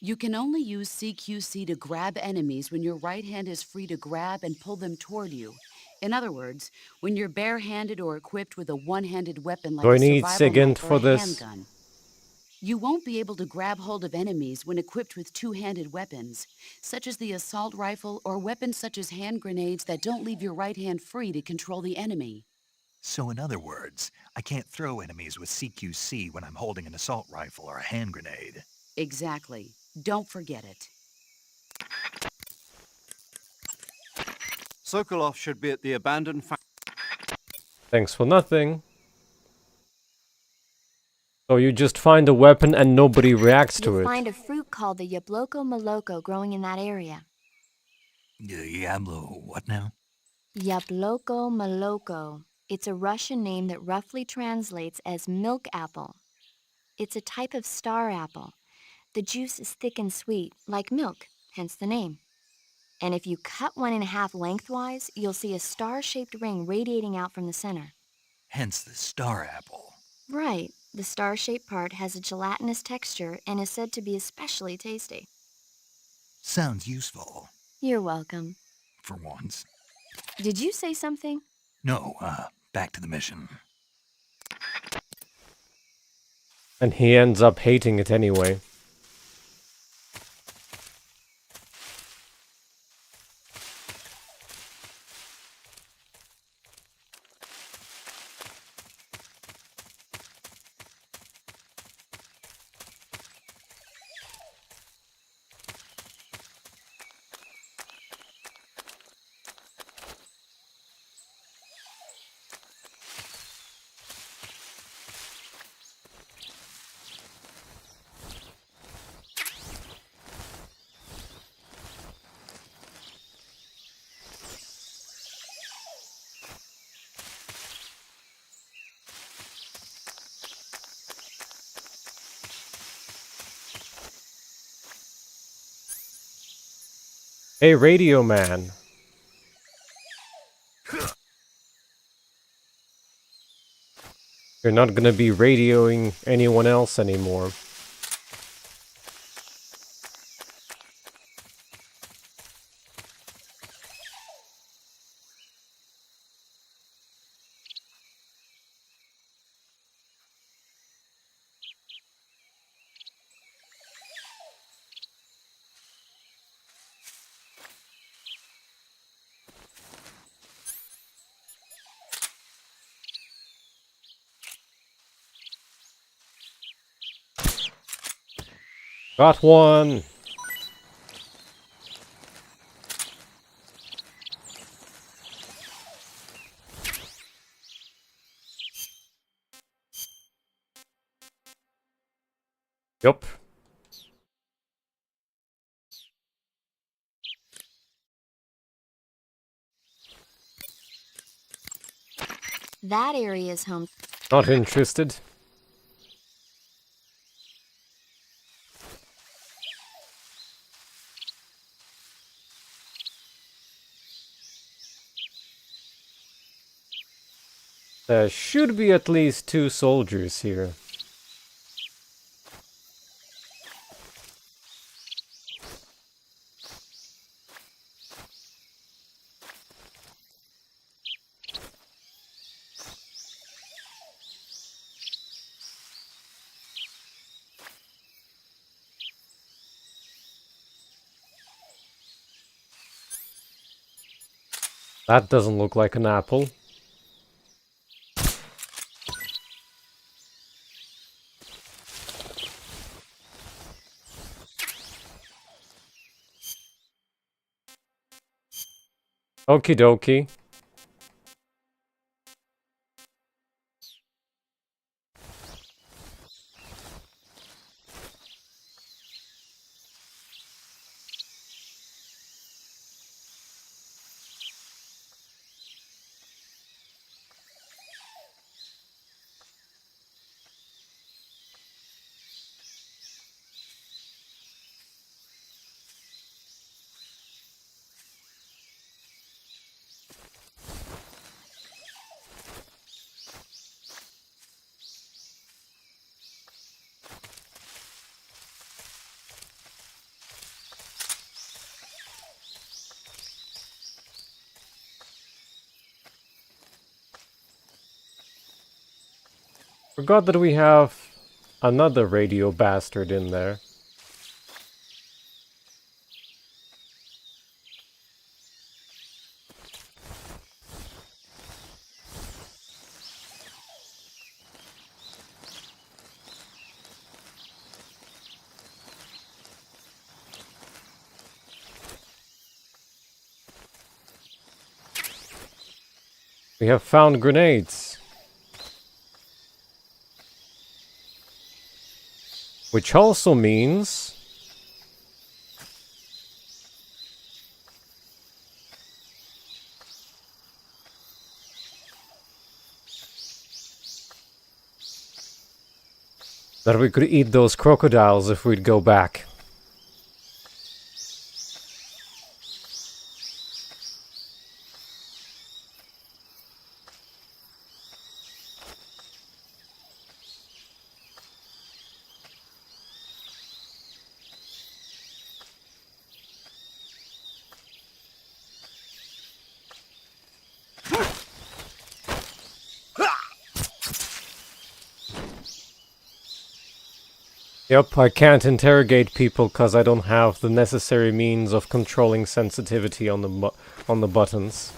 You can only use CQC to grab enemies when your right hand is free to grab and pull them toward you. In other words, when you're barehanded or equipped with a one-handed weapon like Do I a need survival SIGINT knife or for a this? handgun. You won't be able to grab hold of enemies when equipped with two-handed weapons, such as the assault rifle or weapons such as hand grenades that don't leave your right hand free to control the enemy. So in other words, I can't throw enemies with CQC when I'm holding an assault rifle or a hand grenade. Exactly. Don't forget it. Sokolov should be at the abandoned Thanks for nothing. So you just find a weapon and nobody reacts to You'll it. find a fruit called the Yabloko Moloko growing in that area. Yablo, what now? Yabloko Moloko. It's a Russian name that roughly translates as milk apple. It's a type of star apple. The juice is thick and sweet, like milk, hence the name. And if you cut one in half lengthwise, you'll see a star-shaped ring radiating out from the center. Hence the star apple. Right. The star-shaped part has a gelatinous texture and is said to be especially tasty. Sounds useful. You're welcome. For once. Did you say something? No, back to the mission. And he ends up hating it anyway. Hey, Radio Man. You're not gonna be radioing anyone else anymore. Got one! Yup. That area is home. Not interested. There should be at least 2 soldiers here. That doesn't look like an apple. Okie dokie. Forgot that we have another radio bastard in there. We have found grenades. Which also means that we could eat those crocodiles if we'd go back. Yep, I can't interrogate people because I don't have the necessary means of controlling sensitivity on the buttons.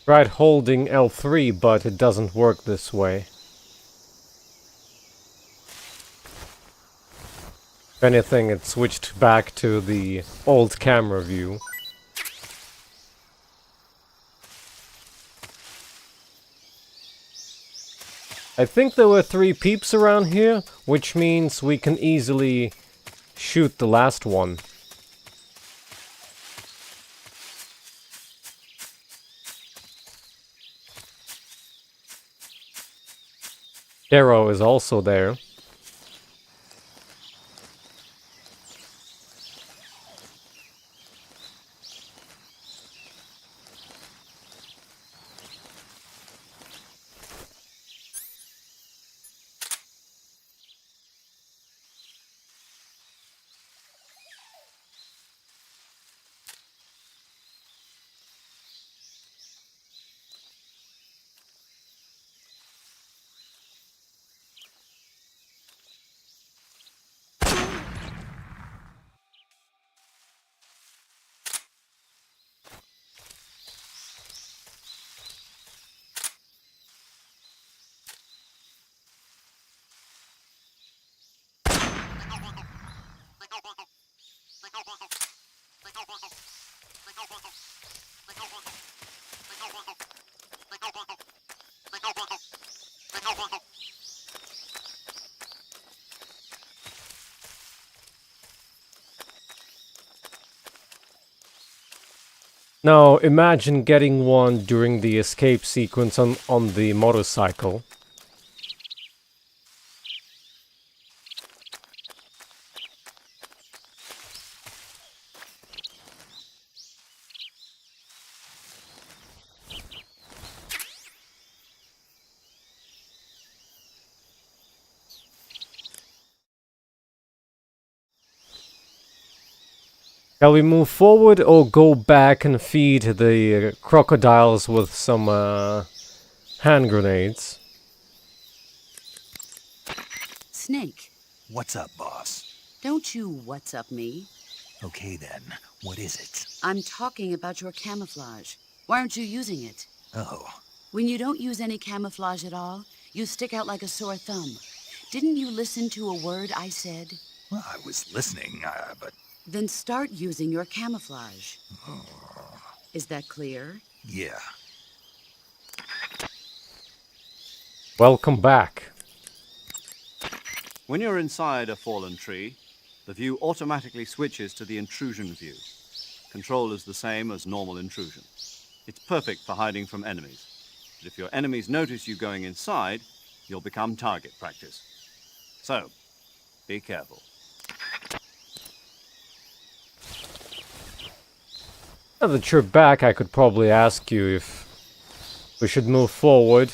Tried holding L3, but it doesn't work this way. If anything, it switched back to the old camera view. I think there were 3 peeps around here, which means we can easily shoot the last one. Darrow is also there. Now, imagine getting one during the escape sequence on the motorcycle. Shall we move forward or go back and feed the crocodiles with some hand grenades? Snake, What's up, boss? don't you what's up me. Okay then, what is it? I'm talking about your camouflage. Why aren't you using it? Oh, When you don't use any camouflage at all, you stick out like a sore thumb. Didn't you listen to a word I said? well, I was listening, but Then start using your camouflage. Is that clear? yeah. Welcome back. When you're inside a fallen tree, the view automatically switches to the intrusion view. Control is the same as normal intrusion. It's perfect for hiding from enemies. But if your enemies notice you going inside, you'll become target practice. So, be careful. Now that you're back, I could probably ask you if we should move forward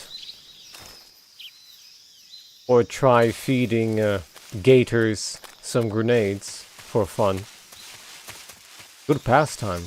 or try feeding gators some grenades for fun. Good pastime.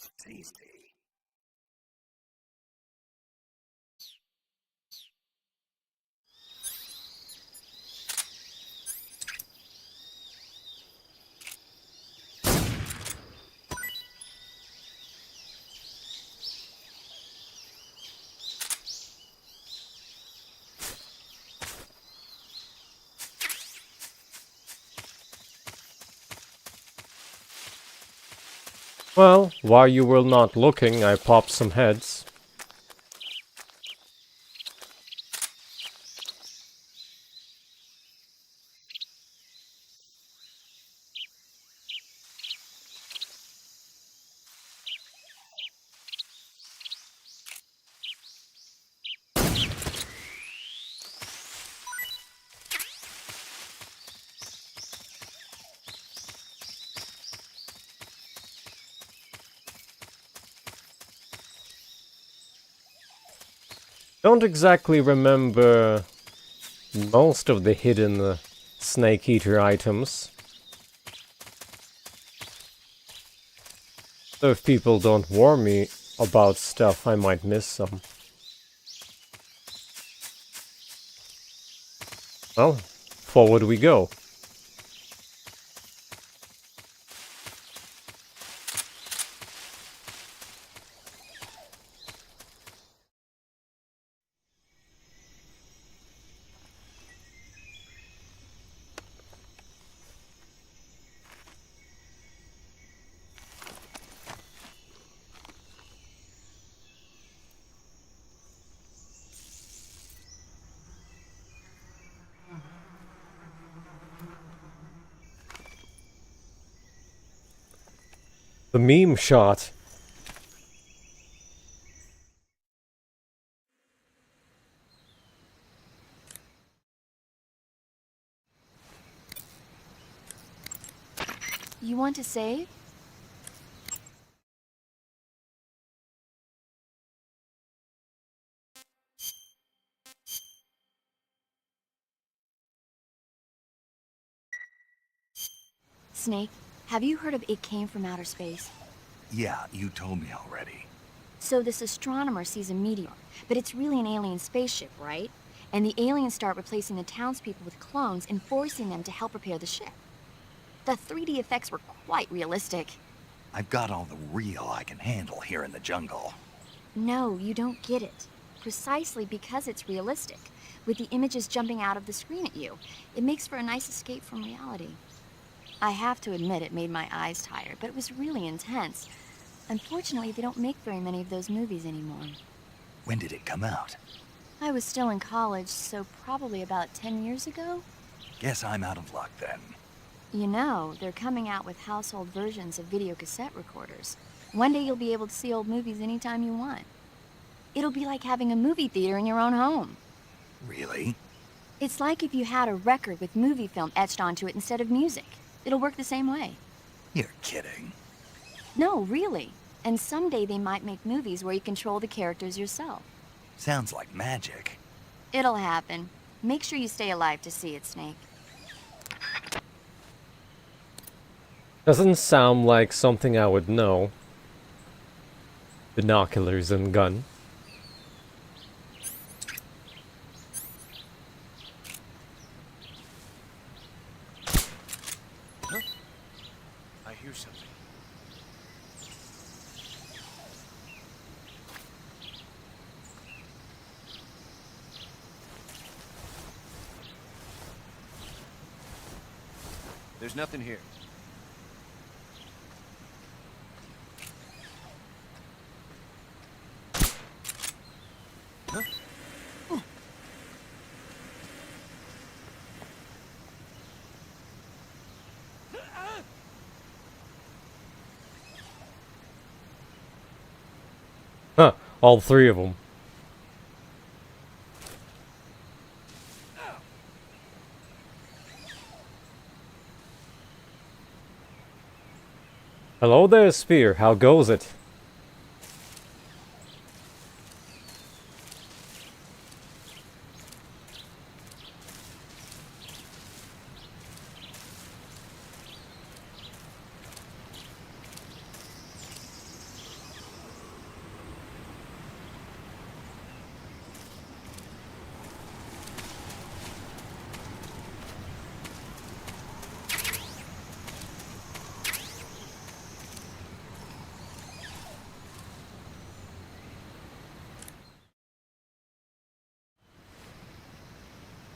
It's easy. Well, while you were not looking, I popped some heads. Don't exactly remember most of the hidden snake eater items. So if people don't warn me about stuff, I might miss some. Well, forward we go. The meme shot. You want to save? Snake, have you heard of It Came from Outer Space? Yeah, you told me already. So this astronomer sees a meteor, but it's really an alien spaceship, right? And the aliens start replacing the townspeople with clones and forcing them to help repair the ship. The 3D effects were quite realistic. I've got all the real I can handle here in the jungle. No, you don't get it. Precisely because it's realistic, with the images jumping out of the screen at you, it makes for a nice escape from reality. I have to admit it made my eyes tired, but it was really intense. Unfortunately, they don't make very many of those movies anymore. When did it come out? I was still in college, so probably about 10 years ago? Guess I'm out of luck then. You know, they're coming out with household versions of video cassette recorders. One day you'll be able to see old movies anytime you want. It'll be like having a movie theater in your own home. Really? It's like if you had a record with movie film etched onto it instead of music. It'll work the same way. You're kidding. No, really. And someday they might make movies where you control the characters yourself. Sounds like magic. It'll happen. Make sure you stay alive to see it, Snake. Doesn't sound like something I would know. Binoculars and gun. I hear something. There's nothing here. Huh, all three of them. Hello there, Spear. How goes it?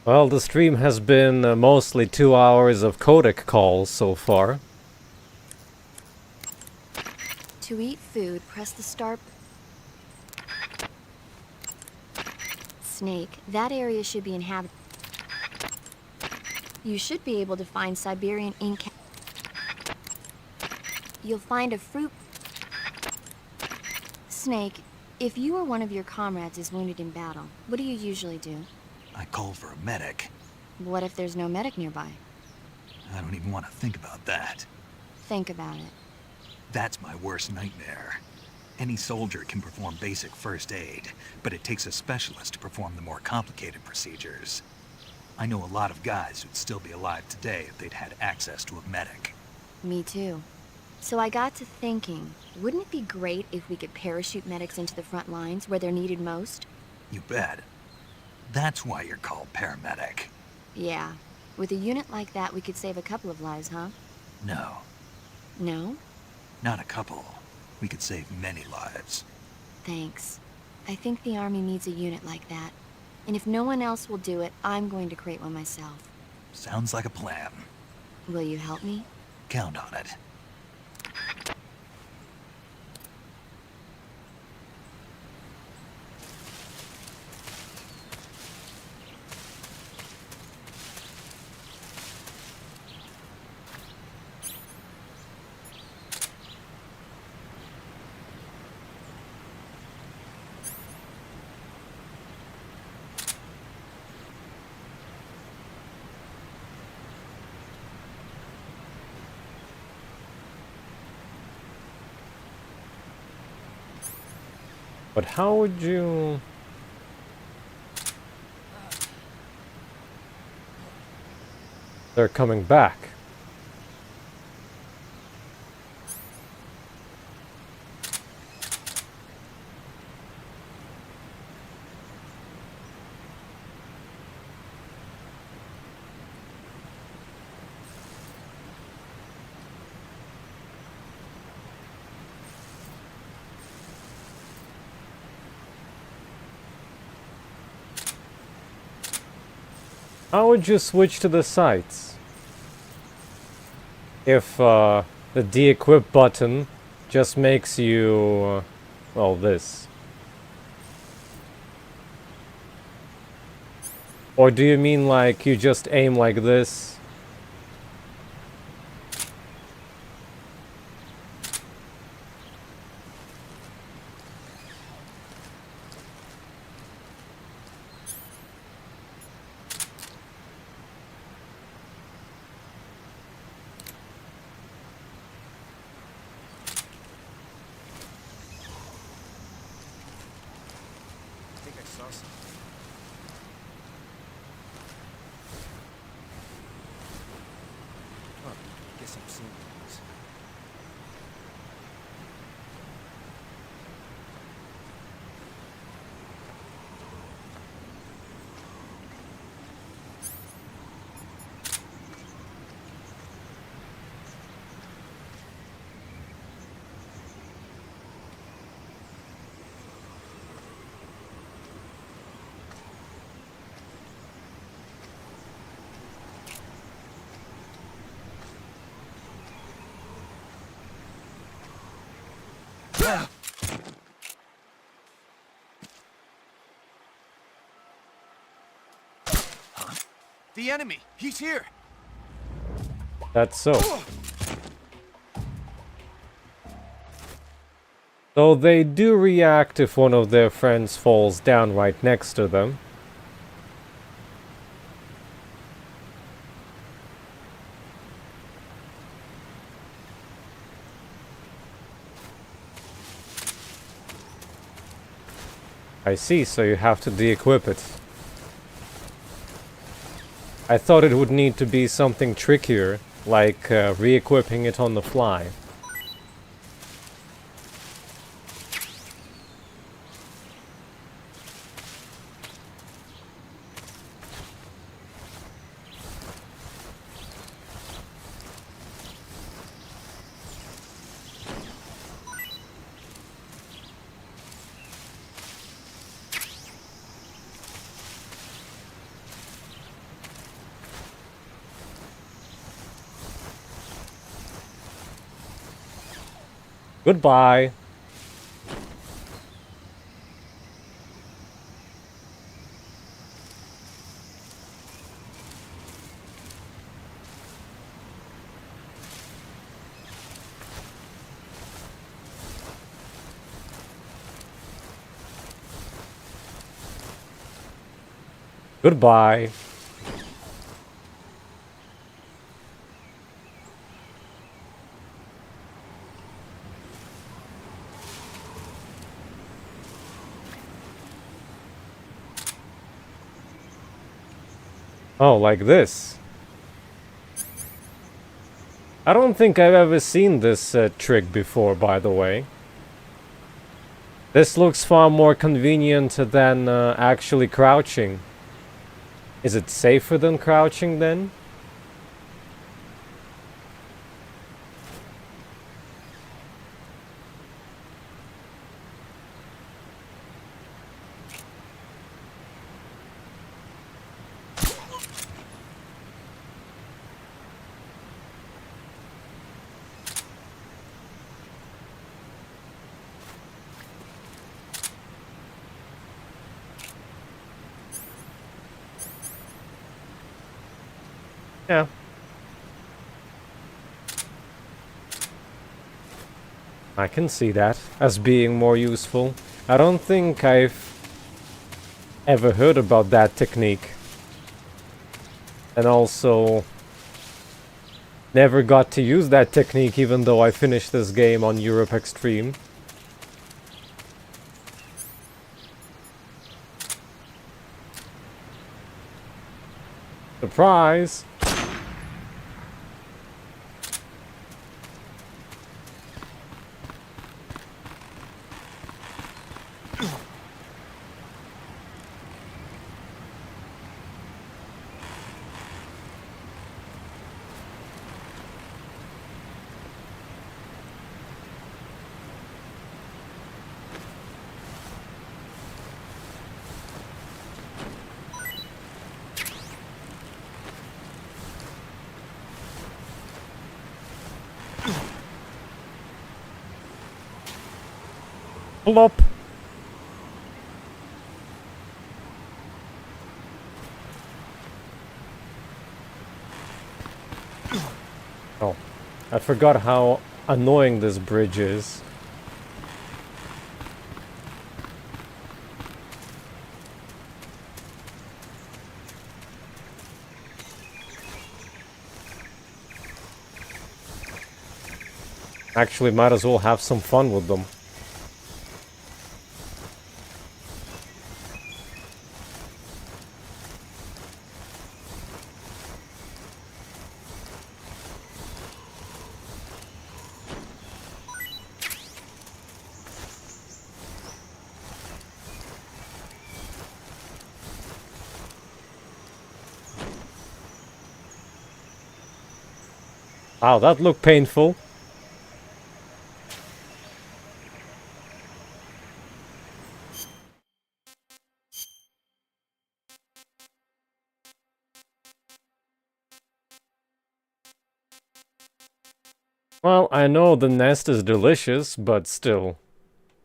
Well, the stream has been mostly 2 hours of codec calls so far. To eat food, press the start. Snake, that area should be inhabited. You should be able to find Siberian ink. You'll find a fruit. Snake, if you or one of your comrades is wounded in battle, what do you usually do? I call for a medic. What if there's no medic nearby? I don't even want to think about that. Think about it. That's my worst nightmare. Any soldier can perform basic first aid, but it takes a specialist to perform the more complicated procedures. I know a lot of guys who'd still be alive today if they'd had access to a medic. Me too. So I got to thinking, wouldn't it be great if we could parachute medics into the front lines where they're needed most? You bet. That's why you're called paramedic. Yeah. With a unit like that, we could save a couple of lives, huh? No, No? not a couple. We could save many lives. Thanks. I think the Army needs a unit like that. And if no one else will do it, I'm going to create one myself. Sounds like a plan. Will you help me? Count on it. But how would you... They're coming back. How would you switch to the sights? If the de-equip button just makes you, well, this. Or do you mean like you just aim like this? I think I saw something. Huh. Guess I'm seeing things. The enemy! He's here! That's so. So they do react if one of their friends falls down right next to them. I see, so you have to de-equip it. I thought it would need to be something trickier, like re-equipping it on the fly. Goodbye. Goodbye. Oh, like this. I don't think I've ever seen this trick before, by the way. This looks far more convenient than actually crouching. Is it safer than crouching then? Yeah. I can see that as being more useful. I don't think I've ever heard about that technique. And also never got to use that technique even though I finished this game on Europe Extreme. Surprise! Plop! Oh, I forgot how annoying this bridge is. Actually, might as well have some fun with them. Wow, that looked painful. Well, I know the nest is delicious, but still.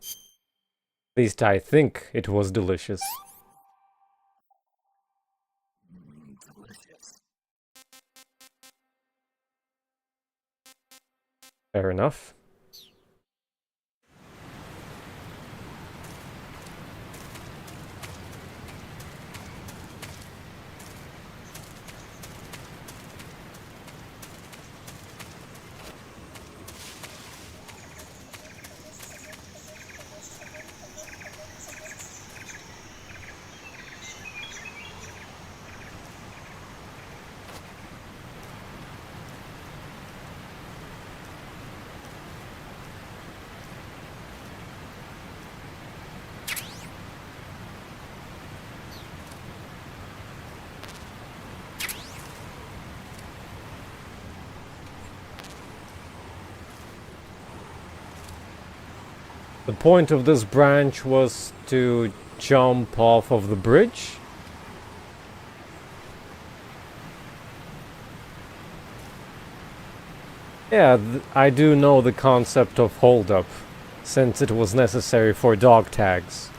At least I think it was delicious. Fair enough. The point of this branch was to jump off of the bridge. Yeah, I do know the concept of hold-up, since it was necessary for dog tags.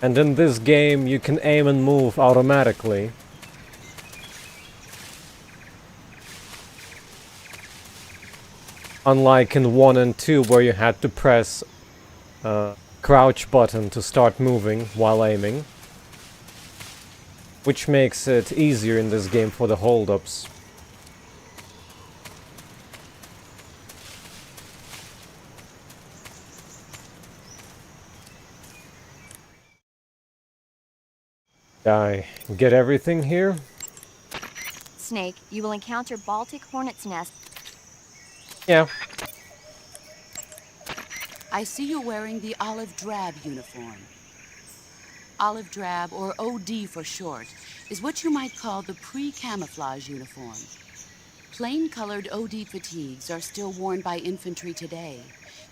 And in this game, you can aim and move automatically. Unlike in 1 and 2, where you had to press crouch button to start moving while aiming. Which makes it easier in this game for the hold-ups. I get everything here? Snake, you will encounter Baltic hornet's nest. Yeah. I see you wearing the olive drab uniform. Olive drab, or OD for short, is what you might call the pre-camouflage uniform. Plain-colored OD fatigues are still worn by infantry today,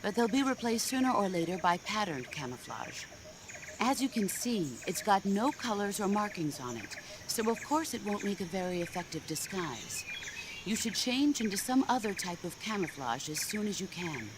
but they'll be replaced sooner or later by patterned camouflage. As you can see, it's got no colors or markings on it, so of course it won't make a very effective disguise. You should change into some other type of camouflage as soon as you can.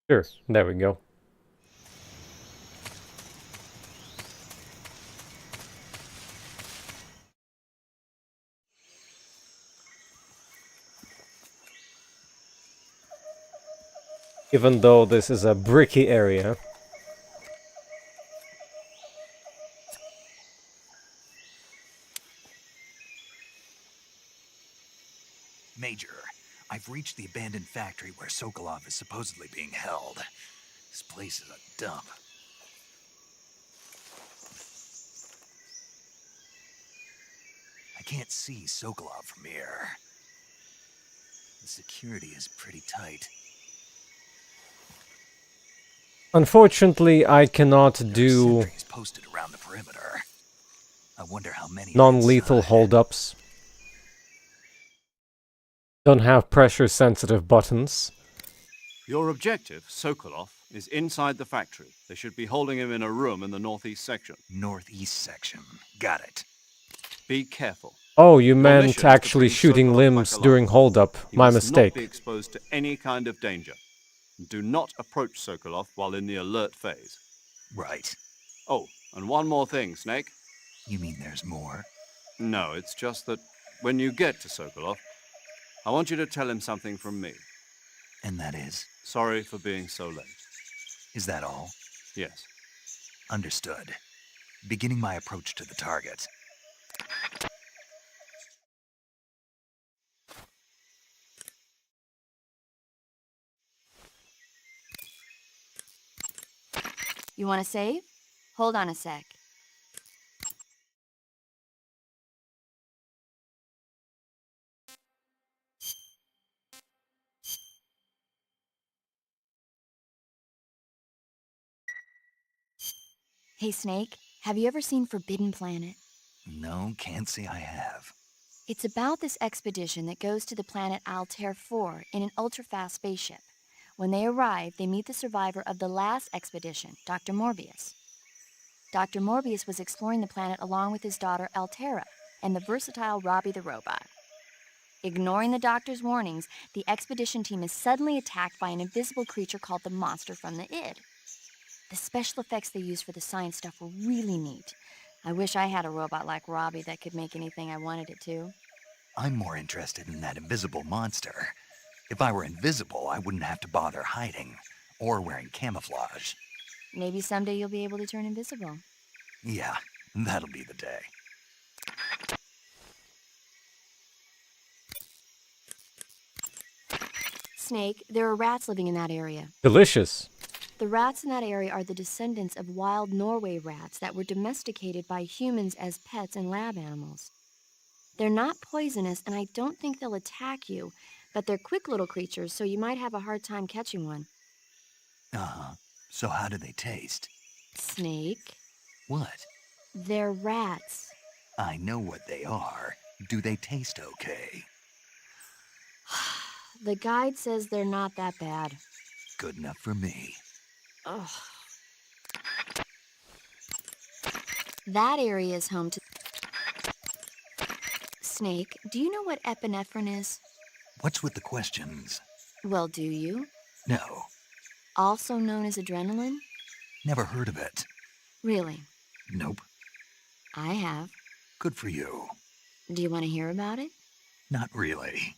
Sure, there we go. Even though this is a bricky area. Major, I've reached the abandoned factory where Sokolov is supposedly being held. This place is a dump. I can't see Sokolov from here. The security is pretty tight. Unfortunately, I cannot There are do sentries posted around the perimeter. I wonder how many are non-lethal inside. hold-ups. Don't have pressure-sensitive buttons. Your objective, Sokolov, is inside the factory. They should be holding him in a room in the northeast section. Northeast section. Got it. Be careful. Oh, you Your meant mission is to actually bring shooting Sokolov limbs back during alive. hold-up. He My must mistake. not be exposed to any kind of danger. Do not approach Sokolov while in the alert phase. Right. Oh, and one more thing, Snake. You mean there's more? No, it's just that when you get to Sokolov, I want you to tell him something from me. And that is? Sorry for being so late. Is that all? Yes. Understood. Beginning my approach to the target. You want to save? Hold on a sec. Hey, Snake, have you ever seen Forbidden Planet? No, can't say I have. It's about this expedition that goes to the planet Altair 4 in an ultra-fast spaceship. When they arrive, they meet the survivor of the last expedition, Dr. Morbius. Dr. Morbius was exploring the planet along with his daughter Altera and the versatile Robbie the robot. Ignoring the doctor's warnings, the expedition team is suddenly attacked by an invisible creature called the Monster from the Id. The special effects they used for the science stuff were really neat. I wish I had a robot like Robbie that could make anything I wanted it to. I'm more interested in that invisible monster. If I were invisible, I wouldn't have to bother hiding or wearing camouflage. Maybe someday you'll be able to turn invisible. Yeah, that'll be the day. Snake, there are rats living in that area. Delicious. The rats in that area are the descendants of wild Norway rats that were domesticated by humans as pets and lab animals. They're not poisonous, and I don't think they'll attack you, but they're quick little creatures, so you might have a hard time catching one. Uh-huh. So how do they taste? Snake? What? They're rats. I know what they are. Do they taste okay? The guide says they're not that bad. Good enough for me. Ugh. That area is home to... Snake, do you know what epinephrine is? What's with the questions? Well, do you? No, Also known as adrenaline? never heard of it. Really? Nope. I have. Good for you. Do you want to hear about it? Not really.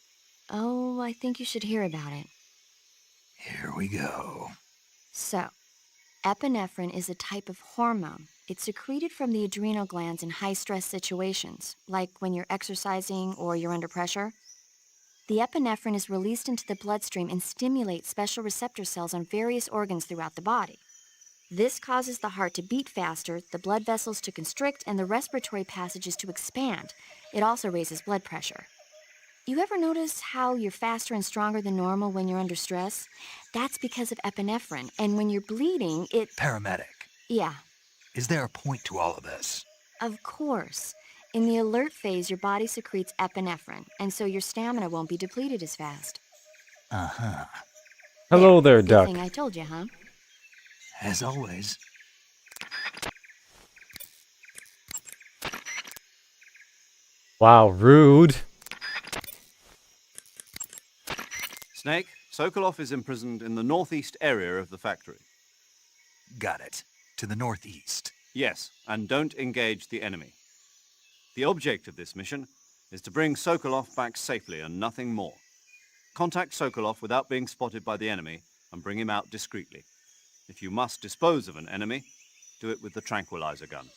Oh, I think you should hear about it. Here we go. So, epinephrine is a type of hormone. It's secreted from the adrenal glands in high-stress situations, like when you're exercising or you're under pressure. The epinephrine is released into the bloodstream and stimulates special receptor cells on various organs throughout the body. This causes the heart to beat faster, the blood vessels to constrict, and the respiratory passages to expand. It also raises blood pressure. You ever notice how you're faster and stronger than normal when you're under stress? That's because of epinephrine, and when you're bleeding, it... Paramedic. Yeah, Is there a point to all of this? of course. In the alert phase, your body secretes epinephrine, and so your stamina won't be depleted as fast. Uh-huh. Hello there, Good duck. thing I told you, huh? As always. Wow, rude. Snake, Sokolov is imprisoned in the northeast area of the factory. Got it. To the northeast. Yes, and don't engage the enemy. The object of this mission is to bring Sokolov back safely and nothing more. Contact Sokolov without being spotted by the enemy and bring him out discreetly. If you must dispose of an enemy, do it with the tranquilizer gun.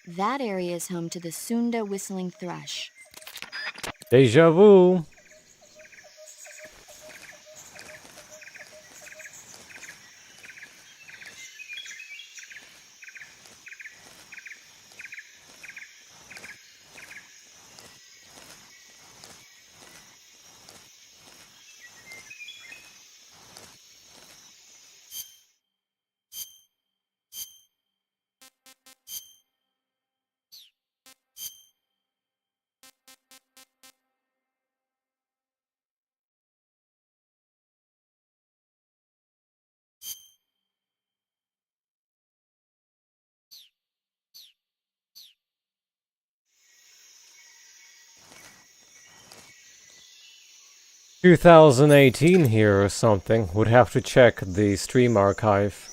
That area is home to the Sunda whistling thrush. Deja vu. ...2018 here or something. Would have to check the stream archive.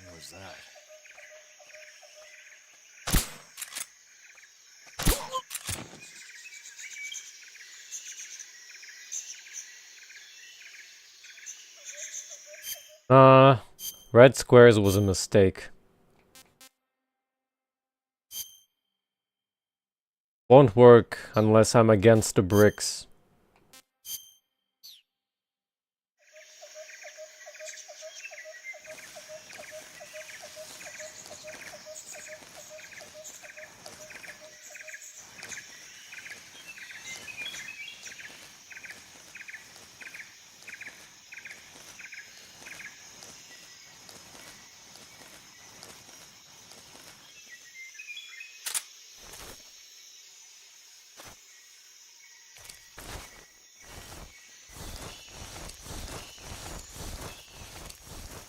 What was that? Red squares was a mistake. Won't work unless I'm against the bricks.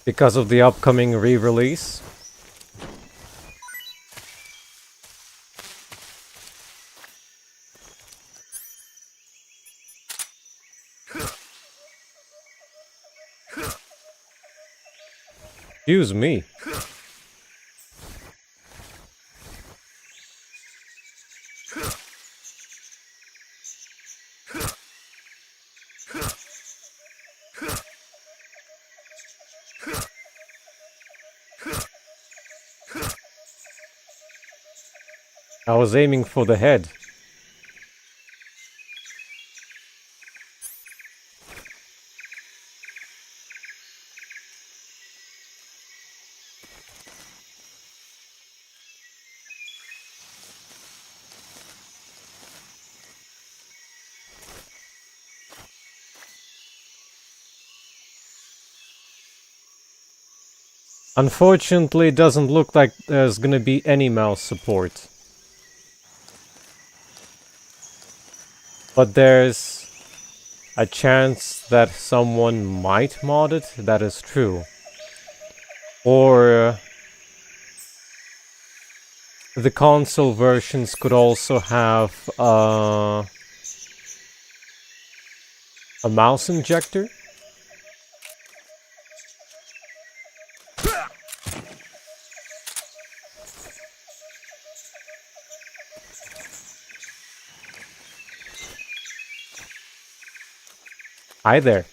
Because of the upcoming re-release. Excuse me. I was aiming for the head. Unfortunately, it doesn't look like there's gonna be any mouse support. But there's a chance that someone might mod it, that is true. Or the console versions could also have a mouse injector. Hi there.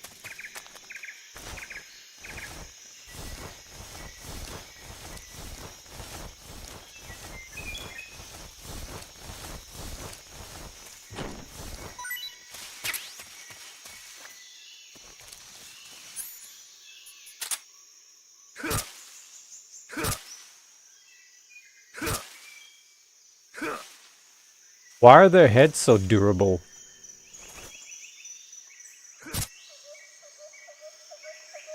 Why are their heads so durable?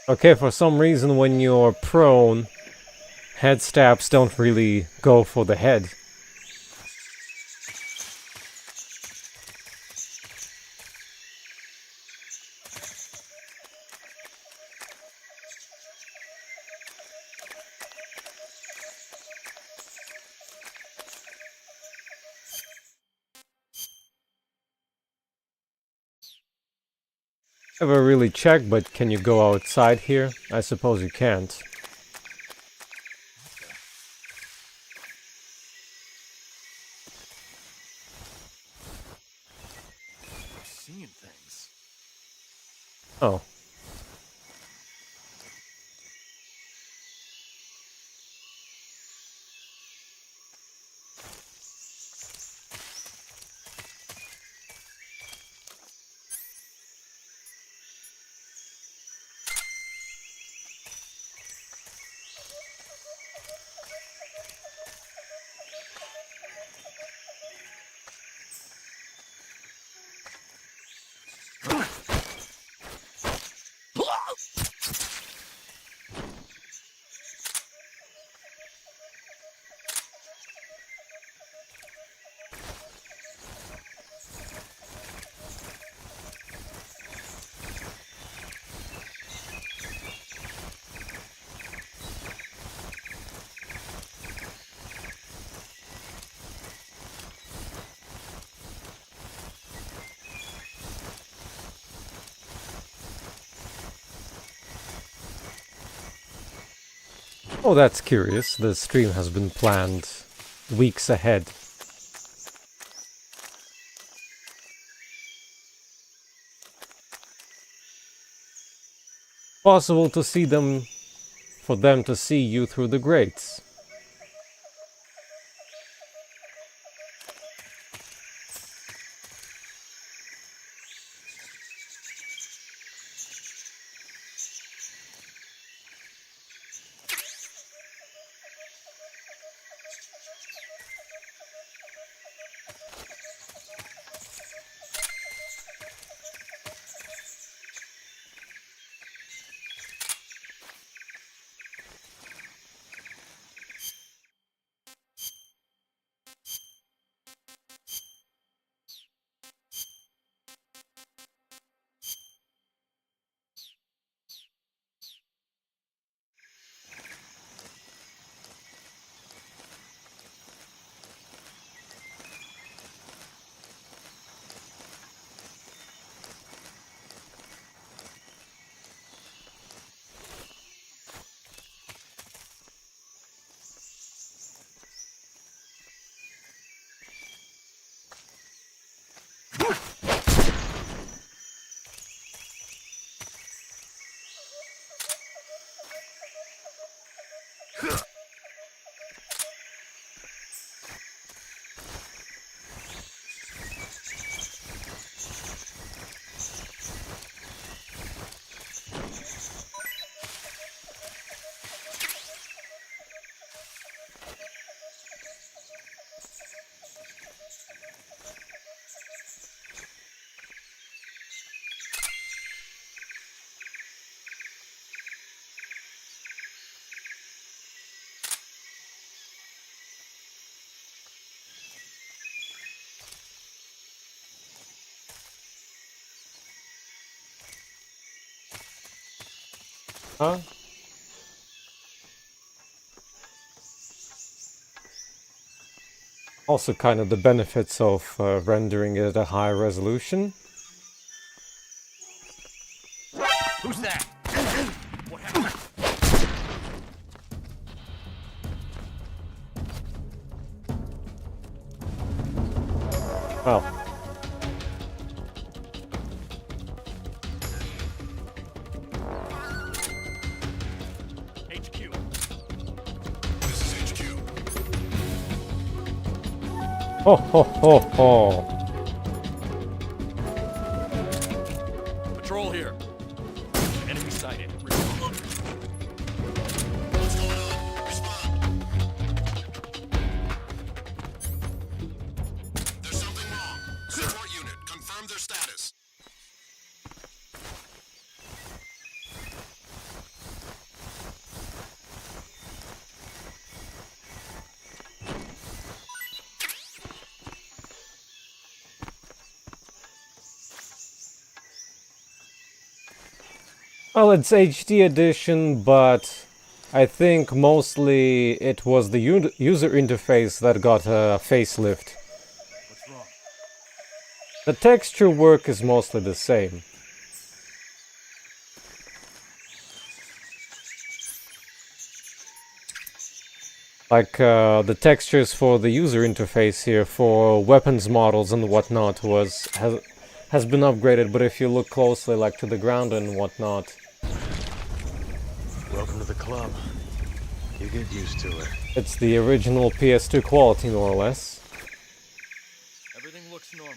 Okay, for some reason when you're prone, head stabs don't really go for the head. Never really checked, but can you go outside here? I suppose you can't. I'm seeing things. Oh. Oh, that's curious. The stream has been planned weeks ahead. Possible to see them, for them to see you through the grates. Huh? Also kind of the benefits of rendering it at a high resolution. Who's that? Well, HQ. ho ho ho ho. Patrol here. Enemy sighted. There's something wrong. Support unit, confirm their status. Well, it's HD edition, but I think mostly it was the user interface that got a facelift. What's wrong? The texture work is mostly the same. Like the textures for the user interface here for weapons models and whatnot has been upgraded, but if you look closely, like to the ground and whatnot, Welcome to the club. You get used to it. it's the original PS2 quality, more or less. Everything looks normal.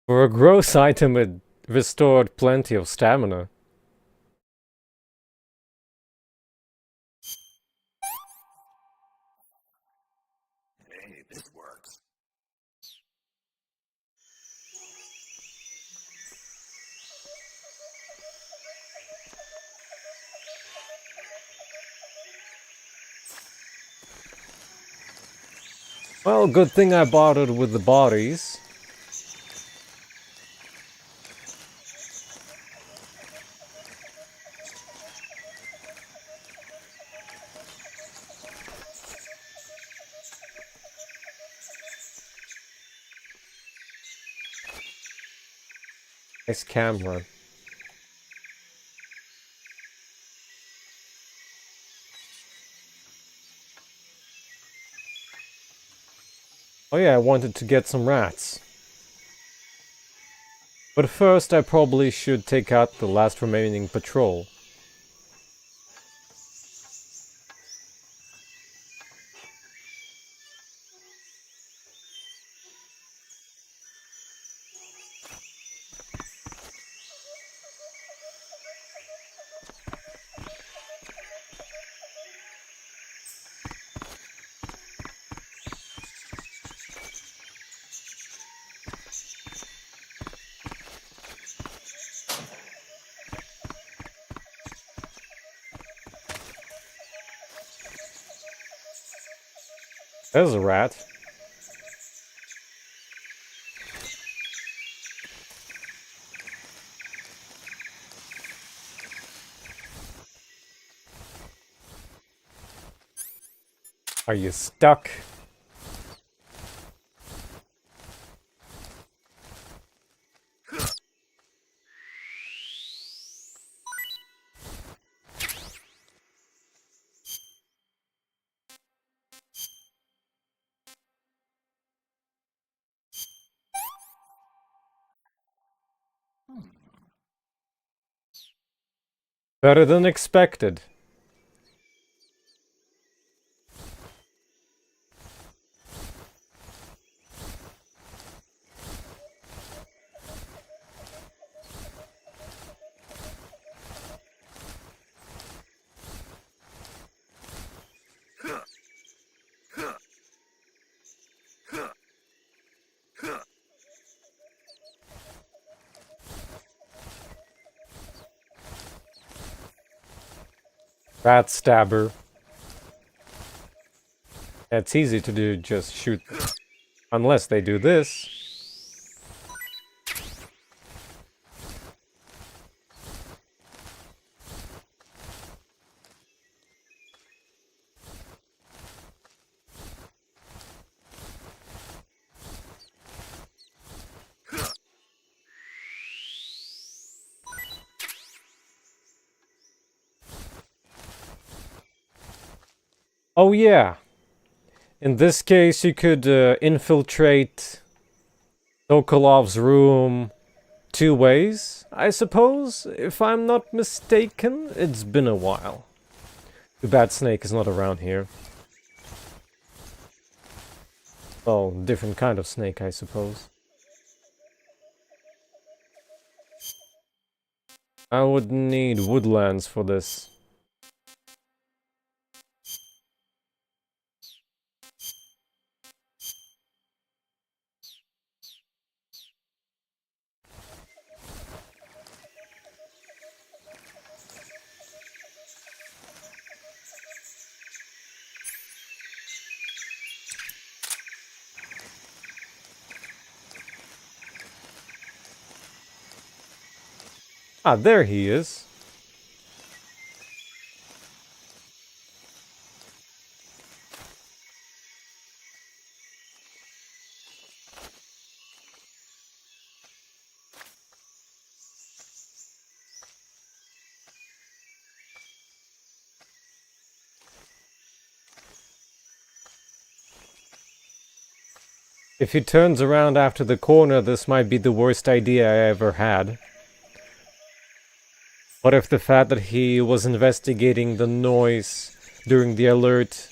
For a gross item, it restored plenty of stamina. Hey, this works. Well, good thing I bought it with the bodies. Nice camera. Oh yeah, I wanted to get some rats. But first I probably should take out the last remaining patrol. There's a rat. Are you stuck? Better than expected. Rat stabber. It's easy to do, just shoot them. Unless they do this. Oh yeah. In this case, you could infiltrate Sokolov's room 2 ways, I suppose, if I'm not mistaken. It's been a while. Too bad Snake is not around here. Well, different kind of snake, I suppose. I would need woodlands for this. Ah, there he is. If he turns around after the corner, this might be the worst idea I ever had. What if the fact that he was investigating the noise during the alert...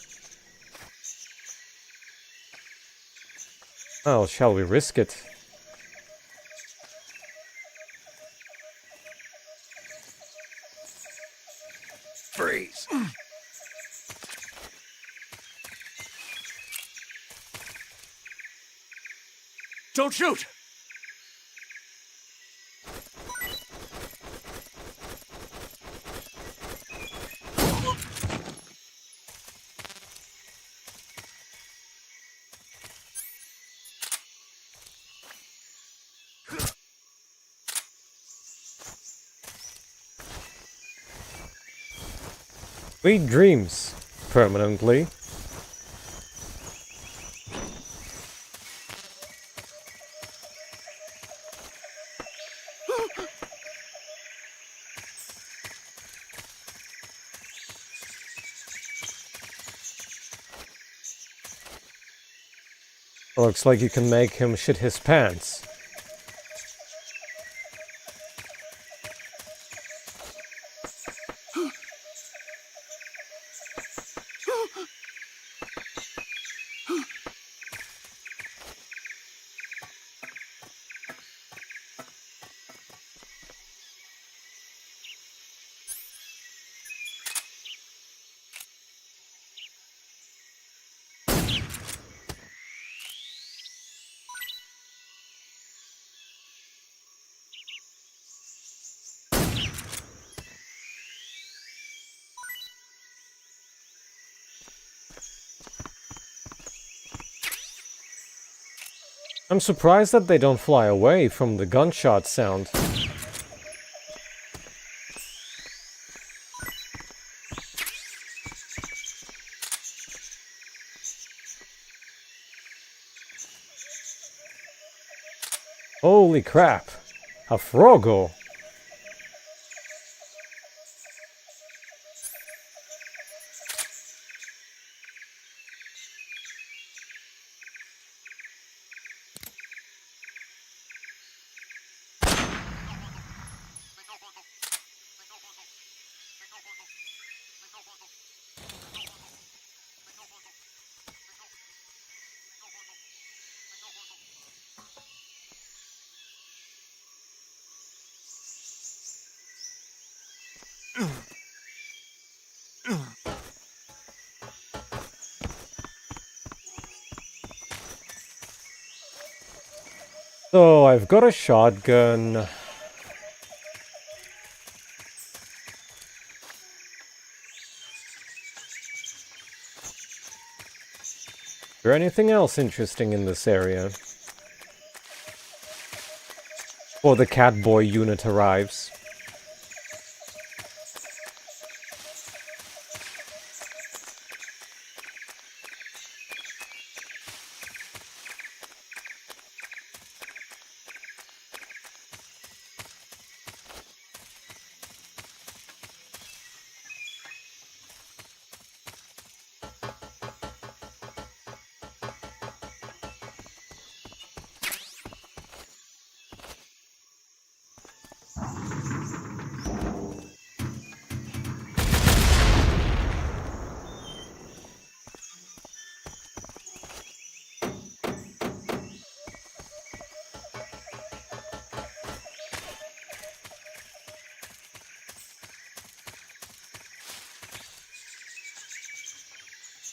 Well, shall we risk it? Freeze. Don't shoot! Sweet dreams. Permanently. Looks like you can make him shit his pants. I'm surprised that they don't fly away from the gunshot sound. Holy crap. A Frogo. So, I've got a shotgun. Is there anything else interesting in this area? Before the Catboy unit arrives.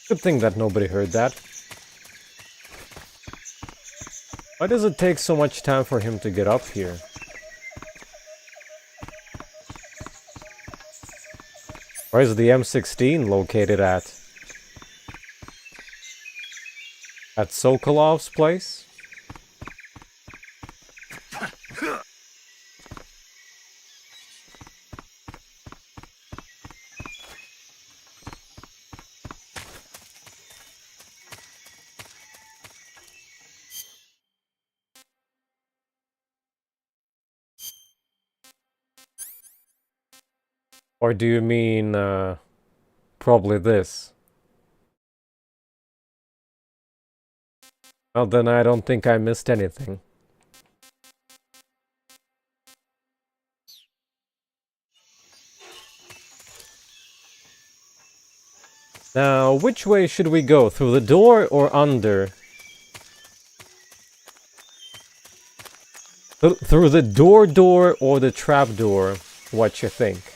Good thing that nobody heard that. Why does it take so much time for him to get up here? Where is the M16 located at? At Sokolov's place? Or do you mean, probably this? Well, then I don't think I missed anything. Now, which way should we go? Through the door or under? Through the door or the trap door? What you think?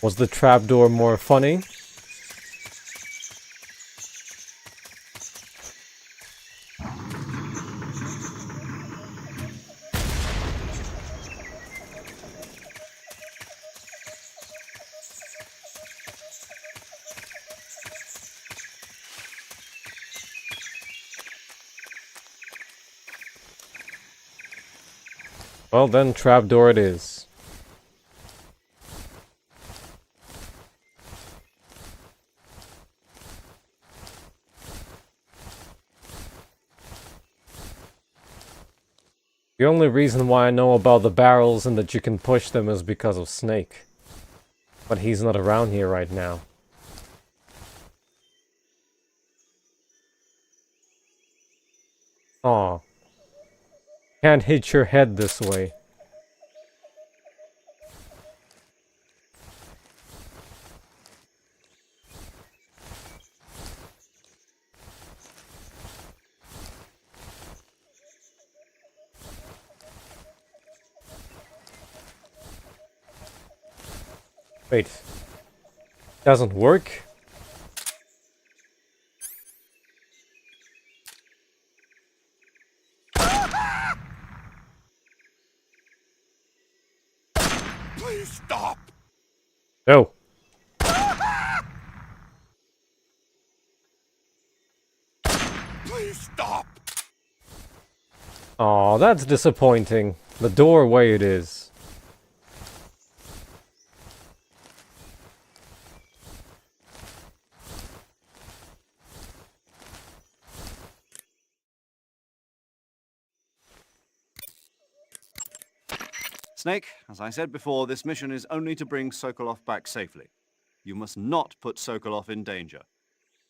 Was the trapdoor more funny? Well then, trapdoor it is. The only reason why I know about the barrels and that you can push them is because of Snake. But he's not around here right now. Aw. Can't hit your head this way. Wait. Doesn't work? Please stop! No. Please stop! Aw, that's disappointing. The doorway it is. Snake, as I said before, this mission is only to bring Sokolov back safely. You must not put Sokolov in danger.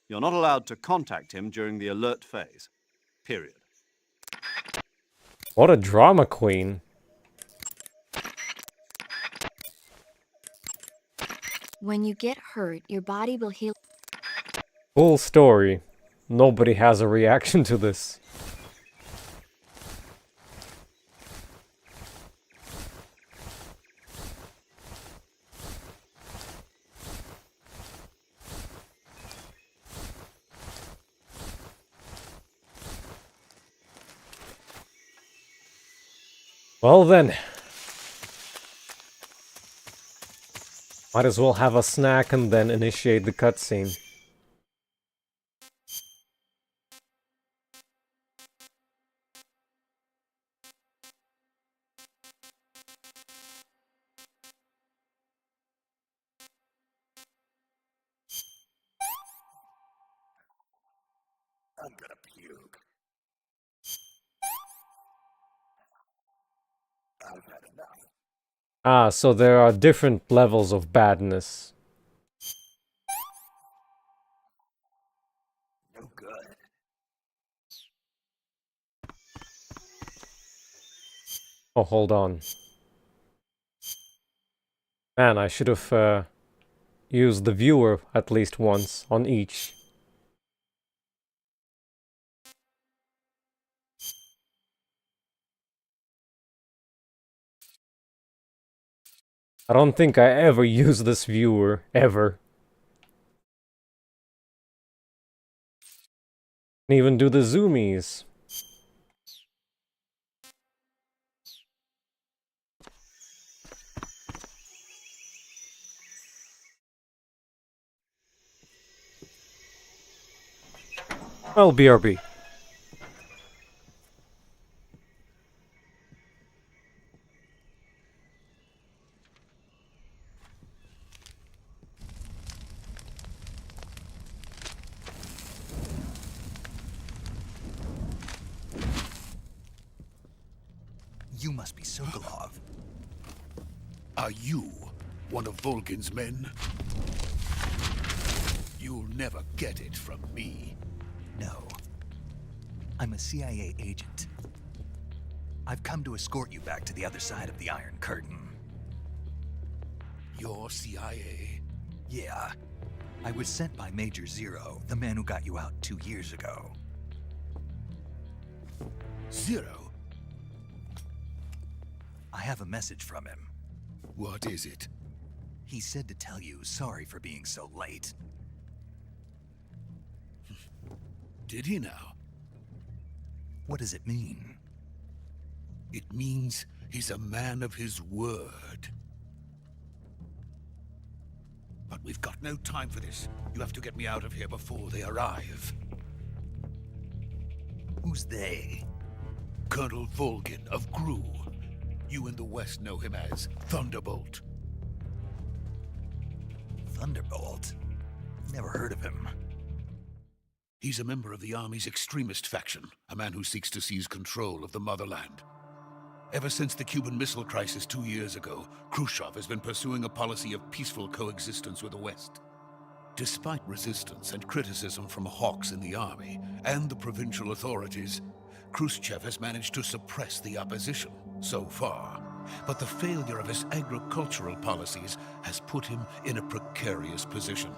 You're not allowed to contact him during the alert phase. Period. What a drama queen. When you get hurt, your body will heal. Full story. Nobody has a reaction to this. Well then. Might as well have a snack and then initiate the cutscene. I'm gonna puke. I've had enough. Ah, so there are different levels of badness. No good. Oh, hold on. Man, I should have used the viewer at least once on each. I don't think I ever use this viewer, ever. Can even do the zoomies. Well, BRB. You must be Sokolov. Are you one of Volgin's men? You'll never get it from me. No. I'm a CIA agent. I've come to escort you back to the other side of the Iron Curtain. You're CIA? Yeah. I was sent by Major Zero, the man who got you out 2 years ago. Zero? I have a message from him. What is it? He said to tell you sorry for being so late. Did he now? What does it mean? It means he's a man of his word. But we've got no time for this. You have to get me out of here before they arrive. Who's they? Colonel Volgin of Gru. You in the West know him as Thunderbolt. Thunderbolt? Never heard of him. He's a member of the Army's extremist faction, a man who seeks to seize control of the motherland. Ever since the Cuban Missile Crisis 2 years ago, Khrushchev has been pursuing a policy of peaceful coexistence with the West. Despite resistance and criticism from hawks in the army and the provincial authorities, Khrushchev has managed to suppress the opposition so far. But the failure of his agricultural policies has put him in a precarious position.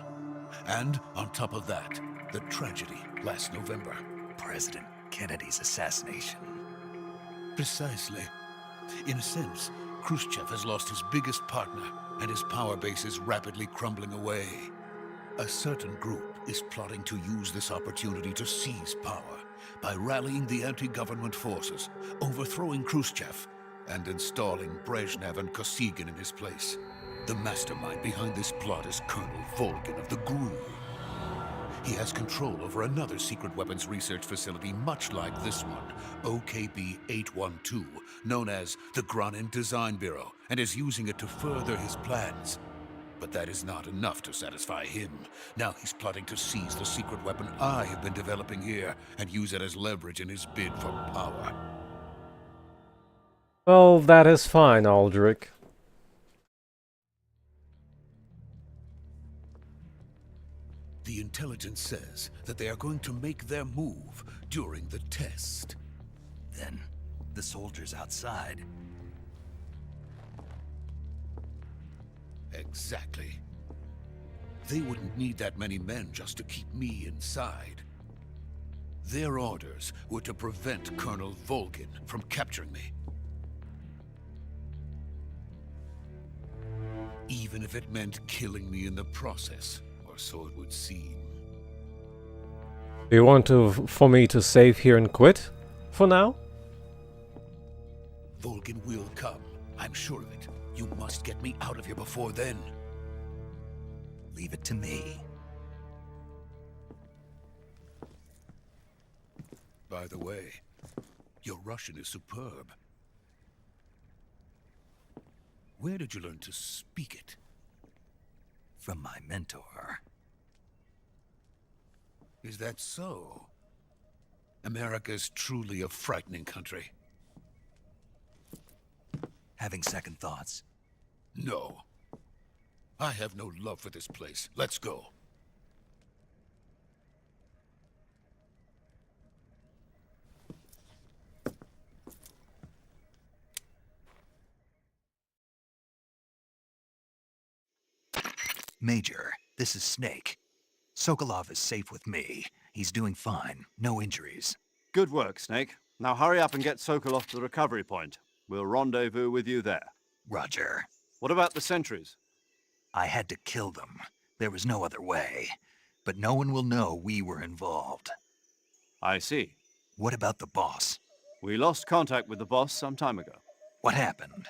And on top of that, the tragedy last November. President Kennedy's assassination. Precisely. In a sense, Khrushchev has lost his biggest partner, and his power base is rapidly crumbling away. A certain group is plotting to use this opportunity to seize power by rallying the anti-government forces, overthrowing Khrushchev, and installing Brezhnev and Kosygin in his place. The mastermind behind this plot is Colonel Volgin of the Gru. He has control over another secret weapons research facility much like this one, OKB-812, known as the Granin Design Bureau, and is using it to further his plans. But that is not enough to satisfy him. Now he's plotting to seize the secret weapon I have been developing here and use it as leverage in his bid for power. Well, that is fine, Alduric. The intelligence says that they are going to make their move during the test. Then, the soldiers outside. Exactly. They wouldn't need that many men just to keep me inside. Their orders were to prevent Colonel Volgin from capturing me. Even if it meant killing me in the process, or so it would seem. Do you want for me to save here and quit? For now? Volgin will come. I'm sure of it. You must get me out of here before then. Leave it to me. By the way, your Russian is superb. Where did you learn to speak it? From my mentor. Is that so? America's truly a frightening country. Having second thoughts? No. I have no love for this place. Let's go. Major, this is Snake. Sokolov is safe with me. He's doing fine. No injuries. Good work, Snake. Now hurry up and get Sokolov to the recovery point. We'll rendezvous with you there. Roger. What about the sentries? I had to kill them. There was no other way. But no one will know we were involved. I see. What about the boss? We lost contact with the boss some time ago. What happened?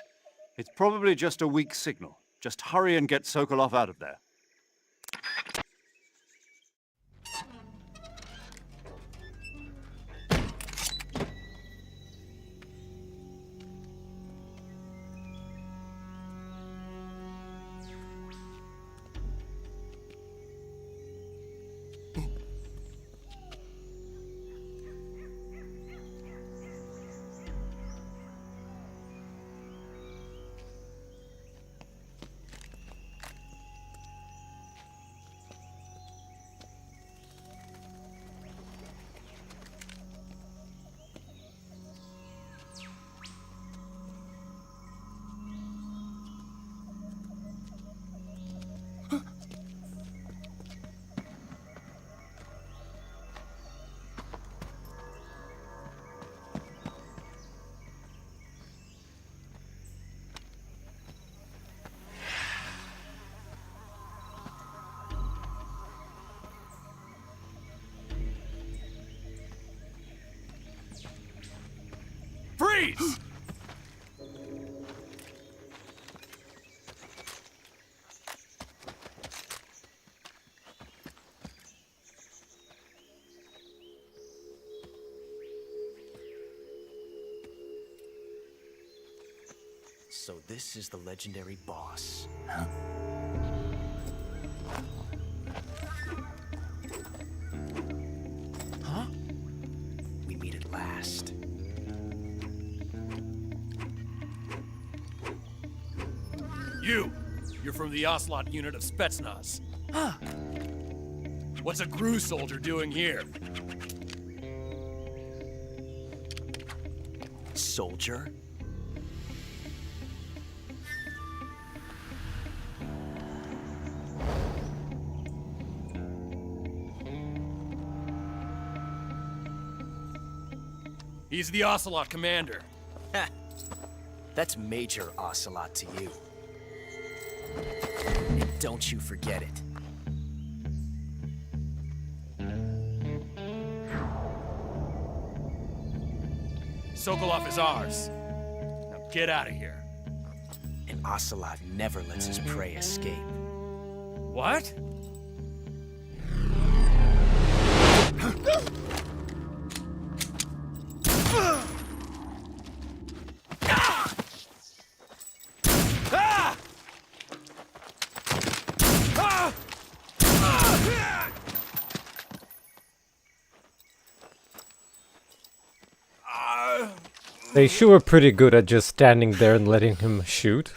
It's probably just a weak signal. Just hurry and get Sokolov out of there. Freeze! So this is the legendary boss. Huh? Huh? We meet at last. You're from the Ocelot unit of Spetsnaz. Huh? What's a GRU soldier doing here? Soldier? He's the Ocelot commander. Ha! That's Major Ocelot to you. And don't you forget it. Sokolov is ours. Now get out of here. And Ocelot never lets his prey escape. What? They sure were pretty good at just standing there and letting him shoot.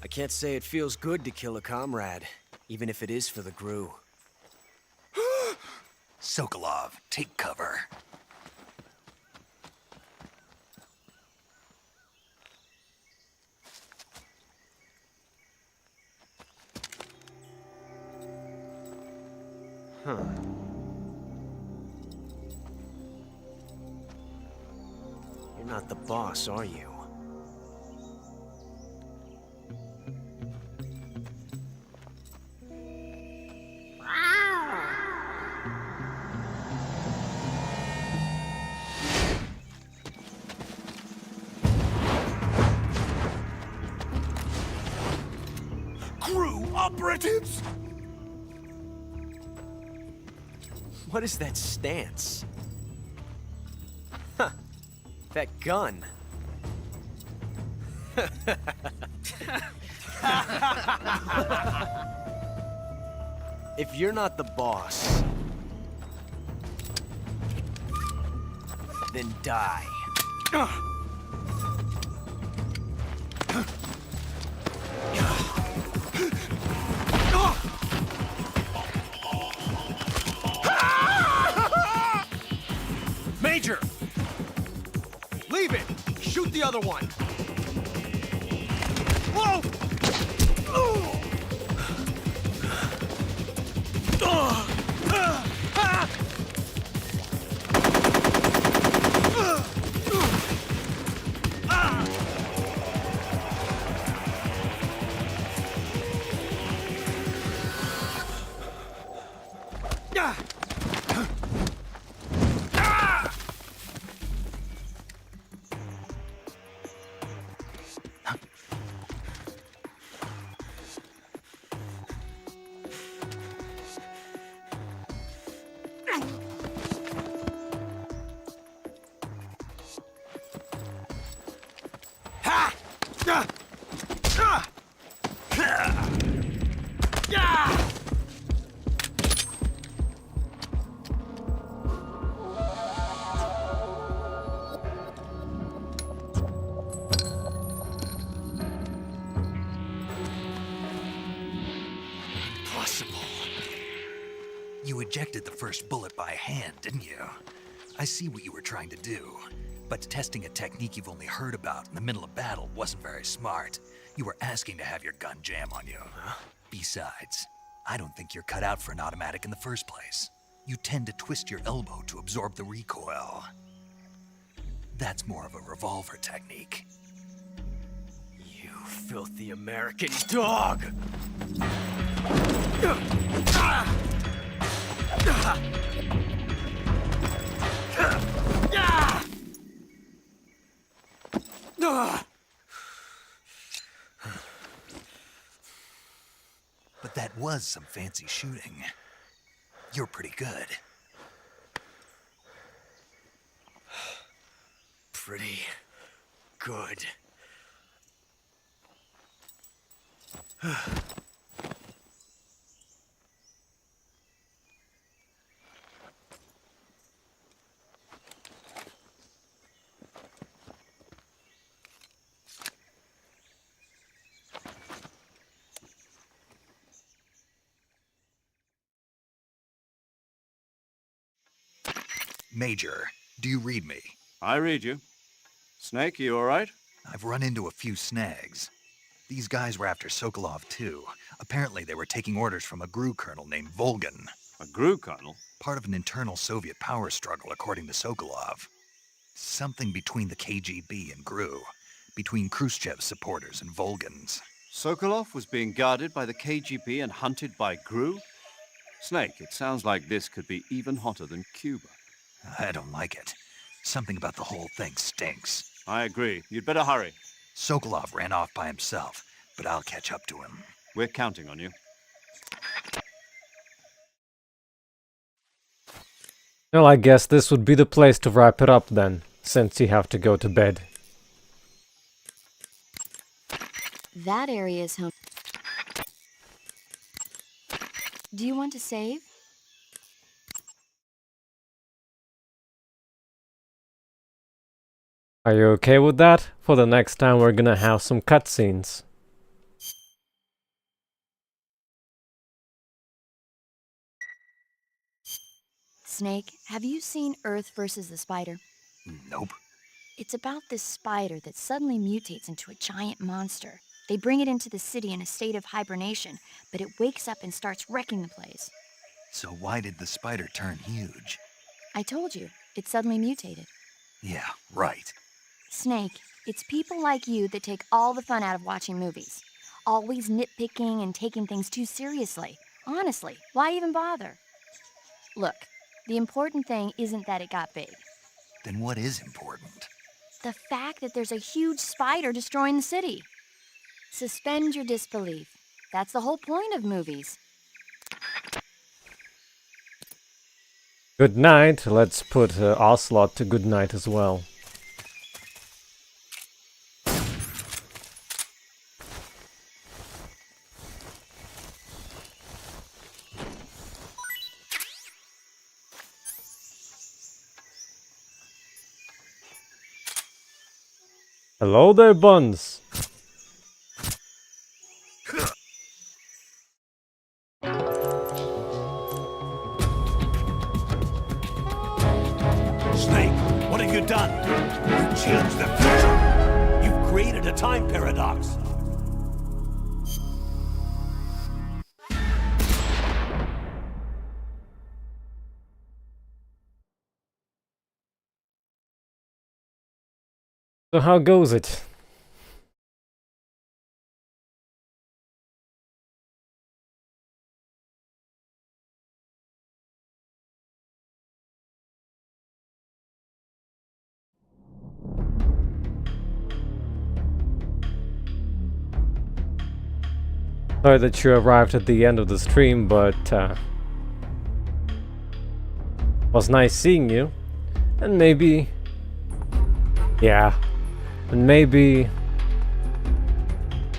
I can't say it feels good to kill a comrade, even if it is for the Gru. Sokolov, take cover. Huh. You're not the boss, are you? Crew operatives! What is that stance? Huh. That gun. If you're not the boss, then die. Major! Leave it! Shoot the other one! Whoa! You ejected the first bullet by hand, didn't you? I see what you were trying to do. But testing a technique you've only heard about in the middle of battle wasn't very smart. You were asking to have your gun jam on you. Besides, I don't think you're cut out for an automatic in the first place. You tend to twist your elbow to absorb the recoil. That's more of a revolver technique. You filthy American dog! But that was some fancy shooting. You're pretty good. Pretty good. Major, do you read me? I read you. Snake, you all right? I've run into a few snags. These guys were after Sokolov too. Apparently they were taking orders from a GRU colonel named Volgan. A GRU colonel? Part of an internal Soviet power struggle, according to Sokolov. Something between the KGB and GRU. Between Khrushchev's supporters and Volgan's. Sokolov was being guarded by the KGB and hunted by Gru? Snake, it sounds like this could be even hotter than Cuba. I don't like it. Something about the whole thing stinks. I agree. You'd better hurry. Sokolov ran off by himself, but I'll catch up to him. We're counting on you. Well, I guess this would be the place to wrap it up then, since you have to go to bed. That area is home. Do you want to save? Are you okay with that? For the next time we're gonna have some cutscenes. Snake, have you seen Earth versus the Spider? Nope. It's about this spider that suddenly mutates into a giant monster. They bring it into the city in a state of hibernation, but it wakes up and starts wrecking the place. So why did the spider turn huge? I told you, it suddenly mutated. Yeah, right. Snake, it's people like you that take all the fun out of watching movies. Always nitpicking and taking things too seriously. Honestly, why even bother? Look, the important thing isn't that it got big. Then what is important? The fact that there's a huge spider destroying the city. Suspend your disbelief. That's the whole point of movies. Good night. Let's put Ocelot to good night as well. Hello there, Buns. Snake, what have you done? You changed the future. You've created a time paradox. So how goes it? Sorry that you arrived at the end of the stream, but was nice seeing you. And maybe, yeah, and maybe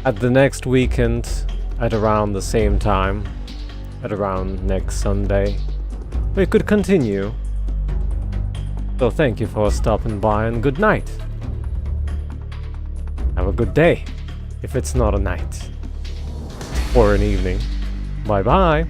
at the next weekend, at around the same time, at around next Sunday, we could continue. So thank you for stopping by and good night. Have a good day, if it's not a night. Or an evening. Bye bye.